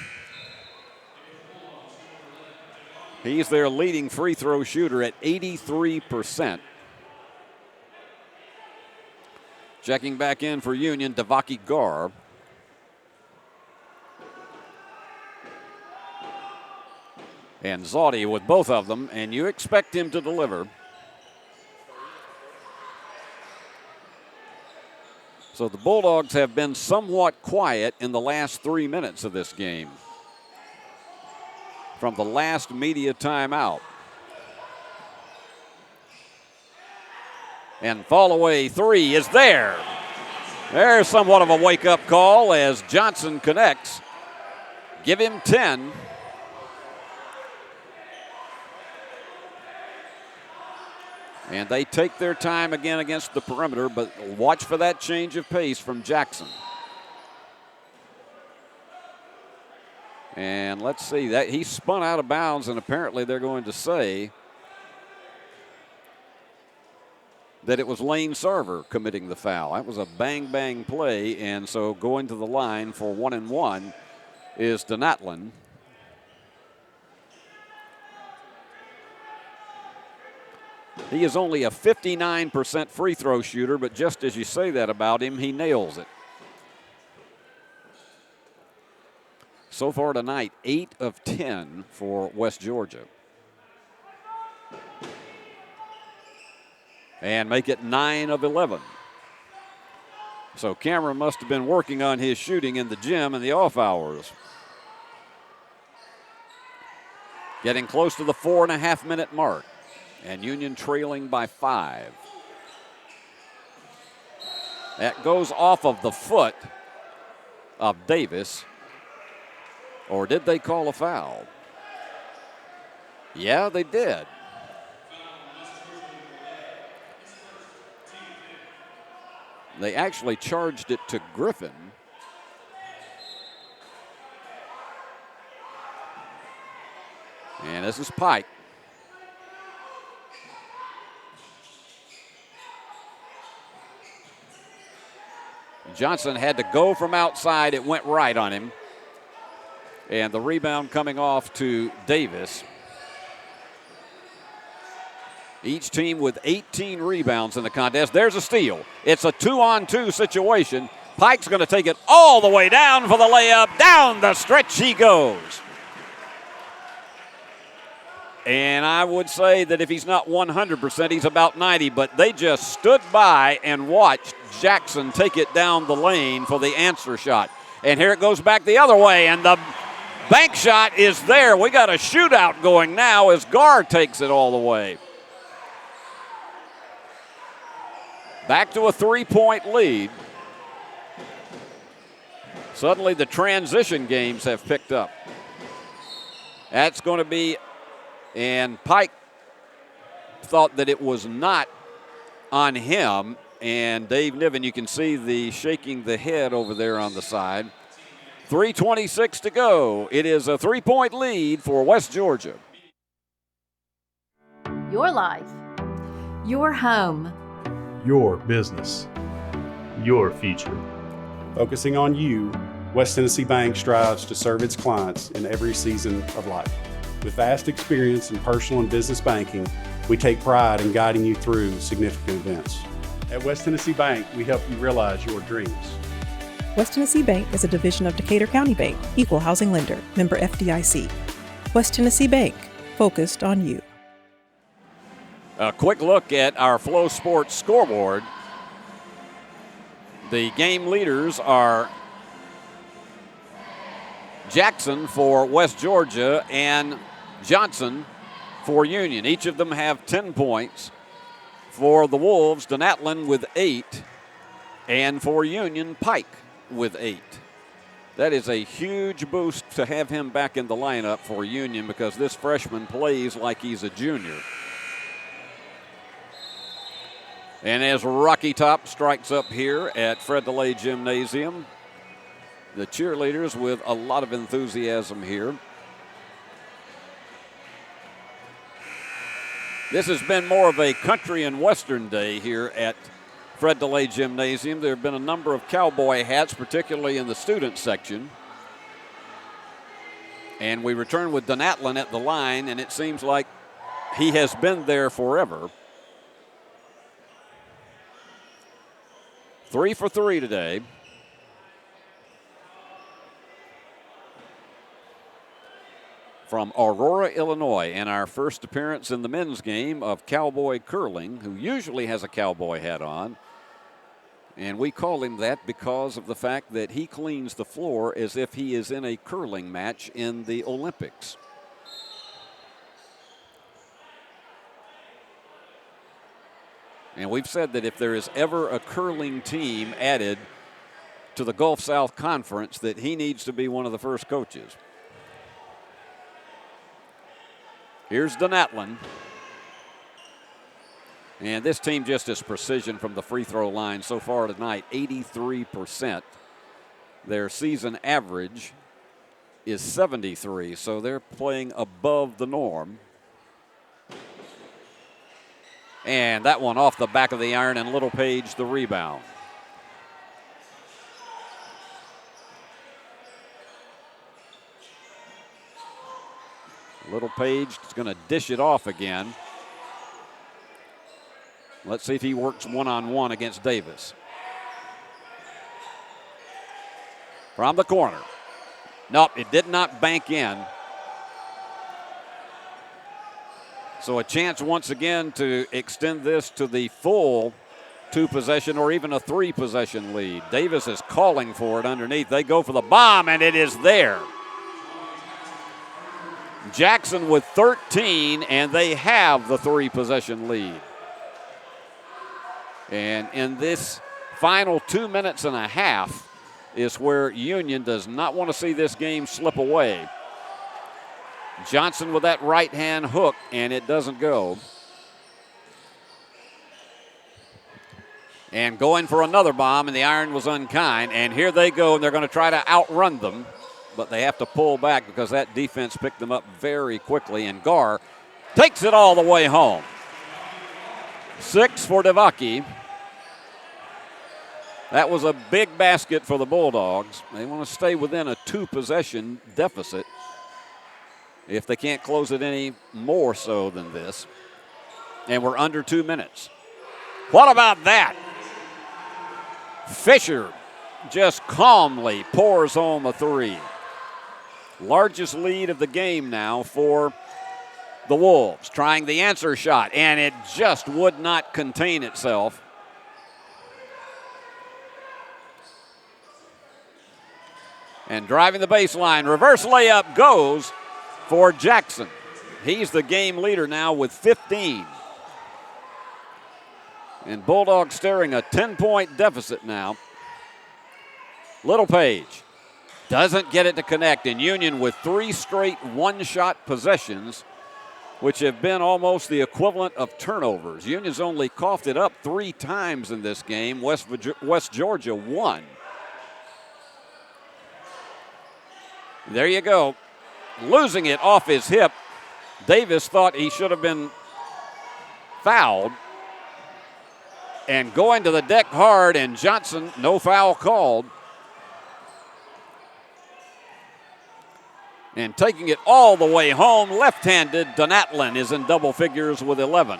He's their leading free throw shooter at 83%. Checking back in for Union, Devaki Gar. And Zaudy with both of them, and you expect him to deliver. So the Bulldogs have been somewhat quiet in the last 3 minutes of this game. From the last media timeout. And fall away 3 is there. There's somewhat of a wake-up call as Johnson connects. Give him 10. And they take their time again against the perimeter, but watch for that change of pace from Jackson. And let's see, that he spun out of bounds, and apparently they're going to say that it was Lane Sarver committing the foul. That was a bang-bang play, and so going to the line for 1-and-1 is Donatlin. He is only a 59% free throw shooter, but just as you say that about him, he nails it. So far tonight, 8 of 10 for West Georgia. And make it 9 of 11. So Cameron must have been working on his shooting in the gym in the off hours. Getting close to the 4.5-minute mark. And Union trailing by 5. That goes off of the foot of Davis. Or did they call a foul? Yeah, they did. They actually charged it to Griffin. And this is Pike. Johnson had to go from outside. It went right on him. And the rebound coming off to Davis. Each team with 18 rebounds in the contest. There's a steal. It's a 2-on-2 situation. Pike's going to take it all the way down for the layup. Down the stretch he goes. And I would say that if he's not 100%, he's about 90, but they just stood by and watched Jackson take it down the lane for the answer shot. And here it goes back the other way, and the bank shot is there. We got a shootout going now as Gar takes it all the way. Back to a 3-point lead. Suddenly the transition games have picked up. That's going to be, and Pike thought that it was not on him, And Dave Niven, you can see the shaking the head over there on the side. 3:26 to go. It is a 3-point lead for West Georgia. Your life. Your home. Your business. Your future. Focusing on you, West Tennessee Bank strives to serve its clients in every season of life. With vast experience in personal and business banking, we take pride in guiding you through significant events. At West Tennessee Bank, we help you realize your dreams. West Tennessee Bank is a division of Decatur County Bank, equal housing lender, member FDIC. West Tennessee Bank, focused on you. A quick look at our Flow Sports scoreboard. The game leaders are Jackson for West Georgia and Johnson for Union. Each of them have 10 points. For the Wolves, Donatlan with 8, and for Union, Pike with 8. That is a huge boost to have him back in the lineup for Union because this freshman plays like he's a junior. And as Rocky Top strikes up here at Fred DeLay Gymnasium, the cheerleaders with a lot of enthusiasm here. This has been more of a country and western day here at Fred DeLay Gymnasium. There have been a number of cowboy hats, particularly in the student section. And we return with Donatlan at the line, and it seems like he has been there forever. 3 for 3 today. From Aurora, Illinois, and our first appearance in the men's game of Cowboy Curling, who usually has a cowboy hat on. And we call him that because of the fact that he cleans the floor as if he is in a curling match in the Olympics. And we've said that if there is ever a curling team added to the Gulf South Conference, that he needs to be one of the first coaches. Here's Donatlan. And this team just has precision from the free throw line so far tonight, 83%. Their season average is 73, so they're playing above the norm. And that one off the back of the iron, and Little Page the rebound. Little Page is going to dish it off again. Let's see if he works one-on-one against Davis. From the corner. Nope, it did not bank in. So a chance once again to extend this to the full 2-possession or even a 3-possession lead. Davis is calling for it underneath. They go for the bomb, and it is there. Jackson with 13, and they have the 3-possession lead. And in this final 2 minutes and a half is where Union does not want to see this game slip away. Johnson with that right-hand hook, and it doesn't go. And going for another bomb, and the iron was unkind. And here they go, and they're going to try to outrun them. But they have to pull back because that defense picked them up very quickly. And Garr takes it all the way home. 6 for Devaki. That was a big basket for the Bulldogs. They want to stay within a 2-possession deficit if they can't close it any more so than this. And we're under 2 minutes. What about that? Fisher just calmly pours home a 3. Largest lead of the game now for the Wolves. Trying the answer shot, and it just would not contain itself. And driving the baseline, reverse layup goes for Jackson. He's the game leader now with 15. And Bulldogs staring a 10-point deficit now. Little Page doesn't get it to connect, and Union with 3 straight one-shot possessions which have been almost the equivalent of turnovers. Union's only coughed it up 3 times in this game. West Georgia won. There you go. Losing it off his hip. Davis thought he should have been fouled. And going to the deck hard, and Johnson, no foul called. And taking it all the way home, left-handed, Donatlin is in double figures with 11.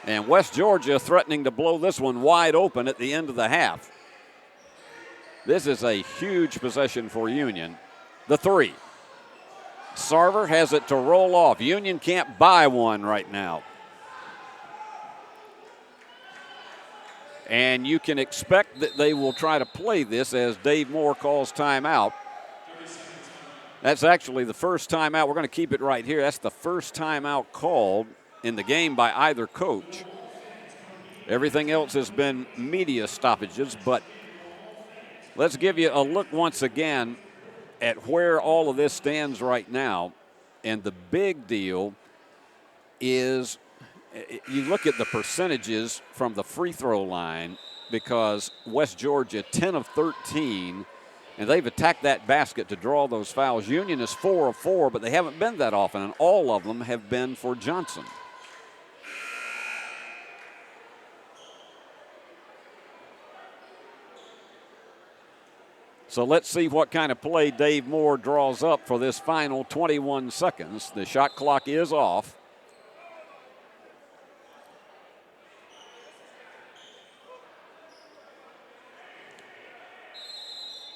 And West Georgia threatening to blow this one wide open at the end of the half. This is a huge possession for Union. The 3. Sarver has it to roll off. Union can't buy one right now. And you can expect that they will try to play this as Dave Moore calls timeout. That's actually the first timeout. We're going to keep it right here. That's the first timeout called in the game by either coach. Everything else has been media stoppages, but let's give you a look once again at where all of this stands right now. And the big deal is you look at the percentages from the free throw line, because West Georgia 10 of 13, and they've attacked that basket to draw those fouls. Union is 4 of 4, but they haven't been that often, and all of them have been for Johnson. So let's see what kind of play Dave Moore draws up for this final 21 seconds. The shot clock is off.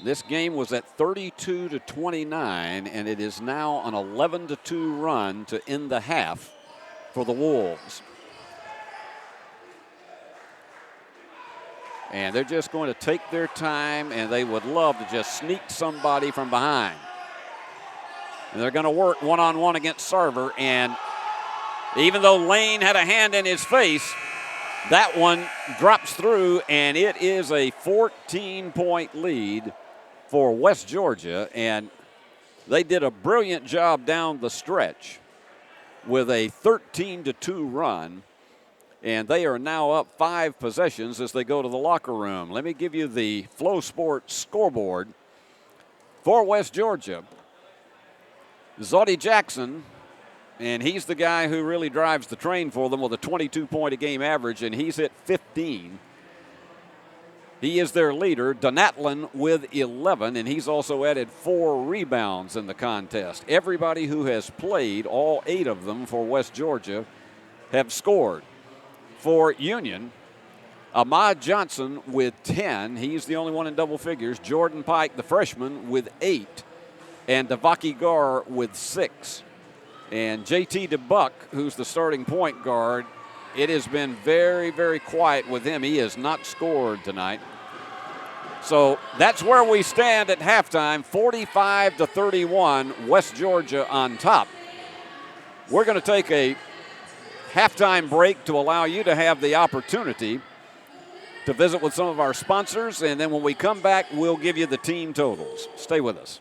This game was at 32-29, and it is now an 11-2 run to end the half for the Wolves. And they're just going to take their time, and they would love to just sneak somebody from behind. And they're going to work one-on-one against Sarver, and even though Lane had a hand in his face, that one drops through, and it is a 14-point lead for West Georgia, and they did a brilliant job down the stretch with a 13-2 run, and they are now up 5 possessions as they go to the locker room. Let me give you the Flow Sports scoreboard for West Georgia. Zoddy Jackson, and he's the guy who really drives the train for them with a 22-point-a-game average, and he's hit 15. He is their leader. Donatlin with 11, and he's also added 4 rebounds in the contest. Everybody who has played, all 8 of them for West Georgia, have scored. For Union, Ahmad Johnson with 10. He's the only one in double figures. Jordan Pike, the freshman, with 8. And Devaki Gar with 6. And JT DeBuck, who's the starting point guard, it has been very, very quiet with him. He has not scored tonight. So that's where we stand at halftime, 45-31, West Georgia on top. We're going to take a halftime break to allow you to have the opportunity to visit with some of our sponsors, and then when we come back, we'll give you the team totals. Stay with us.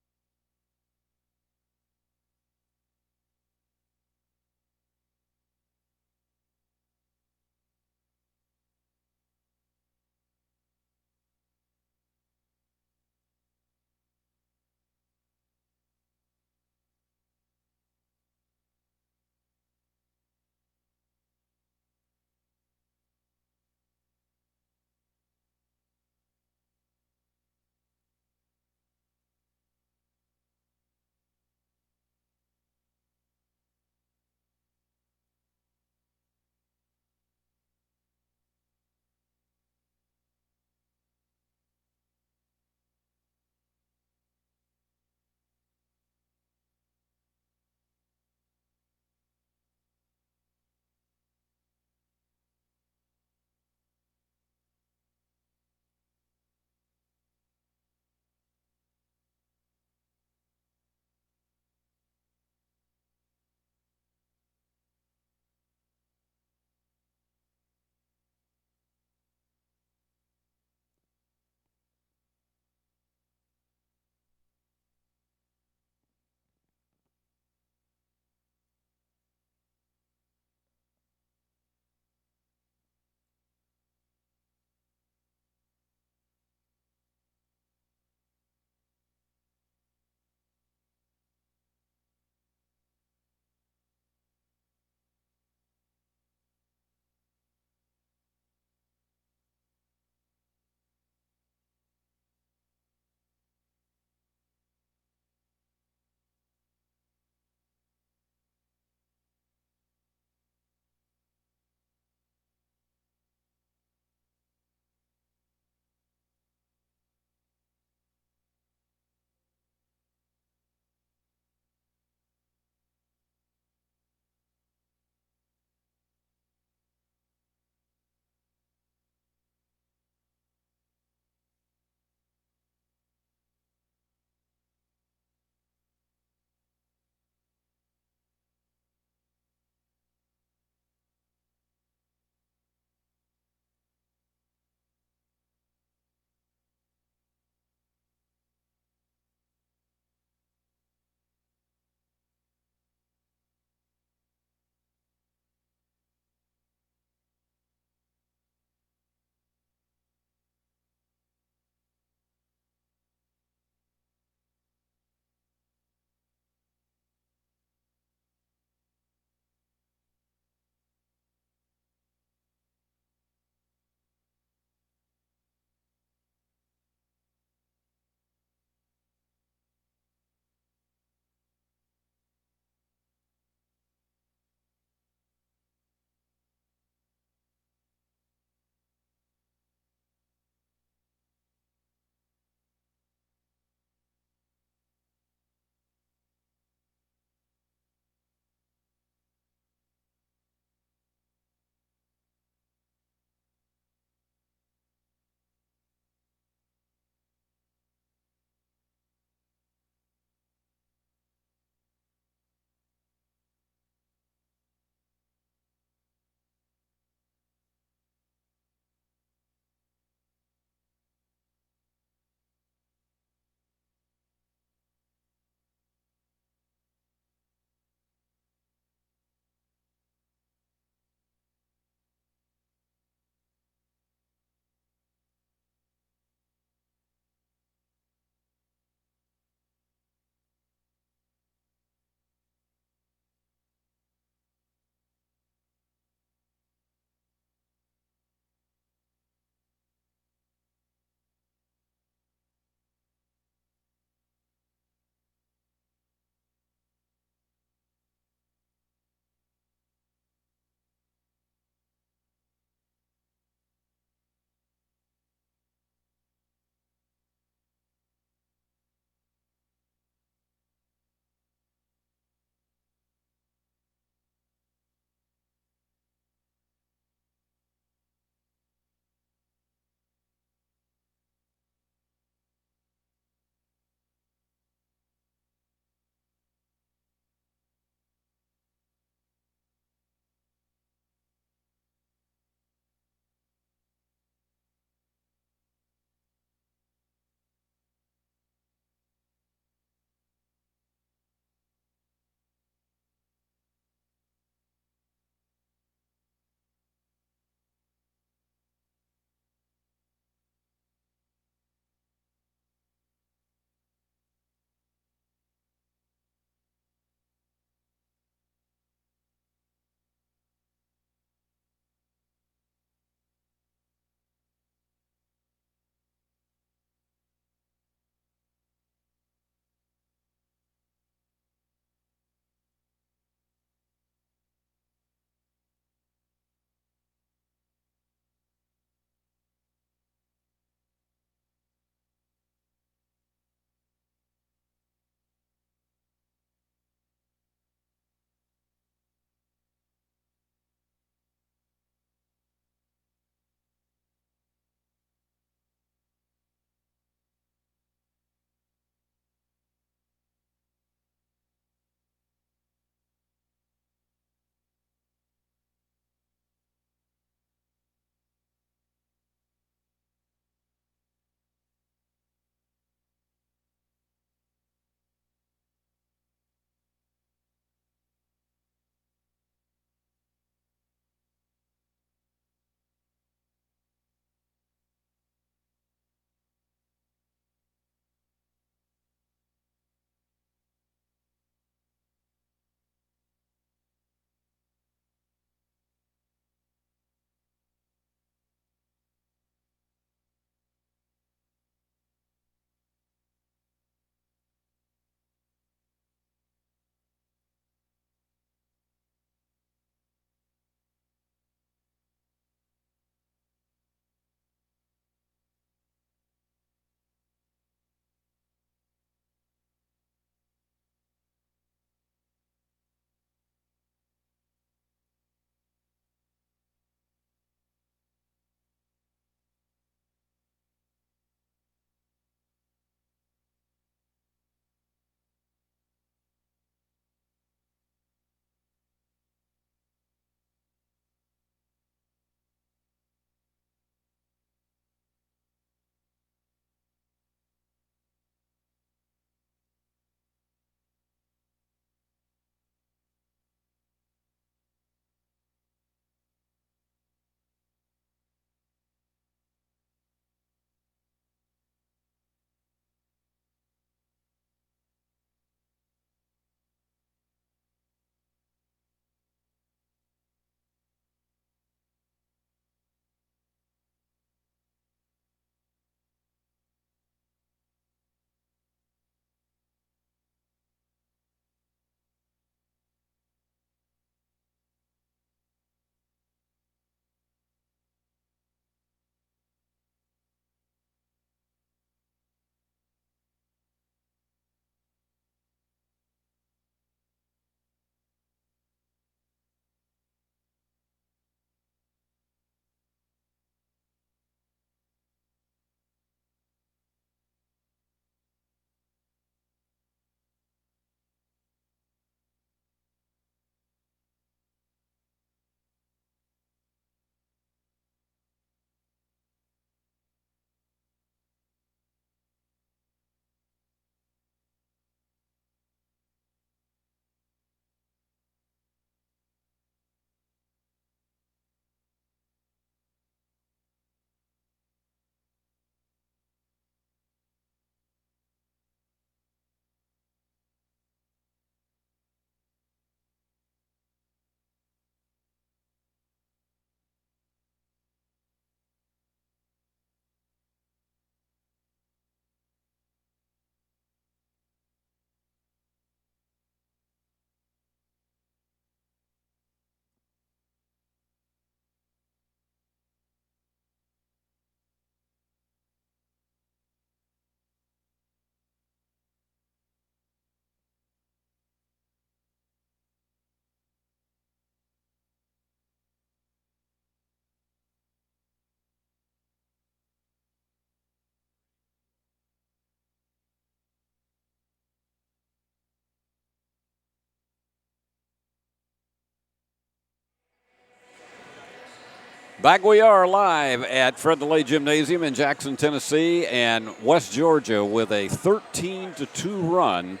Back we are live at Fred DeLay Gymnasium in Jackson, Tennessee, and West Georgia with a 13-2 run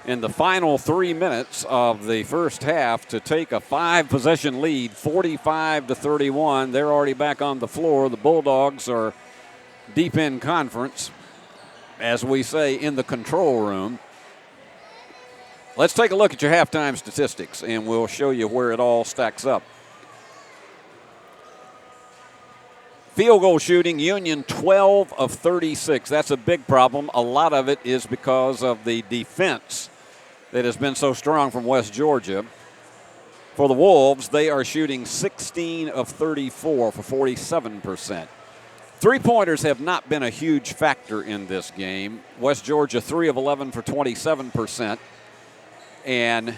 in the final 3 minutes of the first half to take a 5-possession lead, 45-31. They're already back on the floor. The Bulldogs are deep in conference, as we say, in the control room. Let's take a look at your halftime statistics, and we'll show you where it all stacks up. Field goal shooting, Union 12 of 36. That's a big problem. A lot of it is because of the defense that has been so strong from West Georgia. For the Wolves, they are shooting 16 of 34 for 47%. Three-pointers have not been a huge factor in this game. West Georgia 3 of 11 for 27%. And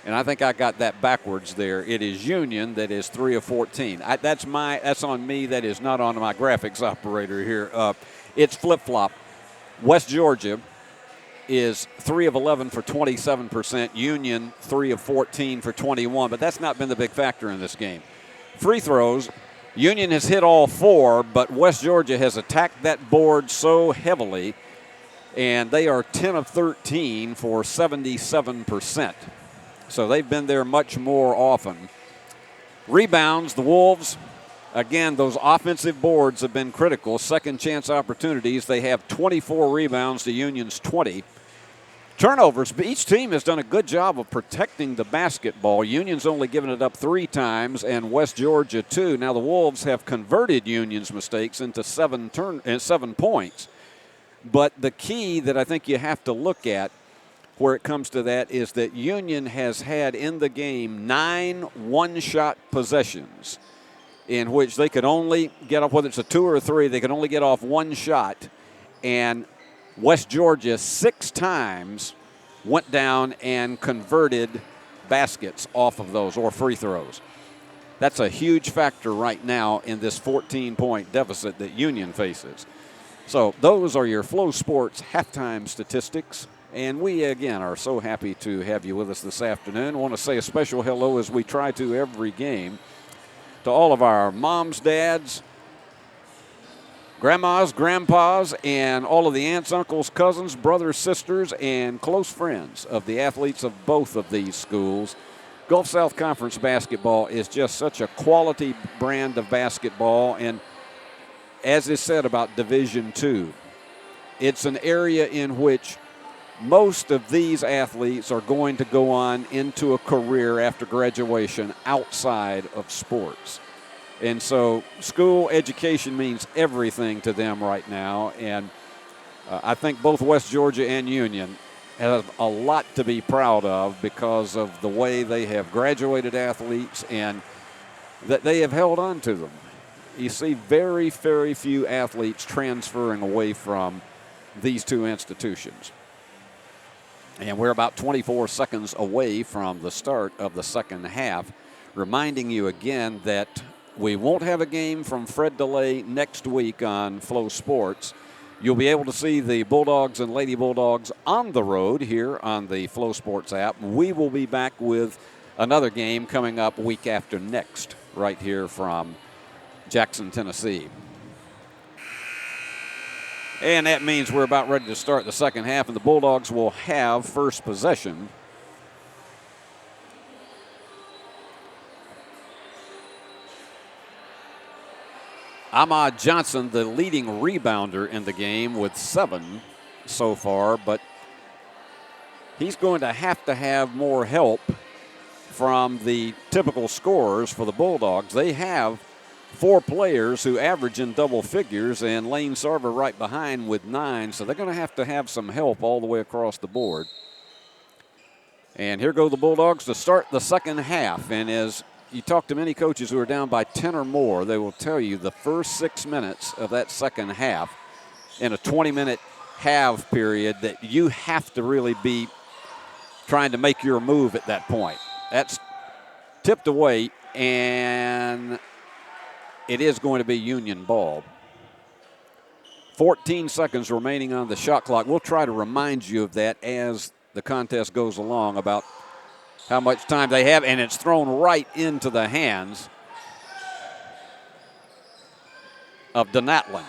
I think I got that backwards there. It is Union that is 3 of 14. That's on me. That is not on my graphics operator here. It's flip-flop. West Georgia is 3 of 11 for 27%. Union 3 of 14 for 21. But that's not been the big factor in this game. Free throws, Union has hit all 4, but West Georgia has attacked that board so heavily, and they are 10 of 13 for 77%. So they've been there much more often. Rebounds, the Wolves, again, those offensive boards have been critical. Second chance opportunities, they have 24 rebounds to Union's 20. Turnovers, but each team has done a good job of protecting the basketball. Union's only given it up 3 times, and West Georgia 2. Now the Wolves have converted Union's mistakes into 7 points. But the key that I think you have to look at where it comes to that is that Union has had in the game 9 one-shot possessions in which they could only get off, whether it's a 2 or a 3, they could only get off 1 shot. And West Georgia 6 times went down and converted baskets off of those or free throws. That's a huge factor right now in this 14-point deficit that Union faces. So those are your Flow Sports halftime statistics. And we, again, are so happy to have you with us this afternoon. I want to say a special hello, as we try to every game, to all of our moms, dads, grandmas, grandpas, and all of the aunts, uncles, cousins, brothers, sisters, and close friends of the athletes of both of these schools. Gulf South Conference basketball is just such a quality brand of basketball. And as is said about Division II, it's an area in which most of these athletes are going to go on into a career after graduation outside of sports. And so school education means everything to them right now. And I think both West Georgia and Union have a lot to be proud of because of the way they have graduated athletes and that they have held on to them. You see very, very few athletes transferring away from these two institutions. And we're about 24 seconds away from the start of the second half, reminding you again that we won't have a game from Fred DeLay next week on Flow Sports. You'll be able to see the Bulldogs and Lady Bulldogs on the road here on the Flow Sports app. We will be back with another game coming up week after next right here from Jackson, Tennessee. And that means we're about ready to start the second half, and the Bulldogs will have first possession. Ahmad Johnson, the leading rebounder in the game with 7 so far, but he's going to have more help from the typical scorers for the Bulldogs. They have 4 players who average in double figures, and Lane Sarver right behind with 9, so they're going to have some help all the way across the board. And here go the Bulldogs to start the second half. And as you talk to many coaches who are down by 10 or more, they will tell you the first 6 minutes of that second half in a 20-minute half period that you have to really be trying to make your move at that point. That's tipped away, and it is going to be Union ball. 14 seconds remaining on the shot clock. We'll try to remind you of that as the contest goes along about how much time they have, and it's thrown right into the hands of Donatlin.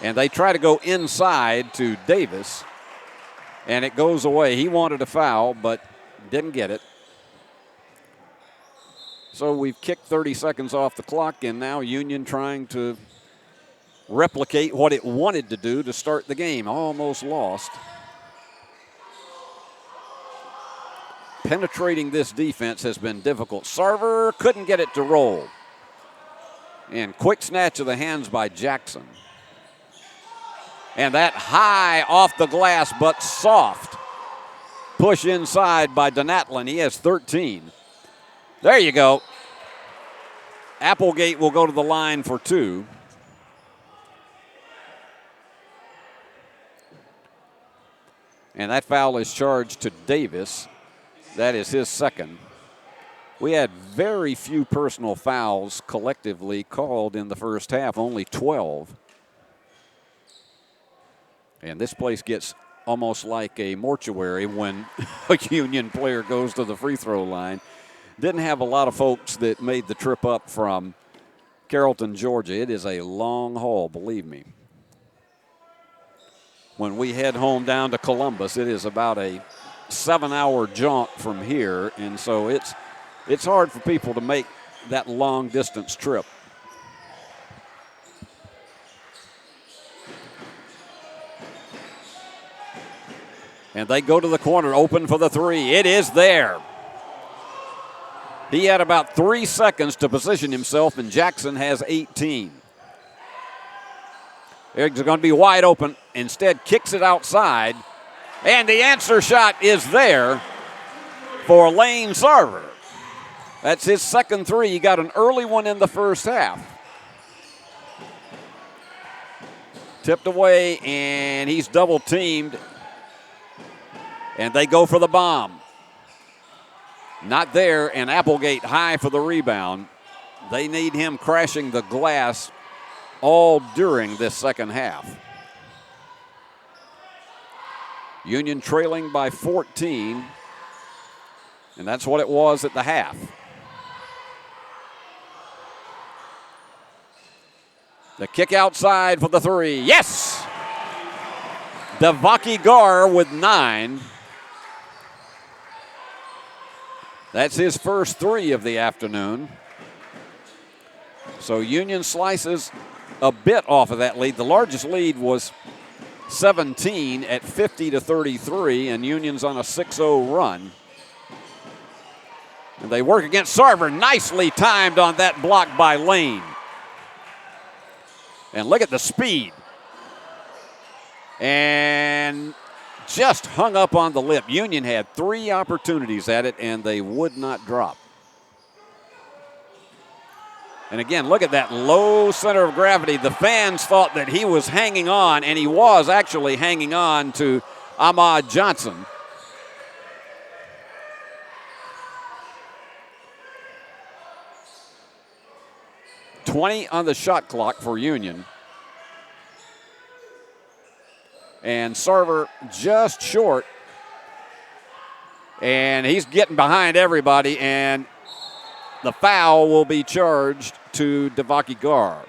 And they try to go inside to Davis, and it goes away. He wanted a foul, but didn't get it. So we've kicked 30 seconds off the clock, and now Union trying to replicate what it wanted to do to start the game. Almost lost. Penetrating this defense has been difficult. Sarver couldn't get it to roll. And quick snatch of the hands by Jackson. And that high off the glass, but soft push inside by Donatlin. He has 13. There you go. Applegate will go to the line for 2. And that foul is charged to Davis. That is his second. We had very few personal fouls collectively called in the first half, only 12. And this place gets almost like a mortuary when a Union player goes to the free throw line. Didn't have a lot of folks that made the trip up from Carrollton, Georgia. It is a long haul, believe me. When we head home down to Columbus, it is about a 7-hour jaunt from here, and so it's hard for people to make that long distance trip. And they go to the corner, open for the 3. It is there. He had about 3 seconds to position himself, and Jackson has 18. They're going to be wide open. Instead, kicks it outside. And the answer shot is there for Lane Sarver. That's his second 3. He got an early one in the first half. Tipped away, and he's double teamed. And they go for the bomb. Not there, and Applegate high for the rebound. They need him crashing the glass all during this second half. Union trailing by 14, and that's what it was at the half. The kick outside for the 3. Yes! Devaki Gar with 9. That's his first 3 of the afternoon. So Union slices a bit off of that lead. The largest lead was 17 at 50-33, and Union's on a 6-0 run. And they work against Sarver. Nicely timed on that block by Lane. And look at the speed. And just hung up on the lip. Union had 3 opportunities at it, and they would not drop. And again, look at that low center of gravity. The fans thought that he was hanging on, and he was actually hanging on to Ahmad Johnson. $20 on the shot clock for Union. And Sarver just short. And he's getting behind everybody, and the foul will be charged to Devaki Gar.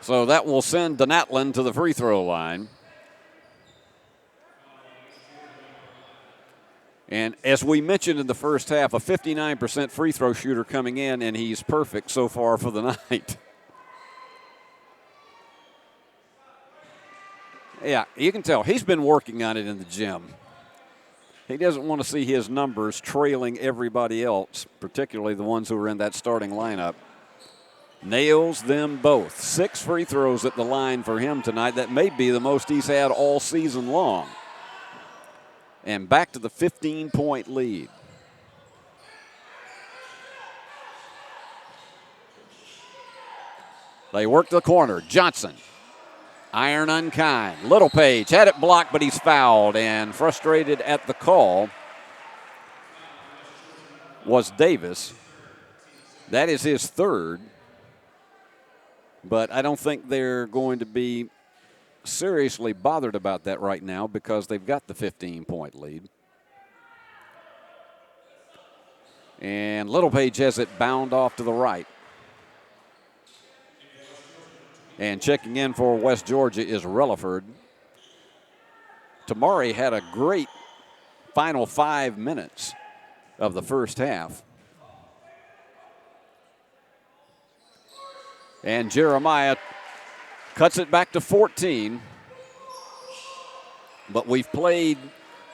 So that will send Donatlin to the free throw line. And as we mentioned in the first half, a 59% free throw shooter coming in, and he's perfect so far for the night. Yeah, you can tell he's been working on it in the gym. He doesn't want to see his numbers trailing everybody else, particularly the ones who are in that starting lineup. Nails them both. 6 free throws at the line for him tonight. That may be the most he's had all season long. And back to the 15-point lead. They work the corner. Johnson. Iron unkind. Littlepage had it blocked, but he's fouled, and frustrated at the call was Davis. That is his 3rd, but I don't think they're going to be seriously bothered about that right now because they've got the 15-point lead. And Littlepage has it bound off to the right. And checking in for West Georgia is Relaford. Tamari had a great final 5 minutes of the first half. And Jeremiah cuts it back to 14. But we've played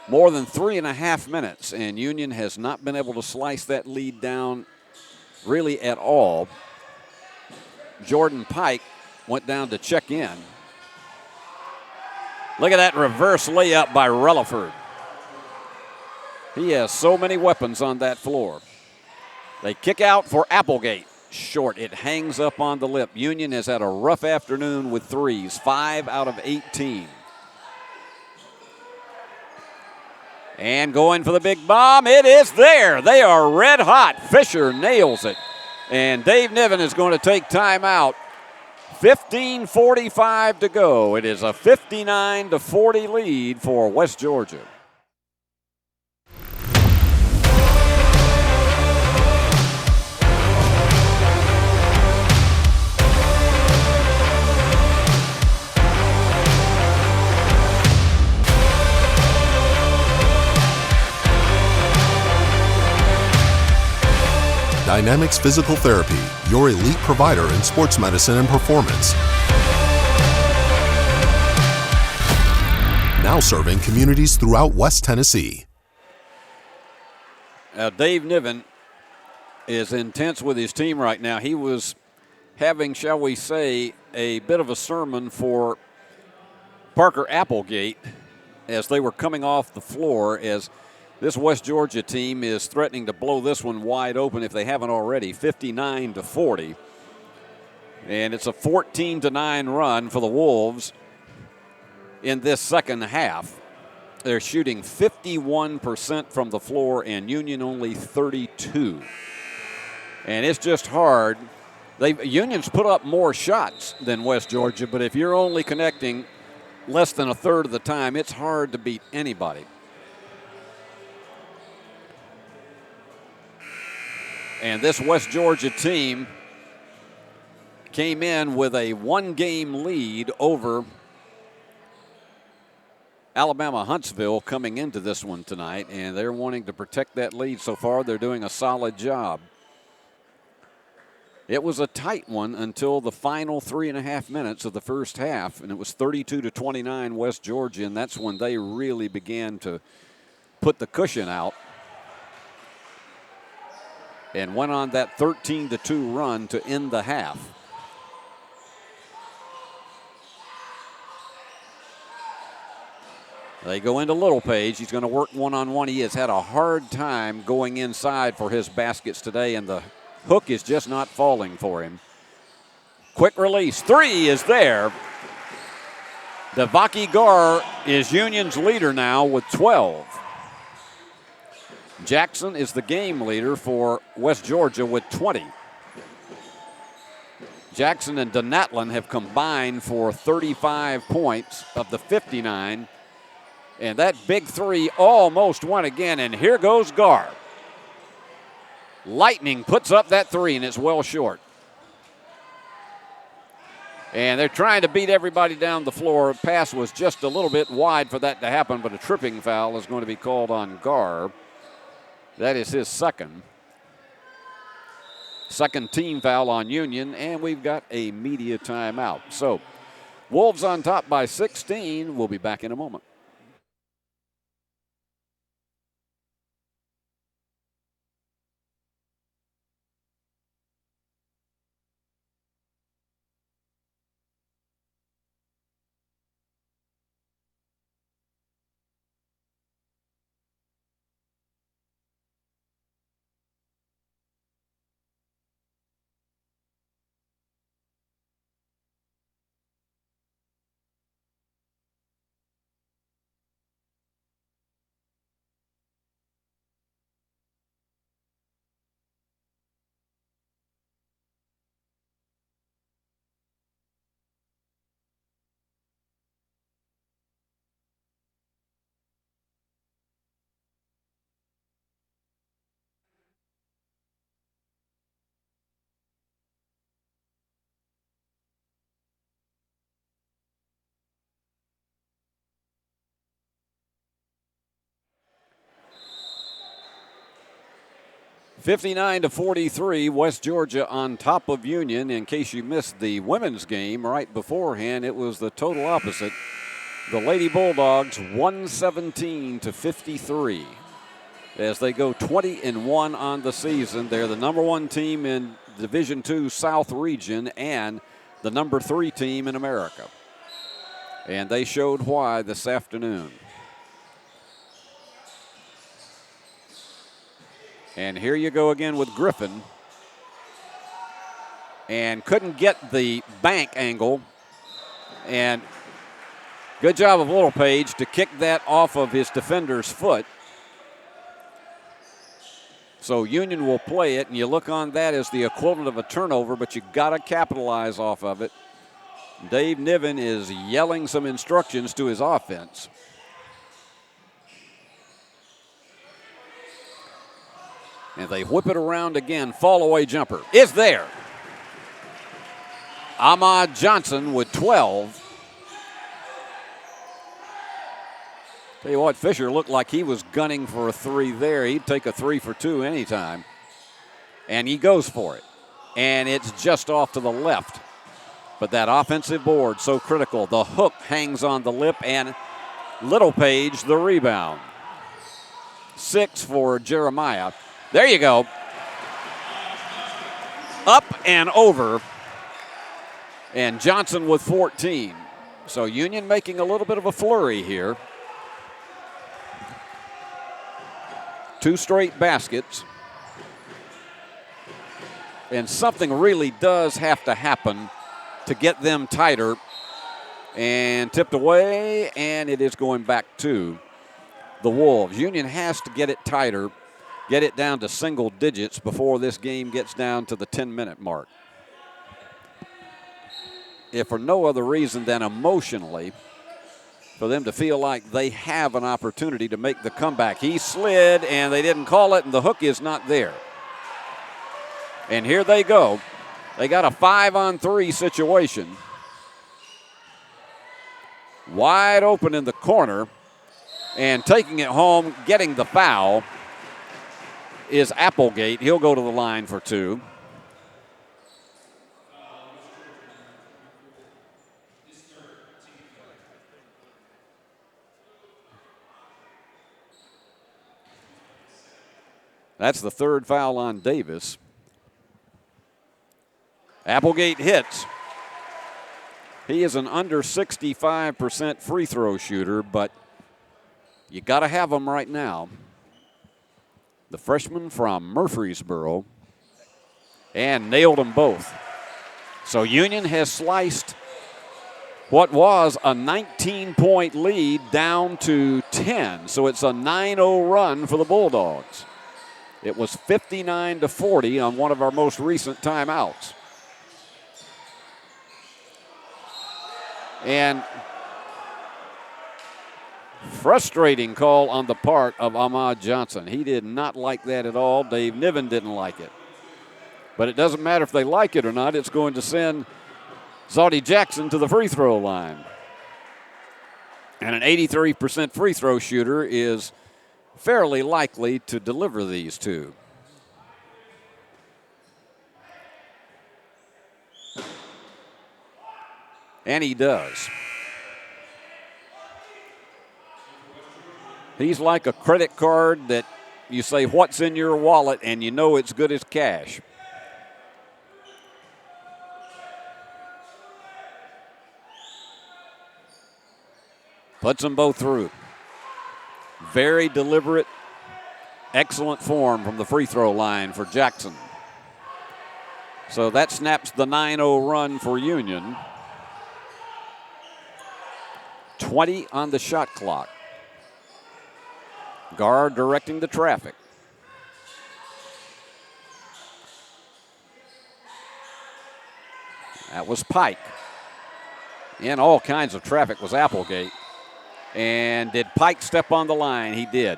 more than 3.5 minutes, and Union has not been able to slice that lead down really at all. Jordan Pike went down to check in. Look at that reverse layup by Relaford. He has so many weapons on that floor. They kick out for Applegate. Short. It hangs up on the lip. Union has had a rough afternoon with threes, 5 out of 18. And going for the big bomb. It is there. They are red hot. Fisher nails it. And Dave Niven is going to take timeout. 15:45 to go. It is a 59-40 lead for West Georgia. Dynamics Physical Therapy, your elite provider in sports medicine and performance. Now serving communities throughout West Tennessee. Dave Niven is intense with his team right now. He was having, shall we say, a bit of a sermon for Parker Applegate as they were coming off the floor, as this West Georgia team is threatening to blow this one wide open if they haven't already, 59-40. And it's a 14-9 run for the Wolves in this second half. They're shooting 51% from the floor and Union only 32. And it's just hard. Union's put up more shots than West Georgia, but if you're only connecting less than a third of the time, it's hard to beat anybody. And this West Georgia team came in with a one-game lead over Alabama Huntsville coming into this one tonight, and they're wanting to protect that lead. So far, they're doing a solid job. It was a tight one until the final 3.5 minutes of the first half, and it was 32-29 West Georgia, and that's when they really began to put the cushion out and went on that 13-2 run to end the half. They go into Littlepage. He's going to work one-on-one. He has had a hard time going inside for his baskets today, and the hook is just not falling for him. Quick release. Three is there. Devaki Gar is Union's leader now with 12. Jackson is the game leader for West Georgia with 20. Jackson and Donatlin have combined for 35 points of the 59. And that big three almost went again, and here goes Gar. Lightning puts up that three, and it's well short. And they're trying to beat everybody down the floor. Pass was just a little bit wide for that to happen, but a tripping foul is going to be called on Gar. That is his second. Second team foul on Union, and we've got a media timeout. So, Wolves on top by 16. We'll be back in a moment. 59-43, West Georgia on top of Union. In case you missed the women's game right beforehand, it was the total opposite. The Lady Bulldogs 117-53 as they go 20-1 on the season. They're the number 1 team in Division II South region and the number 3 team in America. And they showed why this afternoon. And here you go again with Griffin. And couldn't get the bank angle. And good job of Littlepage to kick that off of his defender's foot. So Union will play it, and you look on that as the equivalent of a turnover, but you got to capitalize off of it. Dave Niven is yelling some instructions to his offense. And they whip it around again. Fall away jumper is there. Ahmad Johnson with 12. Tell you what, Fisher looked like he was gunning for a 3 there. He'd take a 3 for 2 anytime. And he goes for it. And it's just off to the left. But that offensive board, so critical. The hook hangs on the lip, and Littlepage the rebound. 6 for Jeremiah. There you go. Up and over. And Johnson with 14. So Union making a little bit of a flurry here. 2 straight baskets. And something really does have to happen to get them tighter. And tipped away, and it is going back to the Wolves. Union has to get it tighter, get it down to single digits before this game gets down to the 10-minute mark. If for no other reason than emotionally, for them to feel like they have an opportunity to make the comeback. He slid, and they didn't call it, and the hook is not there. And here they go. They got a 5-on-3 situation. Wide open in the corner, and taking it home, getting the foul, is Applegate. He'll go to the line for 2. That's the 3rd foul on Davis. Applegate hits. He is an under 65% free throw shooter, but you got to have him right now. The freshman from Murfreesboro, and nailed them both. So Union has sliced what was a 19-point lead down to 10. So it's a 9-0 run for the Bulldogs. It was 59-40 on one of our most recent timeouts. And frustrating call on the part of Ahmad Johnson. He did not like that at all. Dave Niven didn't like it. But it doesn't matter if they like it or not. It's going to send Zodie Jackson to the free throw line. And an 83% free throw shooter is fairly likely to deliver these two. And he does. He's like a credit card that you say, what's in your wallet, and you know it's good as cash. Puts them both through. Very deliberate, excellent form from the free throw line for Jackson. So that snaps the 9-0 run for Union. 20 on the shot clock. Guard directing the traffic. That was Pike. In all kinds of traffic was Applegate. And did Pike step on the line? He did.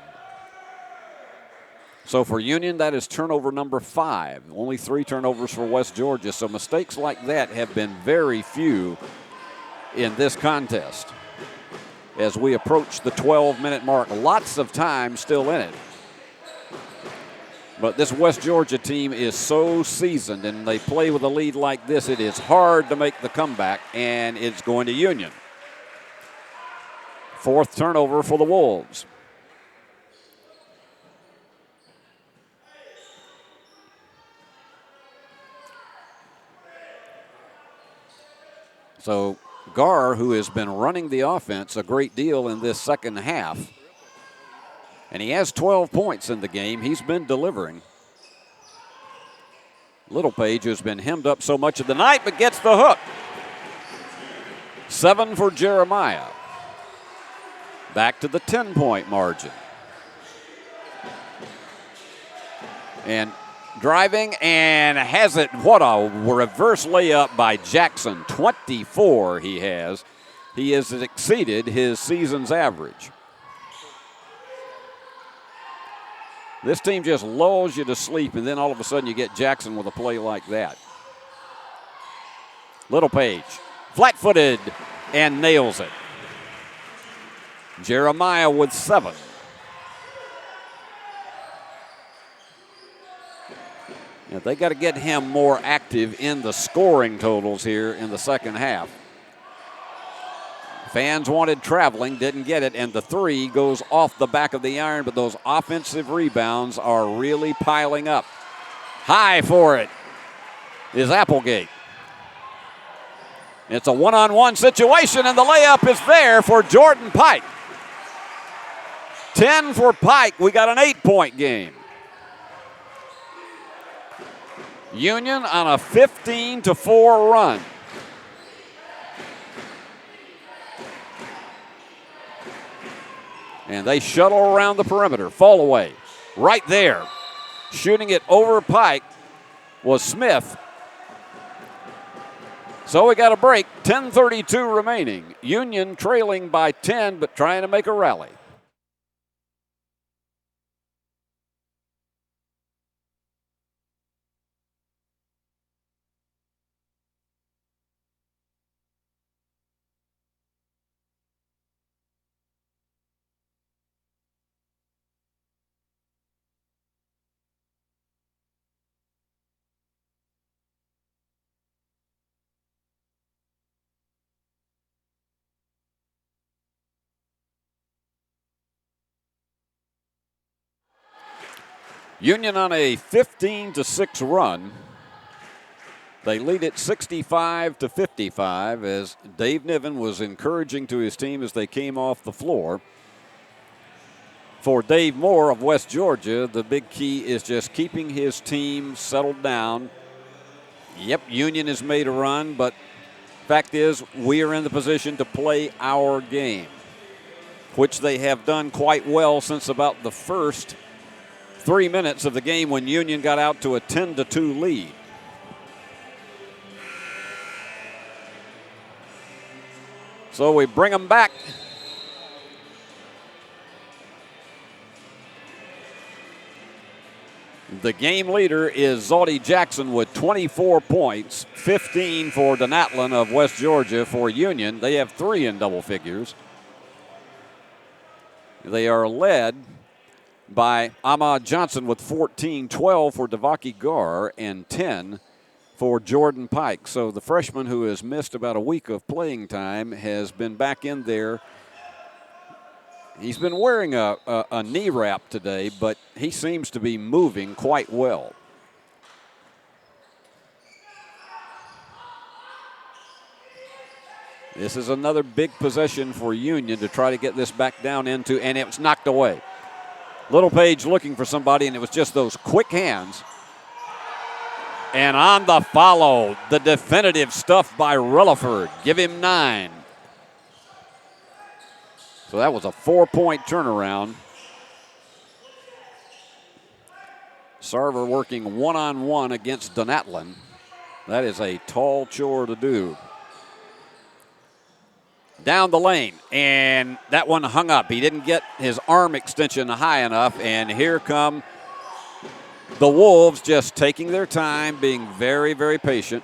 So for Union, that is turnover number 5. Only 3 turnovers for West Georgia. So mistakes like that have been very few in this contest. As we approach the 12-minute mark, lots of time still in it. But this West Georgia team is so seasoned, and they play with a lead like this, it is hard to make the comeback, and it's going to Union. 4th turnover for the Wolves. So Gar, who has been running the offense a great deal in this second half, and he has 12 points in the game. He's been delivering. Littlepage, who's been hemmed up so much of the night, but gets the hook. 7 for Jeremiah. Back to the 10-point margin. And driving and has it. What a reverse layup by Jackson. 24 he has. He has exceeded his season's average. This team just lulls you to sleep, and then all of a sudden you get Jackson with a play like that. Littlepage, flat-footed, and nails it. Jeremiah with 7. Yeah, they got to get him more active in the scoring totals here in the second half. Fans wanted traveling, didn't get it, and the 3 goes off the back of the iron, but those offensive rebounds are really piling up. High for it is Applegate. It's a one-on-one situation, and the layup is there for Jordan Pike. 10 for Pike. We got an 8-point game. Union on a 15-4 run. And they shuttle around the perimeter. Fall away. Right there. Shooting it over Pike was Smith. So we got a break. 10:32 remaining. Union trailing by 10, but trying to make a rally. Union on a 15-6 run. They lead it 65-55 as Dave Niven was encouraging to his team as they came off the floor. For Dave Moore of West Georgia, the big key is just keeping his team settled down. Yep, Union has made a run, but fact is we are in the position to play our game, which they have done quite well since about the first 3 minutes of the game when Union got out to a 10-2 lead. So we bring them back. The game leader is Zaldi Jackson with 24 points, 15 for Donatlan of West Georgia. For Union, they have 3 in double figures. They are led by Ahmad Johnson with 14, 12 for Devaki Gar, and 10 for Jordan Pike. So the freshman who has missed about a week of playing time has been back in there. He's been wearing a knee wrap today, but he seems to be moving quite well. This is another big possession for Union to try to get this back down into, and it was knocked away. Littlepage looking for somebody, and it was just those quick hands. And on the follow, the definitive stuff by Rutherford. Give him 9. So that was a 4-point turnaround. Sarver working one-on-one against Donatlan. That is a tall chore to do. Down the lane, and that one hung up. He didn't get his arm extension high enough, and here come the Wolves just taking their time, being very, very patient.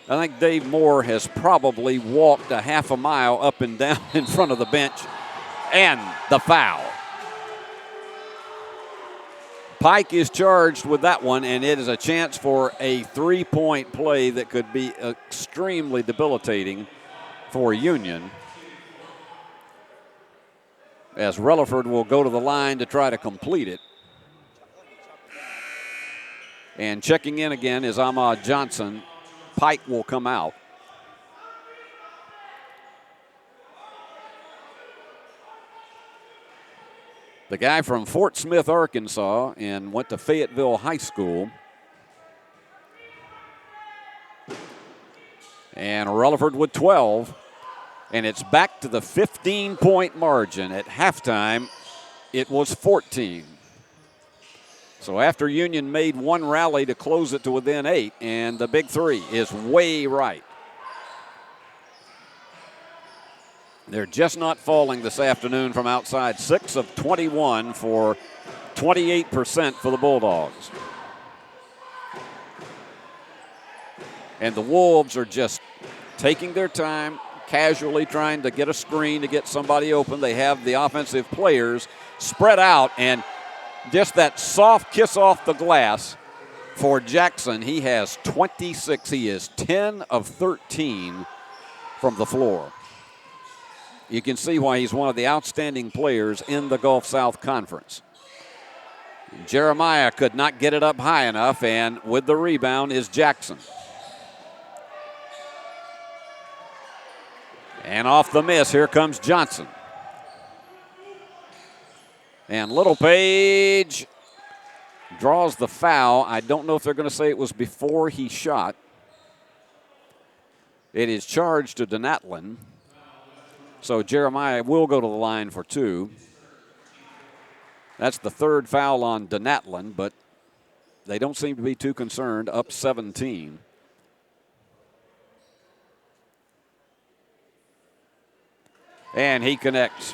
I think Dave Moore has probably walked a half a mile up and down in front of the bench, and the foul. Pike is charged with that one, and it is a chance for a three-point play that could be extremely debilitating for Union, as Rutherford will go to the line to try to complete it. And checking in again is Ahmad Johnson. Pike will come out. The guy from Fort Smith, Arkansas, and went to Fayetteville High School. And Rutherford with 12. And it's back to the 15-point margin. At halftime, it was 14. So after Union made one rally to close it to within 8, and the big three is way right. They're just not falling this afternoon from outside. 6 of 21 for 28% for the Bulldogs. And the Wolves are just taking their time, casually trying to get a screen to get somebody open. They have the offensive players spread out, and just that soft kiss off the glass for Jackson. He has 26. He is 10 of 13 from the floor. You can see why he's one of the outstanding players in the Gulf South Conference. Jeremiah could not get it up high enough, and with the rebound is Jackson. And off the miss, here comes Johnson. And Littlepage draws the foul. I don't know if they're going to say it was before he shot. It is charged to Donatlin. So Jeremiah will go to the line for 2. That's the third foul on Donatlin, but they don't seem to be too concerned, up 17. And he connects.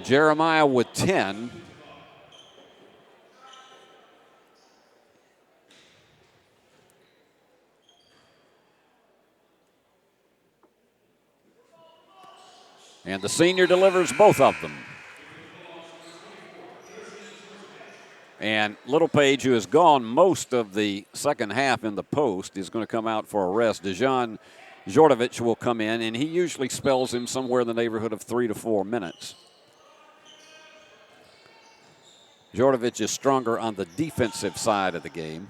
Jeremiah with 10. And the senior delivers both of them. And Littlepage, who has gone most of the second half in the post, is going to come out for a rest. Dejan Djordjevic will come in, and he usually spells him somewhere in the neighborhood of 3 to 4 minutes. Djordjevic is stronger on the defensive side of the game.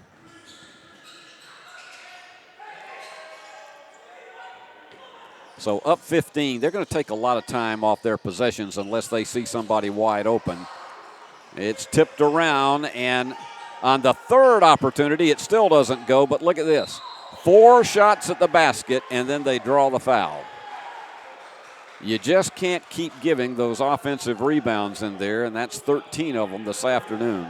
So up 15, they're going to take a lot of time off their possessions unless they see somebody wide open. It's tipped around, and on the third opportunity, it still doesn't go, but look at this. 4 shots at the basket, and then they draw the foul. You just can't keep giving those offensive rebounds in there, and that's 13 of them this afternoon.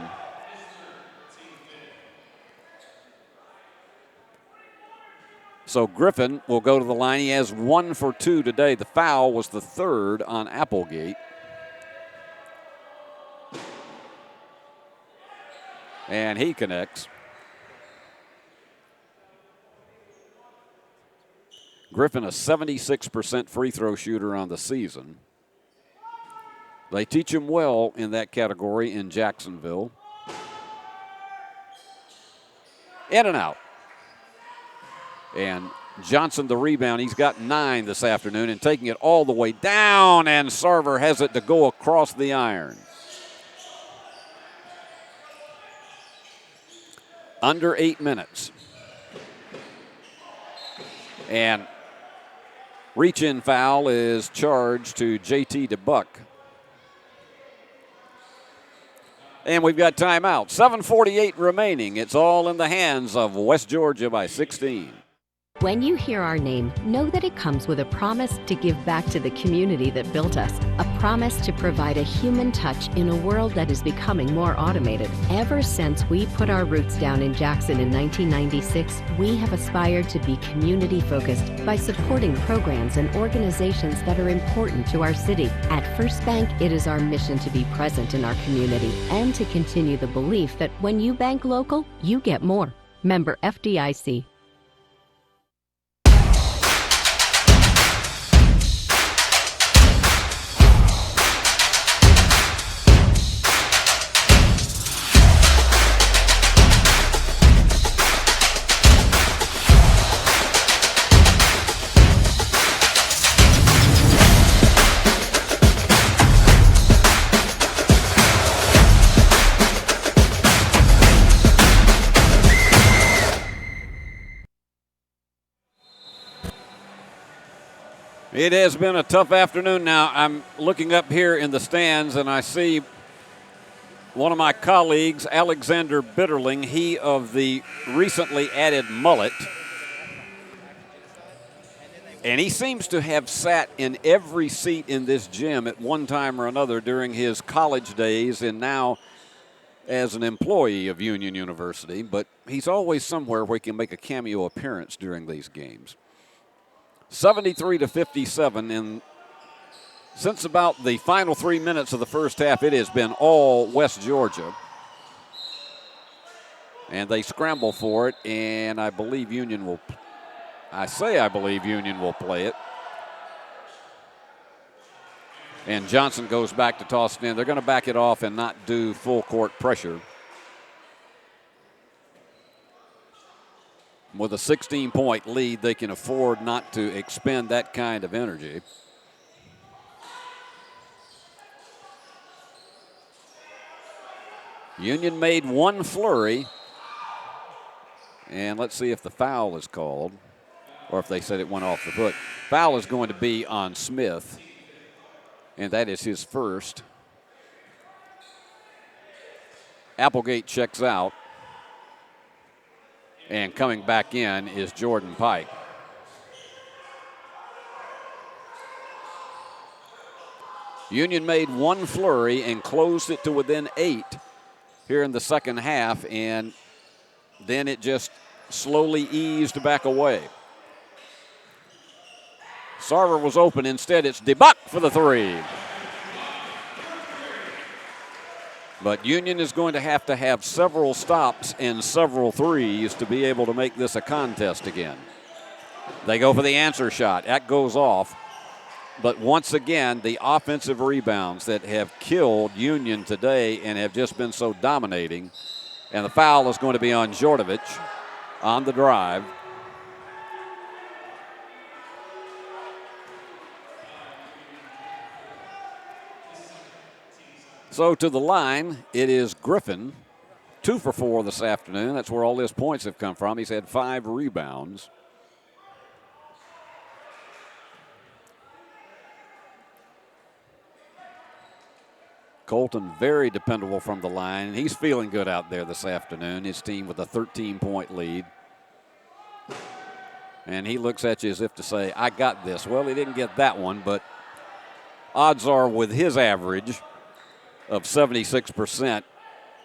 So Griffin will go to the line. He has 1 for 2 today. The foul was the third on Applegate. And he connects. Griffin, a 76% free throw shooter on the season. They teach him well in that category in Jacksonville. In and out. And Johnson, the rebound, he's got 9 this afternoon and taking it all the way down, and Sarver has it to go across the iron. Under 8 minutes. And reach-in foul is charged to JT DeBuck. And we've got timeout. 7:48 remaining. It's all in the hands of West Georgia by 16. When you hear our name, know that it comes with a promise to give back to the community that built us. A promise to provide a human touch in a world that is becoming more automated. Ever since we put our roots down in Jackson in 1996, we have aspired to be community-focused by supporting programs and organizations that are important to our city. At First Bank, it is our mission to be present in our community and to continue the belief that when you bank local, you get more. Member FDIC. It has been a tough afternoon now. I'm looking up here in the stands, and I see one of my colleagues, Alexander Bitterling, he of the recently added mullet. And he seems to have sat in every seat in this gym at one time or another during his college days and now as an employee of Union University. But he's always somewhere where he can make a cameo appearance during these games. 73-57, and since about the final 3 minutes of the first half, it has been all West Georgia. And they scramble for it, and I believe Union will play it. And Johnson goes back to toss it in. They're going to back it off and not do full court pressure. With a 16-point lead, they can afford not to expend that kind of energy. Union made one flurry. And let's see if the foul is called or if they said it went off the foot. Foul is going to be on Smith, and that is his first. Applegate checks out. And coming back in is Jordan Pike. Union made one flurry and closed it to within 8 here in the second half, and then it just slowly eased back away. Sarver was open. Instead, it's DeBuck for the three. But Union is going to have several stops and several threes to be able to make this a contest again. They go for the answer shot. That goes off. But once again, the offensive rebounds that have killed Union today and have just been so dominating. And the foul is going to be on Djordjevic on the drive. So to the line, it is Griffin, 2 for 4 this afternoon. That's where all his points have come from. He's had 5 rebounds. Colton, very dependable from the line. He's feeling good out there this afternoon. His team with a 13-point lead. And he looks at you as if to say, I got this. Well, he didn't get that one, but odds are with his average of 76%,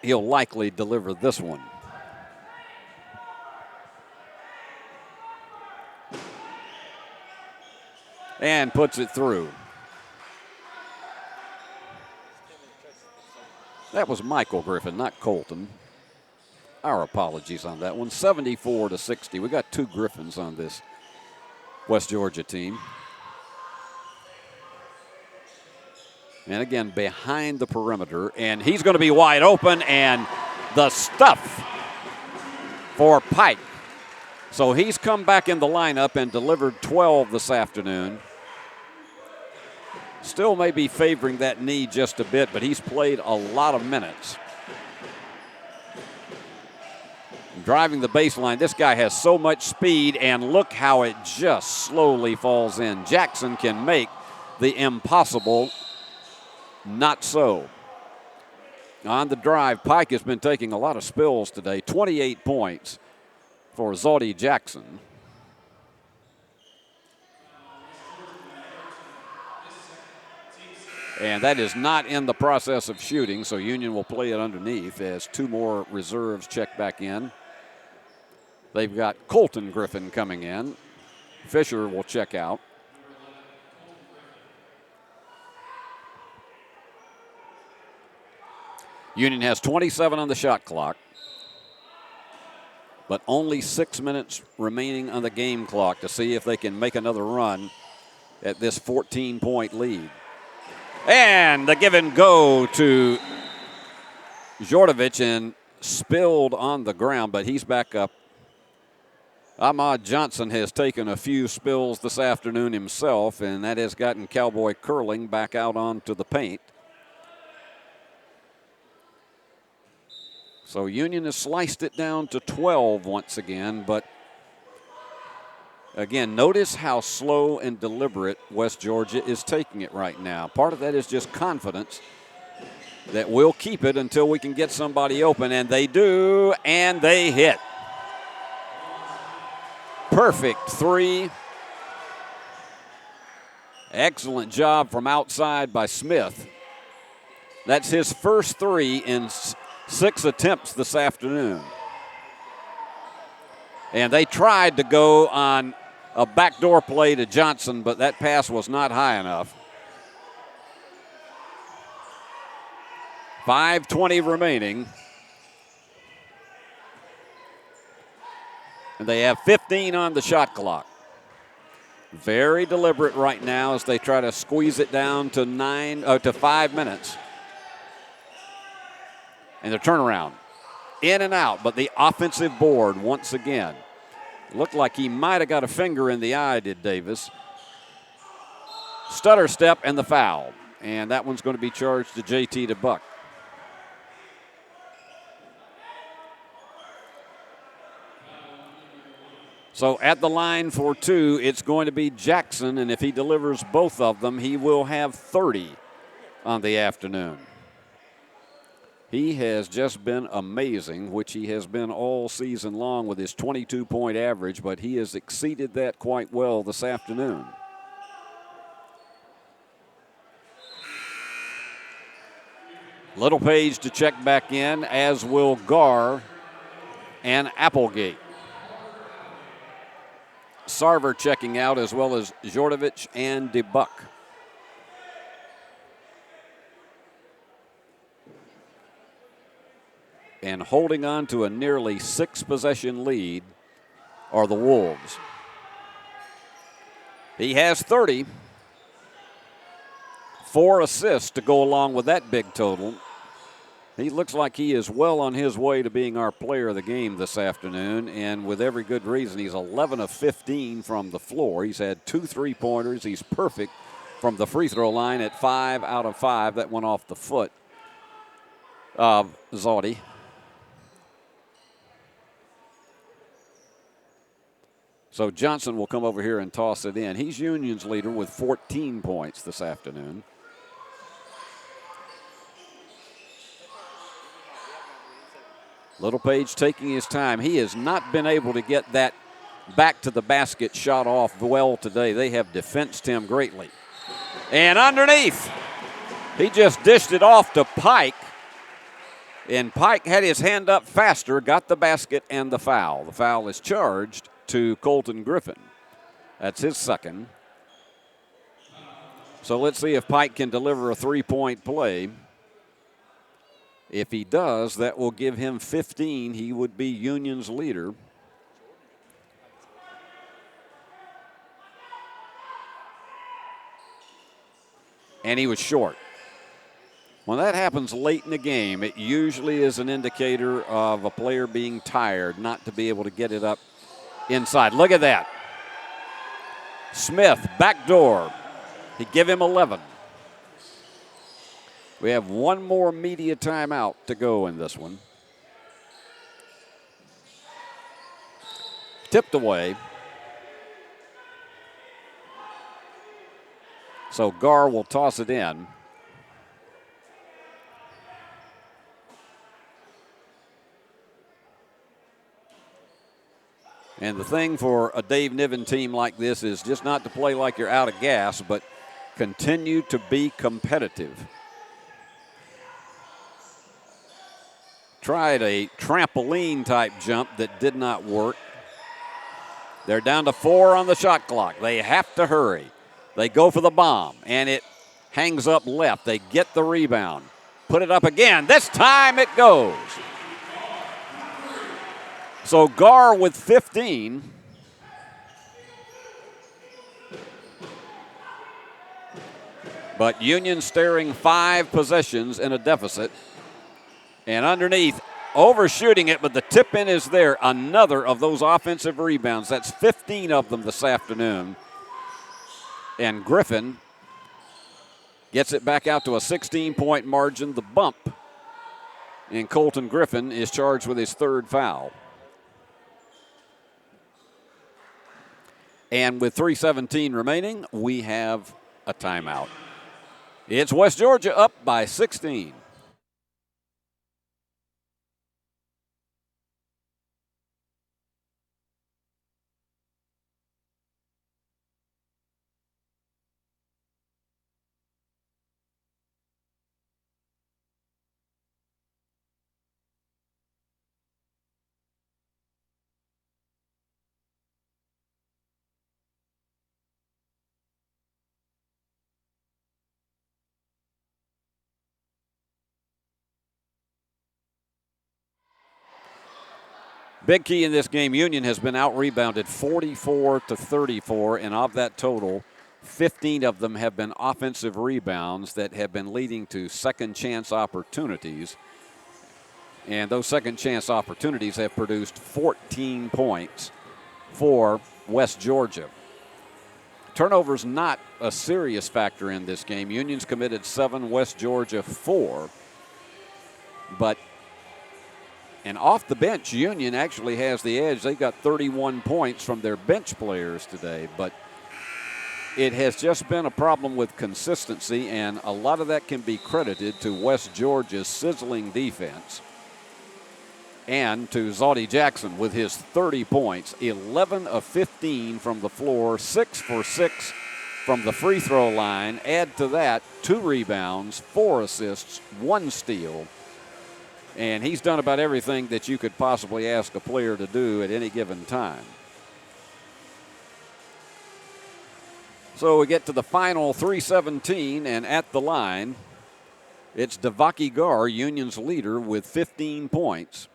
he'll likely deliver this one. And puts it through. That was Michael Griffin, not Colton. Our apologies on that one. 74-60. We got 2 Griffins on this West Georgia team. And again, behind the perimeter, and he's going to be wide open, and the stuff for Pike. So he's come back in the lineup and delivered 12 this afternoon. Still may be favoring that knee just a bit, but he's played a lot of minutes. Driving the baseline, this guy has so much speed, and look how it just slowly falls in. Jackson can make the impossible not so. On the drive, Pike has been taking a lot of spills today. 28 points for Zodie Jackson. And that is not in the process of shooting, so Union will play it underneath as 2 more reserves check back in. They've got Colton Griffin coming in. Fisher will check out. Union has 27 on the shot clock, but only 6 minutes remaining on the game clock to see if they can make another run at this 14-point lead. And the give and go to Djordjevic and spilled on the ground, but he's back up. Ahmad Johnson has taken a few spills this afternoon himself, and that has gotten Cowboy Curling back out onto the paint. So Union has sliced it down to 12 once again, but Again, notice how slow and deliberate West Georgia is taking it right now. Part of that is just confidence that we'll keep it until we can get somebody open, and they do, and they hit. Perfect three. Excellent job from outside by Smith. That's his first three in 6 attempts this afternoon. And they tried to go on a backdoor play to Johnson, but that pass was not high enough. 5:20 remaining. And they have 15 on the shot clock. Very deliberate right now as they try to squeeze it down to 5 minutes. And their turnaround, in and out, but the offensive board once again. Looked like he might have got a finger in the eye, did Davis. Stutter step and the foul. And that one's going to be charged to JT DeBuck. So at the line for 2, it's going to be Jackson, and if he delivers both of them, he will have 30 on the afternoon. He has just been amazing, which he has been all season long with his 22-point average, but he has exceeded that quite well this afternoon. Littlepage to check back in, as will Garr and Applegate. Sarver checking out, as well as Jordovich and DeBuck. And holding on to a nearly 6-possession lead are the Wolves. He has 30. 4 assists to go along with that big total. He looks like he is well on his way to being our player of the game this afternoon, and with every good reason. He's 11 of 15 from the floor. He's had 2 3-pointers. He's perfect from the free throw line at 5 out of 5. That went off the foot of Zaudy. So Johnson will come over here and toss it in. He's Union's leader with 14 points this afternoon. Littlepage taking his time. He has not been able to get that back to the basket shot off well today. They have defensed him greatly. And underneath, he just dished it off to Pike. And Pike had his hand up faster, got the basket and the foul. The foul is charged to Colton Griffin. That's his second. So let's see if Pike can deliver a 3-point play. If he does, that will give him 15. He would be Union's leader. And he was short. When that happens late in the game, it usually is an indicator of a player being tired, not to be able to get it up inside. Look at that. Smith, backdoor. He give him 11. We have one more media timeout to go in this one. Tipped away. So Garr will toss it in. And the thing for a Dave Niven team like this is just not to play like you're out of gas, but continue to be competitive. Tried a trampoline-type jump that did not work. They're down to 4 on the shot clock. They have to hurry. They go for the bomb, and it hangs up left. They get the rebound. Put it up again. This time it goes. So Garr with 15. But Union staring 5 possessions in a deficit. And underneath, overshooting it, but the tip-in is there. Another of those offensive rebounds. That's 15 of them this afternoon. And Griffin gets it back out to a 16-point margin. The bump. And Colton Griffin is charged with his 3rd foul. And with 3:17 remaining, we have a timeout. It's West Georgia up by 16. Big key in this game, Union has been out-rebounded 44-34, and of that total, 15 of them have been offensive rebounds that have been leading to second-chance opportunities. And those second-chance opportunities have produced 14 points for West Georgia. Turnovers not a serious factor in this game. Union's committed 7, West Georgia 4. And off the bench, Union actually has the edge. They've got 31 points from their bench players today, but it has just been a problem with consistency, and a lot of that can be credited to West Georgia's sizzling defense and to Zodie Jackson with his 30 points, 11 of 15 from the floor, 6 for 6 from the free throw line. Add to that 2 rebounds, 4 assists, 1 steal. And he's done about everything that you could possibly ask a player to do at any given time. So we get to the final 3:17, and at the line, it's Devaki Gar, Union's leader, with 15 points.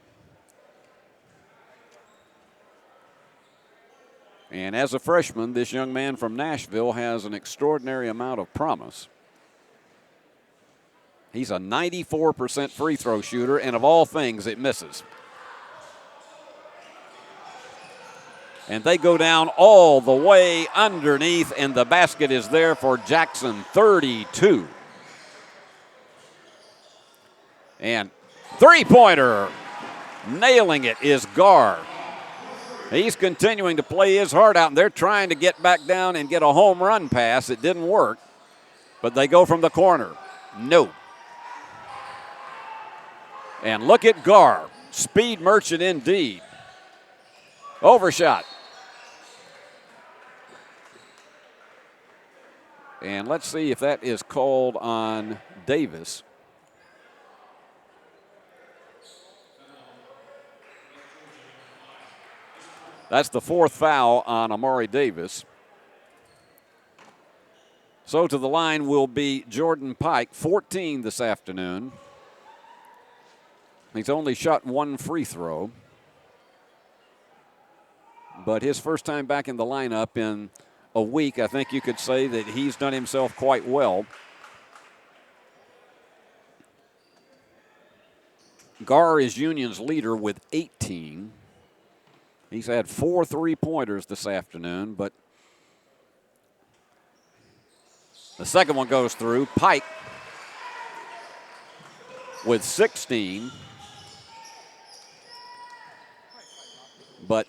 And as a freshman, this young man from Nashville has an extraordinary amount of promise. He's a 94% free throw shooter, and of all things, it misses. And they go down all the way underneath, and the basket is there for Jackson, 32. And three-pointer, nailing it, is Gar. He's continuing to play his heart out, and they're trying to get back down and get a home run pass. It didn't work, but they go from the corner. No. And look at Gar, speed merchant indeed. Overshot. And let's see if that is called on Davis. That's the 4th foul on Amari Davis. So to the line will be Jordan Pike, 14 this afternoon. He's only shot 1 free throw. But his first time back in the lineup in a week, I think you could say that he's done himself quite well. Gar is Union's leader with 18. He's had 4 3-pointers this afternoon, but the second one goes through. Pike with 16. But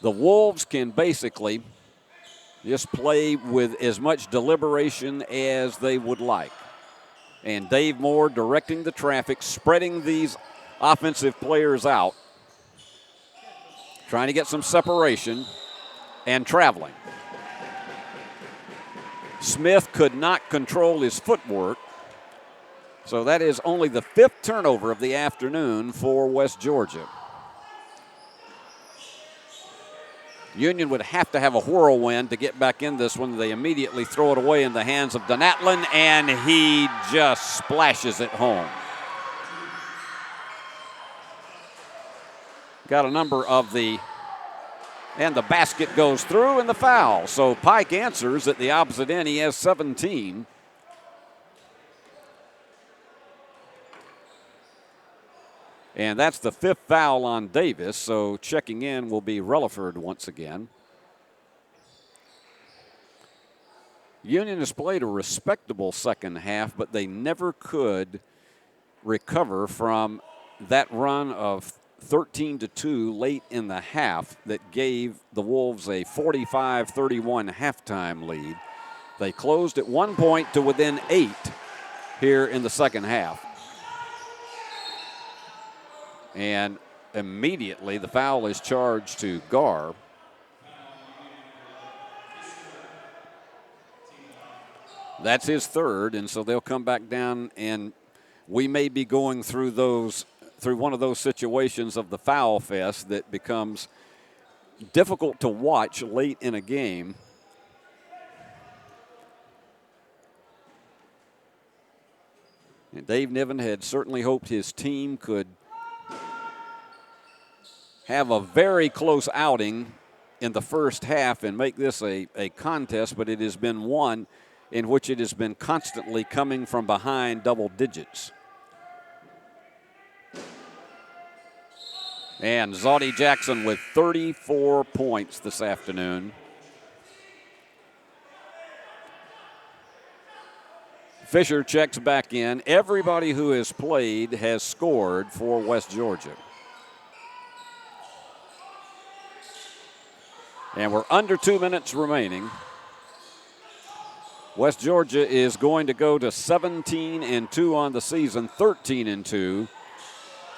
the Wolves can basically just play with as much deliberation as they would like. And Dave Moore directing the traffic, spreading these offensive players out, trying to get some separation, and traveling. Smith could not control his footwork, so that is only the 5th turnover of the afternoon for West Georgia. Union would have to have a whirlwind to get back in this one. They immediately throw it away in the hands of Donatlin, and he just splashes it home. Got a number of and the basket goes through, and the foul. So Pike answers at the opposite end. He has 17. And that's the 5th foul on Davis, so checking in will be Relaford once again. Union has played a respectable second half, but they never could recover from that run of 13-2 late in the half that gave the Wolves a 45-31 halftime lead. They closed at 1 point to within 8 here in the second half. And immediately the foul is charged to Gar. That's his third, and so they'll come back down, and we may be going through one of those situations of the foul fest that becomes difficult to watch late in a game. And Dave Niven had certainly hoped his team could have a very close outing in the first half and make this a contest, but it has been one in which it has been constantly coming from behind double digits. And Zodie Jackson with 34 points this afternoon. Fisher checks back in. Everybody who has played has scored for West Georgia. And we're under 2 minutes remaining. West Georgia is going to go to 17-2 on the season, 13-2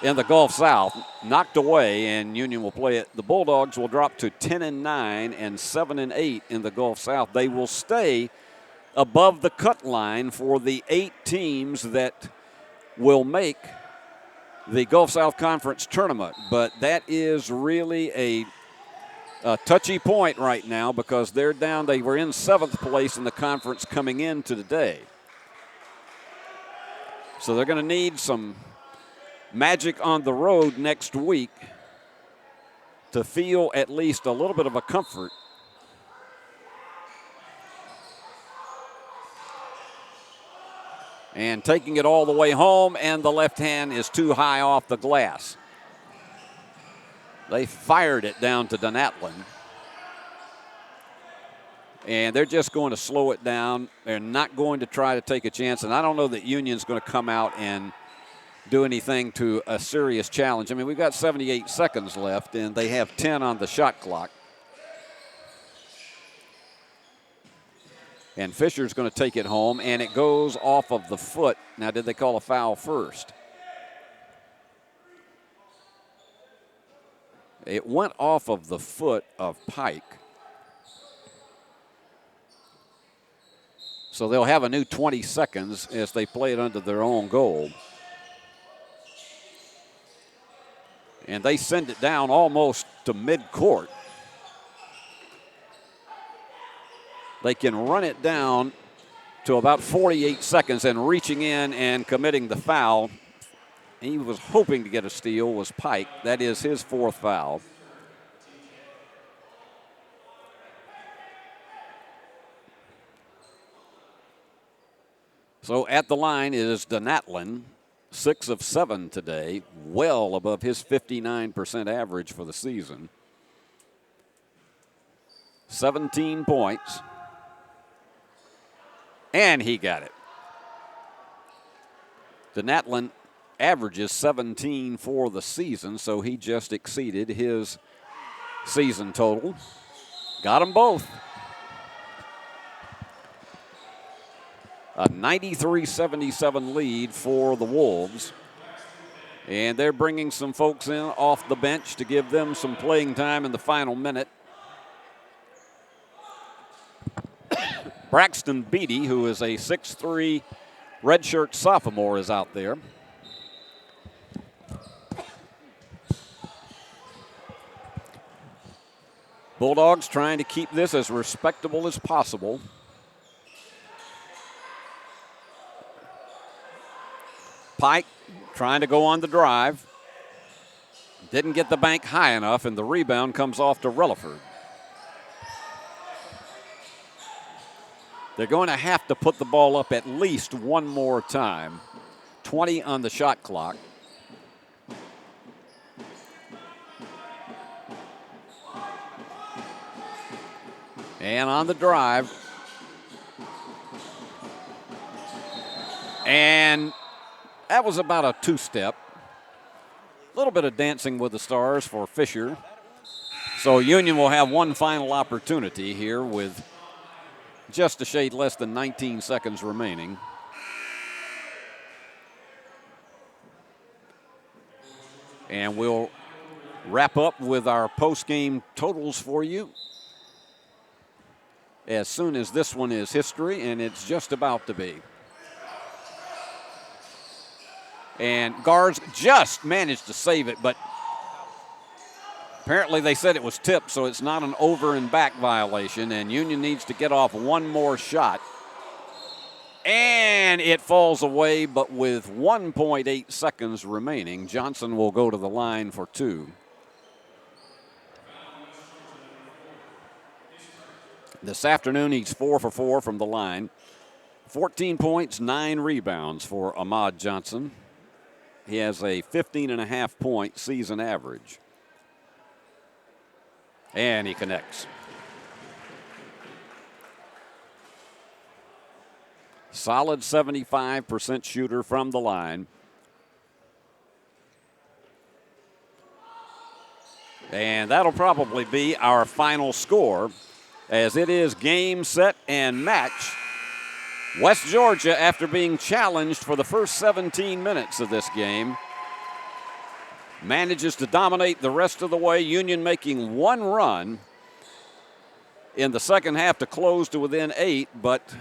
in the Gulf South. Knocked away, and Union will play it. The Bulldogs will drop to 10-9 and 7-8 in the Gulf South. They will stay above the cut line for the 8 teams that will make the Gulf South Conference tournament. But that is really a touchy point right now because they're down. They were in 7th place in the conference coming into today. So they're going to need some magic on the road next week to feel at least a little bit of a comfort. And taking it all the way home, and the left hand is too high off the glass. They fired it down to Donatland. And they're just going to slow it down. They're not going to try to take a chance. And I don't know that Union's going to come out and do anything to a serious challenge. I mean, we've got 78 seconds left, and they have 10 on the shot clock. And Fisher's going to take it home, and it goes off of the foot. Now, did they call a foul first? It went off of the foot of Pike. So they'll have a new 20 seconds as they play it under their own goal. And they send it down almost to midcourt. They can run it down to about 48 seconds, and reaching in and committing the foul, he was hoping to get a steal, was Pike. That is his 4th foul. So at the line is Donatland, 6 of 7 today, well above his 59% average for the season. 17 points. And he got it. Donatland averages 17 for the season, so he just exceeded his season total. Got them both. A 93-77 lead for the Wolves. And they're bringing some folks in off the bench to give them some playing time in the final minute. Braxton Beatty, who is a 6'3" redshirt sophomore, is out there. Bulldogs trying to keep this as respectable as possible. Pike trying to go on the drive. Didn't get the bank high enough, and the rebound comes off to Relaford. They're going to have to put the ball up at least one more time. 20 on the shot clock. And on the drive. And that was about a 2-step. A little bit of dancing with the stars for Fisher. So Union will have one final opportunity here with just a shade less than 19 seconds remaining. And we'll wrap up with our post-game totals for you as soon as this one is history, and it's just about to be. And guards just managed to save it, but apparently they said it was tipped, so it's not an over and back violation, and Union needs to get off one more shot. And it falls away, but with 1.8 seconds remaining, Johnson will go to the line for two. This afternoon, he's 4 for 4 from the line. 14 points, 9 rebounds for Ahmad Johnson. He has a 15.5-point season average. And he connects. Solid 75% shooter from the line. And that'll probably be our final score, as it is game, set, and match. West Georgia, after being challenged for the first 17 minutes of this game, manages to dominate the rest of the way. Union making one run in the second half to close to within 8, but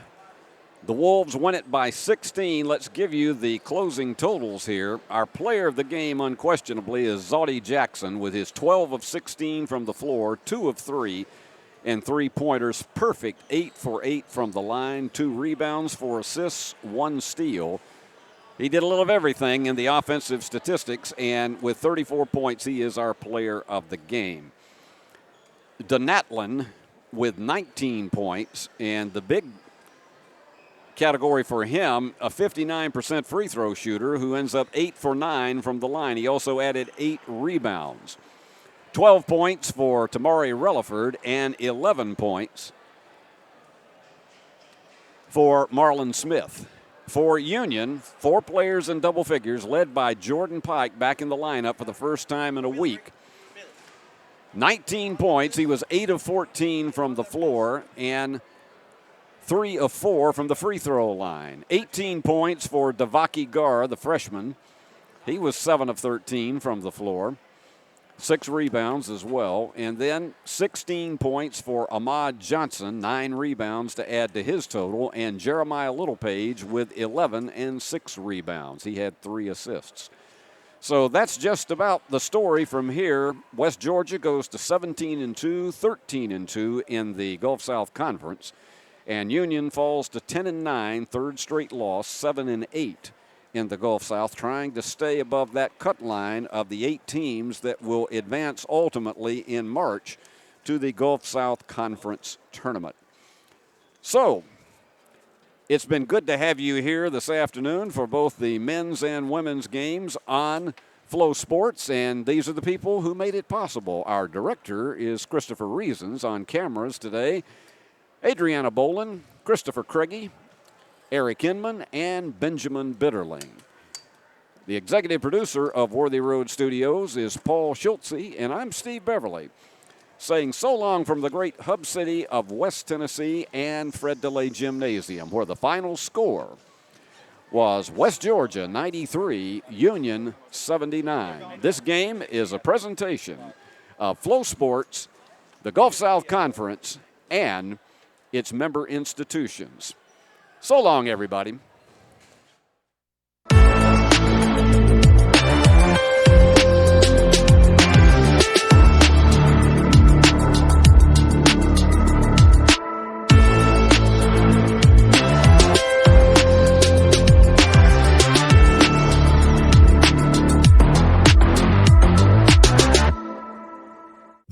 the Wolves win it by 16. Let's give you the closing totals here. Our player of the game, unquestionably, is Zodie Jackson with his 12 of 16 from the floor, 2 of 3, and 3-pointers. Perfect 8 for 8 from the line, 2 rebounds, 4 assists, 1 steal. He did a little of everything in the offensive statistics, and with 34 points, he is our player of the game. Donatlin with 19 points, and the big category for him, a 59% free throw shooter who ends up 8 for 9 from the line. He also added 8 rebounds. 12 points for Tamari Relaford and 11 points for Marlon Smith. For Union, 4 players in double figures, led by Jordan Pike back in the lineup for the first time in a week. 19 points. He was 8 of 14 from the floor and 3 of 4 from the free throw line. 18 points for Devaki Gar, the freshman. He was 7 of 13 from the floor. 6 rebounds as well. And then 16 points for Ahmad Johnson, 9 rebounds to add to his total. And Jeremiah Littlepage with 11 and 6 rebounds. He had 3 assists. So that's just about the story from here. West Georgia goes to 17-2, 13-2 in the Gulf South Conference. And Union falls to 10-9, third straight loss, 7-8 in the Gulf South, trying to stay above that cut line of the 8 teams that will advance ultimately in March to the Gulf South Conference Tournament. So, it's been good to have you here this afternoon for both the men's and women's games on Flow Sports, and these are the people who made it possible. Our director is Christopher Reasons. On cameras today, Adriana Bolin, Christopher Craigie, Eric Inman, and Benjamin Bitterling. The executive producer of Worthy Road Studios is Paul Schultze, and I'm Steve Beverly, saying so long from the great hub city of West Tennessee and Fred DeLay Gymnasium, where the final score was West Georgia 93, Union 79. This game is a presentation of Flow Sports, the Gulf South Conference, and its member institutions. So long, everybody.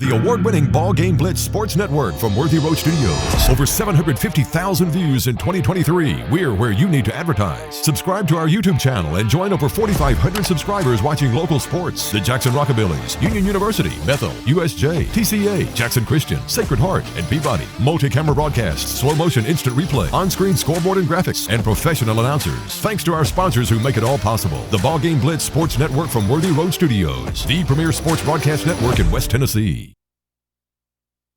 The award-winning BallGame Blitz Sports Network from Worthy Road Studios. Over 750,000 views in 2023. We're where you need to advertise. Subscribe to our YouTube channel and join over 4,500 subscribers watching local sports. The Jackson Rockabillys, Union University, Bethel, USJ, TCA, Jackson Christian, Sacred Heart, and Peabody. Multi-camera broadcasts, slow motion instant replay, on-screen scoreboard and graphics, and professional announcers. Thanks to our sponsors who make it all possible. The BallGame Blitz Sports Network from Worthy Road Studios. The premier sports broadcast network in West Tennessee.